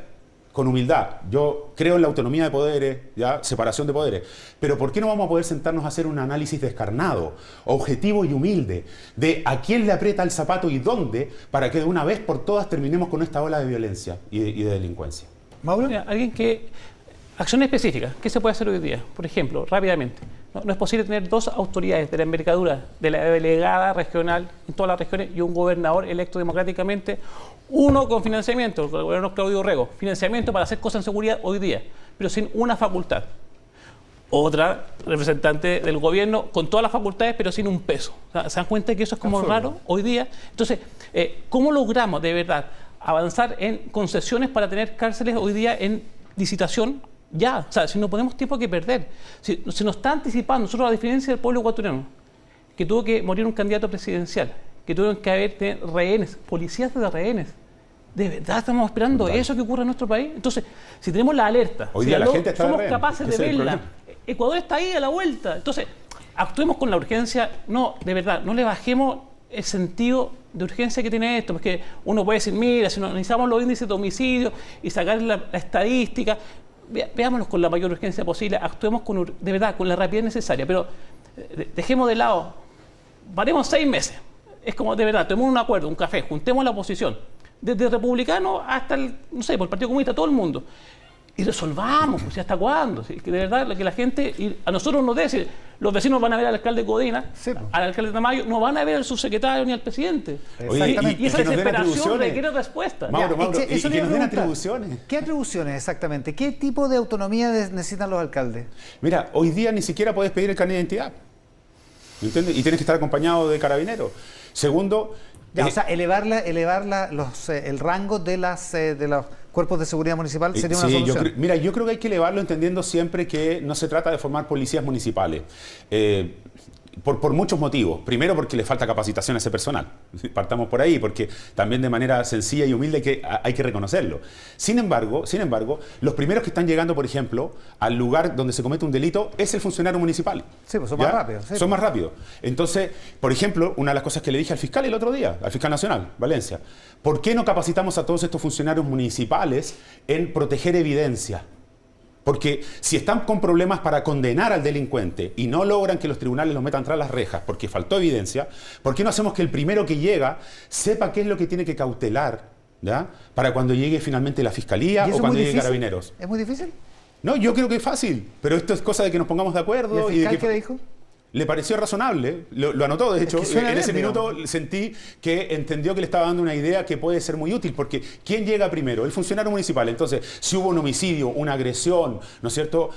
Con humildad, yo creo en la autonomía de poderes, ¿ya?, separación de poderes, pero ¿por qué no vamos a poder sentarnos a hacer un análisis descarnado, objetivo y humilde, de a quién le aprieta el zapato y dónde, para que de una vez por todas terminemos con esta ola de violencia y de delincuencia? ¿Mauro? Mira, alguien que... Acciones específicas. ¿Qué se puede hacer hoy día? Por ejemplo, rápidamente. No es posible tener 2 autoridades de la envergadura de la delegada regional en todas las regiones y un gobernador electo democráticamente, uno con financiamiento, el gobernador Claudio Rego, financiamiento para hacer cosas en seguridad hoy día, pero sin una facultad. Otra representante del gobierno con todas las facultades, pero sin un peso. O sea, ¿se dan cuenta que eso es como raro hoy día? Entonces, ¿cómo logramos de verdad avanzar en concesiones para tener cárceles hoy día en licitación? Ya, o sea, si no ponemos tiempo que perder, si se nos está anticipando, nosotros a diferencia del pueblo ecuatoriano, que tuvo que morir un candidato presidencial, que tuvieron que haber rehenes, policías de rehenes, ¿de verdad estamos esperando eso que ocurra en nuestro país? Entonces, si tenemos la alerta, hoy día la gente está somos capaces de verla, Ecuador está ahí a la vuelta, entonces actuemos con la urgencia, no, de verdad, no le bajemos el sentido de urgencia que tiene esto, porque uno puede decir, mira, si nos analizamos los índices de homicidio y sacar la estadística, veámoslos con la mayor urgencia posible, actuemos de verdad con la rapidez necesaria, pero dejemos de lado, paremos 6 meses, es como de verdad, tomemos un acuerdo, un café, juntemos la oposición, desde republicano hasta el, no sé, por el Partido Comunista, todo el mundo, y resolvamos, pues, ¿hasta cuándo? ¿Sí? Que de verdad, que la gente, y a nosotros nos dice, los vecinos van a ver al alcalde Codina, Sí, pues. al alcalde Tamayo, no van a ver al subsecretario ni al presidente. Exactamente. Y esa que nos den desesperación atribuciones. requiere respuesta. Mauro, Ya, y eso le que iba a nos den preguntar. atribuciones. ¿Qué atribuciones exactamente? ¿Qué tipo de autonomía necesitan los alcaldes? Mira, hoy día ni siquiera puedes pedir el carnet de identidad. ¿Me entiendes? Y tienes que estar acompañado de carabineros. Segundo, Ya, o sea, elevar el rango de los cuerpos de seguridad municipal sería una sí, solución. yo creo que hay que elevarlo entendiendo siempre que no se trata de formar policías municipales. Por muchos motivos. Primero, porque le falta capacitación a ese personal. Partamos por ahí, porque también de manera sencilla y humilde hay que reconocerlo. Sin embargo, los primeros que están llegando, por ejemplo, al lugar donde se comete un delito es el funcionario municipal. Sí, pues son ¿Ya? más rápidos. Sí, Son más rápidos. Entonces, por ejemplo, una de las cosas que le dije al fiscal el otro día, al fiscal nacional, Valencia, ¿por qué no capacitamos a todos estos funcionarios municipales en proteger evidencia? Porque si están con problemas para condenar al delincuente y no logran que los tribunales los metan tras las rejas porque faltó evidencia, ¿por qué no hacemos que el primero que llega sepa qué es lo que tiene que cautelar, ¿ya? Para cuando llegue finalmente la fiscalía ¿Y eso o es cuando muy llegue difícil? Carabineros? ¿Es muy difícil? No, yo creo que es fácil, pero esto es cosa de que nos pongamos de acuerdo. ¿Y el y de fiscal que qué le dijo? le pareció razonable, lo anotó, de hecho, que suena en ese bien, minuto digamos. sentí que entendió que le estaba dando una idea que puede ser muy útil, porque ¿quién llega primero? El funcionario municipal. Entonces, si hubo un homicidio, una agresión, ¿no es cierto?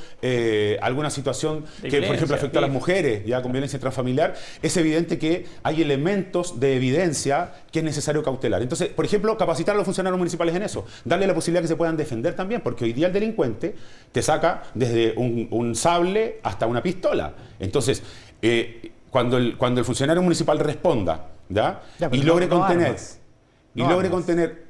Alguna situación De que, por ejemplo, violencia, afectó a las sí. mujeres, ya con violencia intrafamiliar, es evidente que hay elementos de evidencia que es necesario cautelar. Entonces, por ejemplo, capacitar a los funcionarios municipales en eso, darle la posibilidad que se puedan defender también, porque hoy día el delincuente te saca desde un sable hasta una pistola. Entonces, cuando el funcionario municipal responda, ¿ya? Ya, pero y logre no contener, armas. y No logre armas. contener,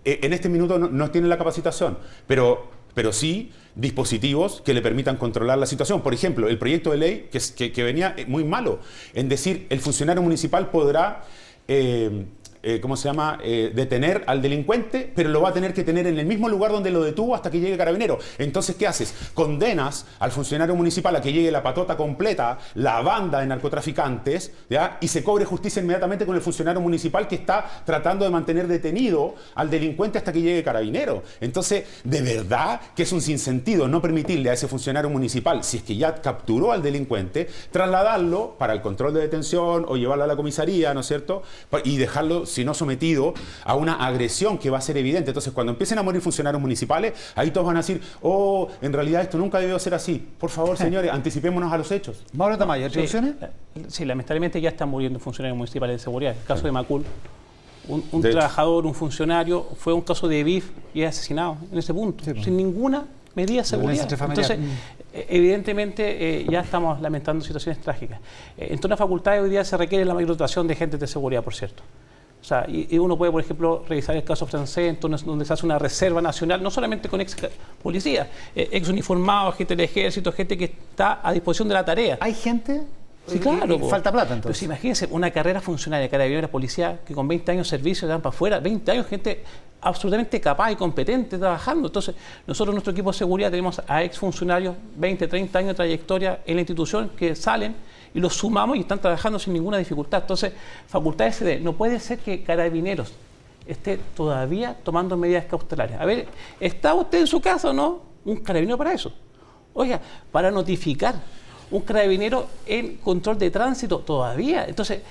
en este minuto no tiene la capacitación, pero sí dispositivos que le permitan controlar la situación. Por ejemplo, el proyecto de ley que venía muy malo, en decir, el funcionario municipal podrá ¿cómo se llama? Detener al delincuente, pero lo va a tener que tener en el mismo lugar donde lo detuvo hasta que llegue carabinero. Entonces, ¿qué haces? Condenas al funcionario municipal a que llegue la patota completa, la banda de narcotraficantes, ¿ya? Y se cobre justicia inmediatamente con el funcionario municipal que está tratando de mantener detenido al delincuente hasta que llegue carabinero. Entonces, de verdad que es un sinsentido no permitirle a ese funcionario municipal, si es que ya capturó al delincuente, trasladarlo para el control de detención o llevarlo a la comisaría, ¿no es cierto? Y dejarlo, si no sometido, a una agresión que va a ser evidente. Entonces, cuando empiecen a morir funcionarios municipales, ahí todos van a decir, oh, en realidad esto nunca debió ser así. Por favor, señores, anticipémonos a los hechos. Mauro Tamayo, ¿atribuciones? Sí, lamentablemente ya están muriendo funcionarios municipales de seguridad. El caso de Macul, un De hecho. trabajador, un funcionario, fue un caso de BIF y es asesinado en ese punto, Sí, pues. sin ninguna medida de seguridad. Violencia intrafamiliar. Entonces, evidentemente ya estamos lamentando situaciones trágicas. En todas las facultades hoy día se requiere la mayor dotación de agentes de seguridad, por cierto. O sea, y uno puede, por ejemplo, revisar el caso francés, entonces, donde se hace una reserva nacional, no solamente con ex policías, ex uniformados, gente del ejército, gente que está a disposición de la tarea. ¿Hay gente? Sí, claro. Y falta plata, Pero entonces. si imagínense, una carrera funcionaria, carabineros, policía, que con 20 años de servicio dan para afuera, 20 años, gente absolutamente capaz y competente trabajando. Entonces, nosotros, nuestro equipo de seguridad, tenemos a exfuncionarios, 20, 30 años de trayectoria en la institución, que salen y los sumamos y están trabajando sin ninguna dificultad. Entonces, Facultad SD, no puede ser que Carabineros esté todavía tomando medidas cautelares. A ver, ¿está usted en su casa o no? Un carabinero para eso. Oiga, para notificar, un carabinero en control de tránsito todavía. Entonces,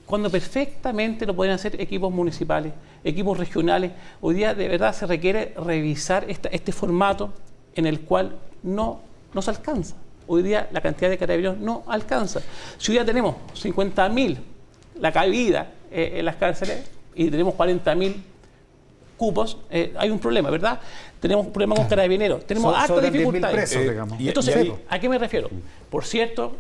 cuando perfectamente lo pueden hacer equipos municipales, equipos regionales, hoy día de verdad se requiere revisar este formato en el cual no se alcanza. Hoy día la cantidad de carabineros no alcanza. Si hoy día tenemos 50.000 la cabida en las cárceles y tenemos 40.000 cupos, hay un problema, ¿verdad? Tenemos un problema con carabineros, tenemos hartas Sobran 10.000 dificultades. presos, digamos. Entonces, y ahí- ¿a qué me refiero? Por cierto,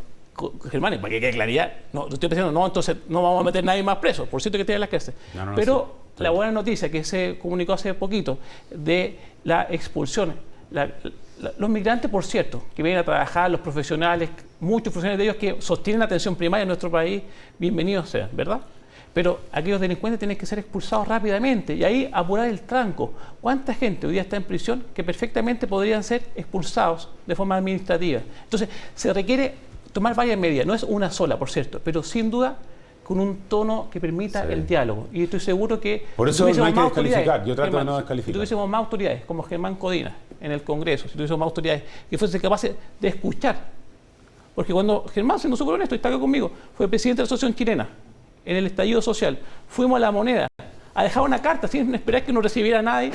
Germán, para que quede claridad, no estoy diciendo, no, entonces no vamos a meter nadie más preso, por cierto que tiene las cárceles. No, Pero sí. la buena noticia que se comunicó hace poquito de la expulsión Los migrantes, por cierto, que vienen a trabajar, los profesionales, muchos profesionales de ellos que sostienen la atención primaria en nuestro país, bienvenidos sean, ¿verdad? Pero aquellos delincuentes tienen que ser expulsados rápidamente y ahí apurar el tranco. ¿Cuánta gente hoy día está en prisión que perfectamente podrían ser expulsados de forma administrativa? Entonces, se requiere tomar varias medidas, no es una sola, por cierto, pero sin duda con un tono que permita el diálogo. Y estoy seguro que... Por eso no hay que descalificar, yo trato de no descalificar. Si tuviésemos más autoridades, como Germán Codina en el Congreso, si tuviésemos más autoridades que fuesen capaces de escuchar, porque cuando Germán, siendo súper honesto, está acá conmigo, fue presidente de la Asociación Chilena, en el estallido social, fuimos a La Moneda a dejar una carta sin esperar que nos recibiera nadie,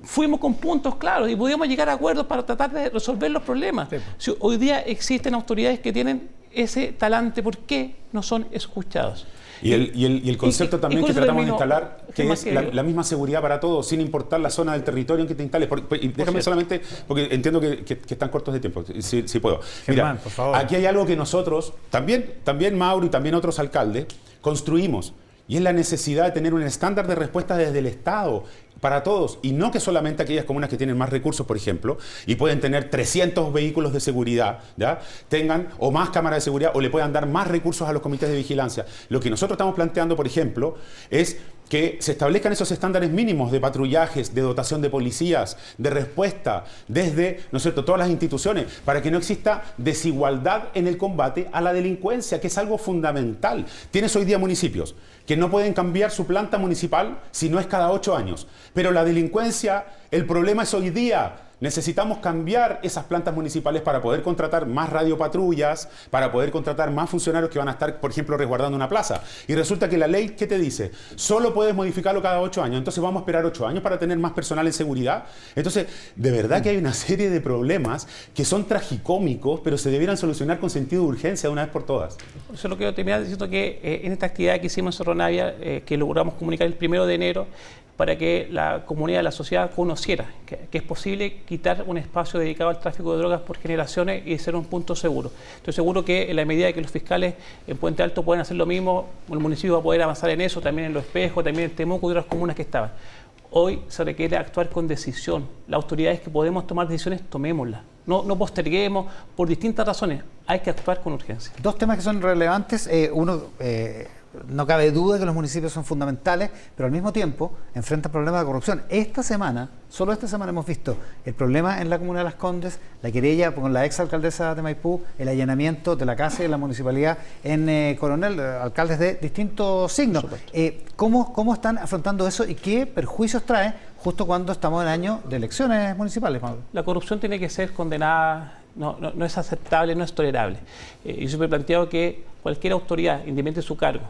fuimos con puntos claros y pudimos llegar a acuerdos para tratar de resolver los problemas. Sí. Si hoy día existen autoridades que tienen ese talante, ¿por qué no son escuchados? Y el concepto también que tratamos de instalar, que es la misma seguridad para todos, sin importar la zona del territorio en que te instales. Y déjame solamente, porque entiendo que están cortos de tiempo, si puedo. Germán, mira, por favor. Aquí hay algo que nosotros, también Mauro y también otros alcaldes, construimos. Y es la necesidad de tener un estándar de respuesta desde el Estado para todos, y no que solamente aquellas comunas que tienen más recursos, por ejemplo, y pueden tener 300 vehículos de seguridad, ¿ya? Tengan o más cámaras de seguridad o le puedan dar más recursos a los comités de vigilancia. Lo que nosotros estamos planteando, por ejemplo, es que se establezcan esos estándares mínimos de patrullajes, de dotación de policías, de respuesta desde, ¿no es cierto?, todas las instituciones, para que no exista desigualdad en el combate a la delincuencia, que es algo fundamental. Tienes hoy día municipios que no pueden cambiar su planta municipal si no es cada 8 años. Pero la delincuencia, el problema es hoy día. Necesitamos cambiar esas plantas municipales para poder contratar más radiopatrullas, para poder contratar más funcionarios que van a estar, por ejemplo, resguardando una plaza. Y resulta que la ley, ¿qué te dice? Solo puedes modificarlo cada 8 años. Entonces vamos a esperar 8 años para tener más personal en seguridad. Entonces, de verdad que hay una serie de problemas que son tragicómicos, pero se debieran solucionar con sentido de urgencia de una vez por todas. Eso es lo que yo terminé diciendo, que en esta actividad que hicimos en Cerro Navia, que logramos comunicar el 1 de enero, para que la comunidad, la sociedad conociera que es posible quitar un espacio dedicado al tráfico de drogas por generaciones y ser un punto seguro. Estoy seguro que en la medida que los fiscales en Puente Alto pueden hacer lo mismo, el municipio va a poder avanzar en eso, también en Los Espejos, también en Temuco y otras comunas que estaban. Hoy se requiere actuar con decisión. Las autoridades que podemos tomar decisiones, tomémoslas. No posterguemos por distintas razones. Hay que actuar con urgencia. Dos temas que son relevantes. No cabe duda que los municipios son fundamentales, pero al mismo tiempo enfrentan problemas de corrupción. Solo esta semana hemos visto el problema en la comuna de Las Condes, la querella con la exalcaldesa de Maipú, el allanamiento de la casa de la municipalidad en Coronel, alcaldes de distintos signos. ¿Cómo están afrontando eso y qué perjuicios trae justo cuando estamos en año de elecciones municipales, Pablo? La corrupción tiene que ser condenada. No es aceptable, no es tolerable. Yo siempre he planteado que cualquier autoridad, independientemente de su cargo,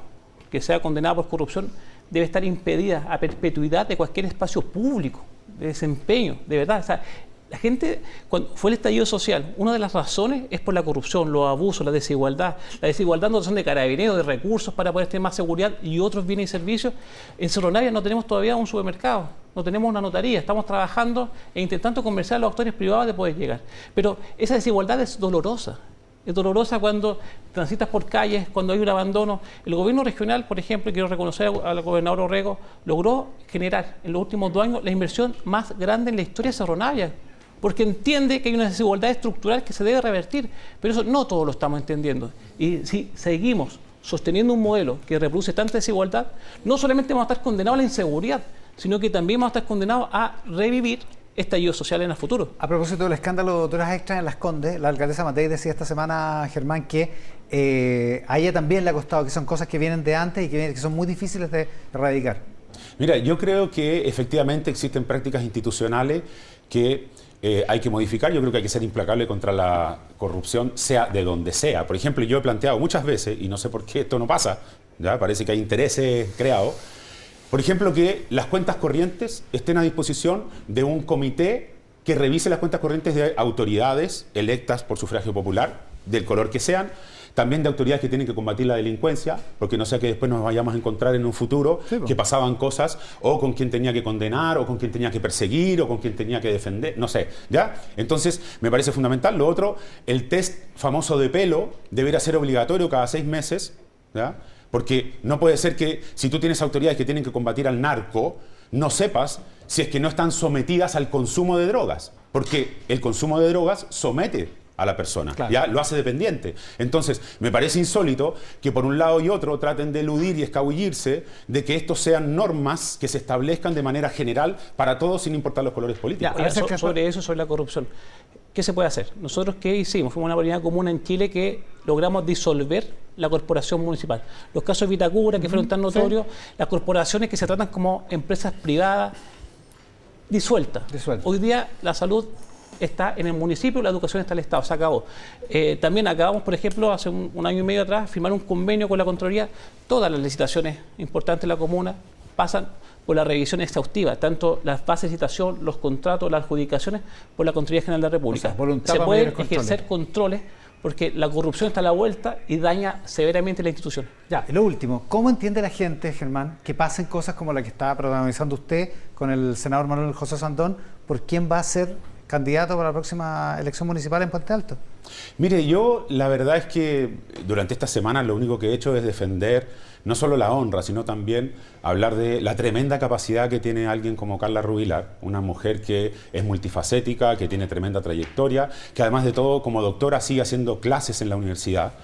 que sea condenada por corrupción, debe estar impedida a perpetuidad de cualquier espacio público, de desempeño, de verdad. O sea, la gente, cuando fue el estallido social, una de las razones es por la corrupción, los abusos, la desigualdad en dotación de carabineros, de recursos para poder tener más seguridad y otros bienes y servicios. En Cerro Navia no tenemos todavía un supermercado, no tenemos una notaría, estamos trabajando e intentando convencer a los actores privados de poder llegar. Pero esa desigualdad es dolorosa. Es dolorosa cuando transitas por calles, cuando hay un abandono. El gobierno regional, por ejemplo, y quiero reconocer al gobernador Orrego, logró generar en los últimos 2 años la inversión más grande en la historia de Cerro Navia, porque entiende que hay una desigualdad estructural que se debe revertir, pero eso no todos lo estamos entendiendo. Y si seguimos sosteniendo un modelo que reproduce tanta desigualdad, no solamente vamos a estar condenados a la inseguridad, sino que también vamos a estar condenados a revivir estallido social en el futuro. A propósito del escándalo de horas extras en Las Condes, la alcaldesa Matei decía esta semana, Germán, que a ella también le ha costado, que son cosas que vienen de antes y que son muy difíciles de erradicar. Mira, yo creo que efectivamente existen prácticas institucionales que hay que modificar. Yo creo que hay que ser implacable contra la corrupción, sea de donde sea. Por ejemplo, yo he planteado muchas veces, y no sé por qué esto no pasa, ¿ya? Parece que hay intereses creados. Por ejemplo, que las cuentas corrientes estén a disposición de un comité que revise las cuentas corrientes de autoridades electas por sufragio popular, del color que sean, también de autoridades que tienen que combatir la delincuencia, porque no sea que después nos vayamos a encontrar en un futuro que pasaban cosas o con quien tenía que condenar, o con quien tenía que perseguir, o con quien tenía que defender, no sé, ¿ya? Entonces, me parece fundamental. Lo otro, el test famoso de pelo debería ser obligatorio cada 6 meses, ¿ya? Porque no puede ser que si tú tienes autoridades que tienen que combatir al narco, no sepas si es que no están sometidas al consumo de drogas. Porque el consumo de drogas somete a la persona, claro, ya lo hace dependiente. Entonces, me parece insólito que por un lado y otro traten de eludir y escabullirse de que estos sean normas que se establezcan de manera general para todos sin importar los colores políticos. Ahora, sobre eso, sobre la corrupción, ¿qué se puede hacer? Nosotros, ¿qué hicimos? Fuimos una unidad común en Chile que logramos disolver la corporación municipal. Los casos de Vitacura, que fueron tan notorios, las corporaciones que se tratan como empresas privadas disueltas. Hoy día la salud está en el municipio, la educación está en el Estado, se acabó. También acabamos, por ejemplo, hace un año y medio atrás, firmar un convenio con la Contraloría. Todas las licitaciones importantes de la comuna pasan por la revisión exhaustiva, tanto las bases de licitación, los contratos, las adjudicaciones, por la Contraloría General de la República. O sea, se pueden ejercer controles porque la corrupción está a la vuelta y daña severamente la institución. Ya, y lo último, ¿cómo entiende la gente, Germán, que pasen cosas como la que está protagonizando usted con el senador Manuel José Sandón, por quién va a ser candidato para la próxima elección municipal en Puente Alto? Mire, yo la verdad es que durante esta semana lo único que he hecho es defender no solo la honra, sino también hablar de la tremenda capacidad que tiene alguien como Carla Rubilar, una mujer que es multifacética, que tiene tremenda trayectoria, que además de todo como doctora sigue haciendo clases en la universidad.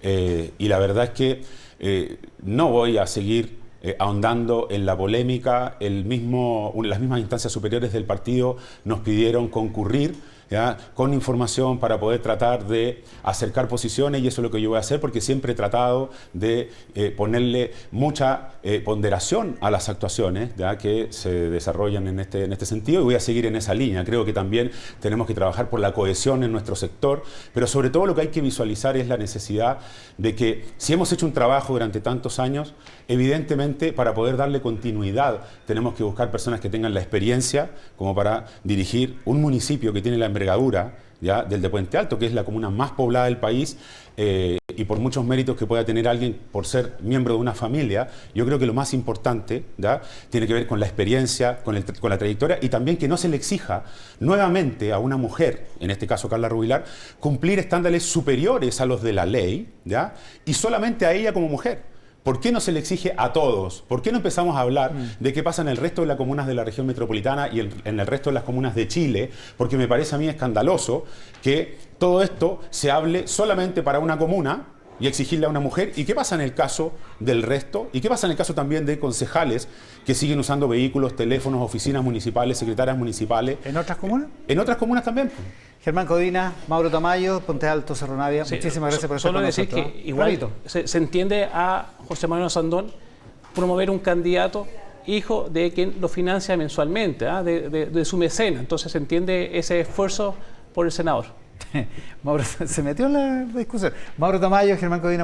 Y la verdad es que no voy a seguir ahondando en la polémica. Las mismas instancias superiores del partido nos pidieron concurrir, ¿ya?, con información para poder tratar de acercar posiciones, y eso es lo que yo voy a hacer, porque siempre he tratado de ponerle mucha ponderación a las actuaciones, ¿ya?, que se desarrollan en este sentido, y voy a seguir en esa línea. Creo que también tenemos que trabajar por la cohesión en nuestro sector, pero sobre todo lo que hay que visualizar es la necesidad de que, si hemos hecho un trabajo durante tantos años, evidentemente para poder darle continuidad tenemos que buscar personas que tengan la experiencia como para dirigir un municipio que tiene la envergadura, ¿ya?, del de Puente Alto, que es la comuna más poblada del país, y por muchos méritos que pueda tener alguien por ser miembro de una familia. Yo creo que lo más importante, ¿ya?, tiene que ver con la experiencia, con la trayectoria, y también que no se le exija nuevamente a una mujer, en este caso Carla Rubilar, cumplir estándares superiores a los de la ley, ¿ya?, y solamente a ella como mujer. ¿Por qué no se le exige a todos? ¿Por qué no empezamos a hablar de qué pasa en el resto de las comunas de la región metropolitana y en el resto de las comunas de Chile? Porque me parece a mí escandaloso que todo esto se hable solamente para una comuna y exigirle a una mujer. ¿Y qué pasa en el caso del resto? ¿Y qué pasa en el caso también de concejales que siguen usando vehículos, teléfonos, oficinas municipales, secretarias municipales? ¿En otras comunas? En otras comunas también. Germán Codina, Mauro Tamayo, Puente Alto, Cerro Navia, muchísimas gracias por estar con nosotros. Solo decir que igual se entiende a José Manuel Sandón promover un candidato hijo de quien lo financia mensualmente, de su mecena. Entonces se entiende ese esfuerzo por el senador. Mauro se metió en la discusión. Mauro Tamayo, Germán Codina.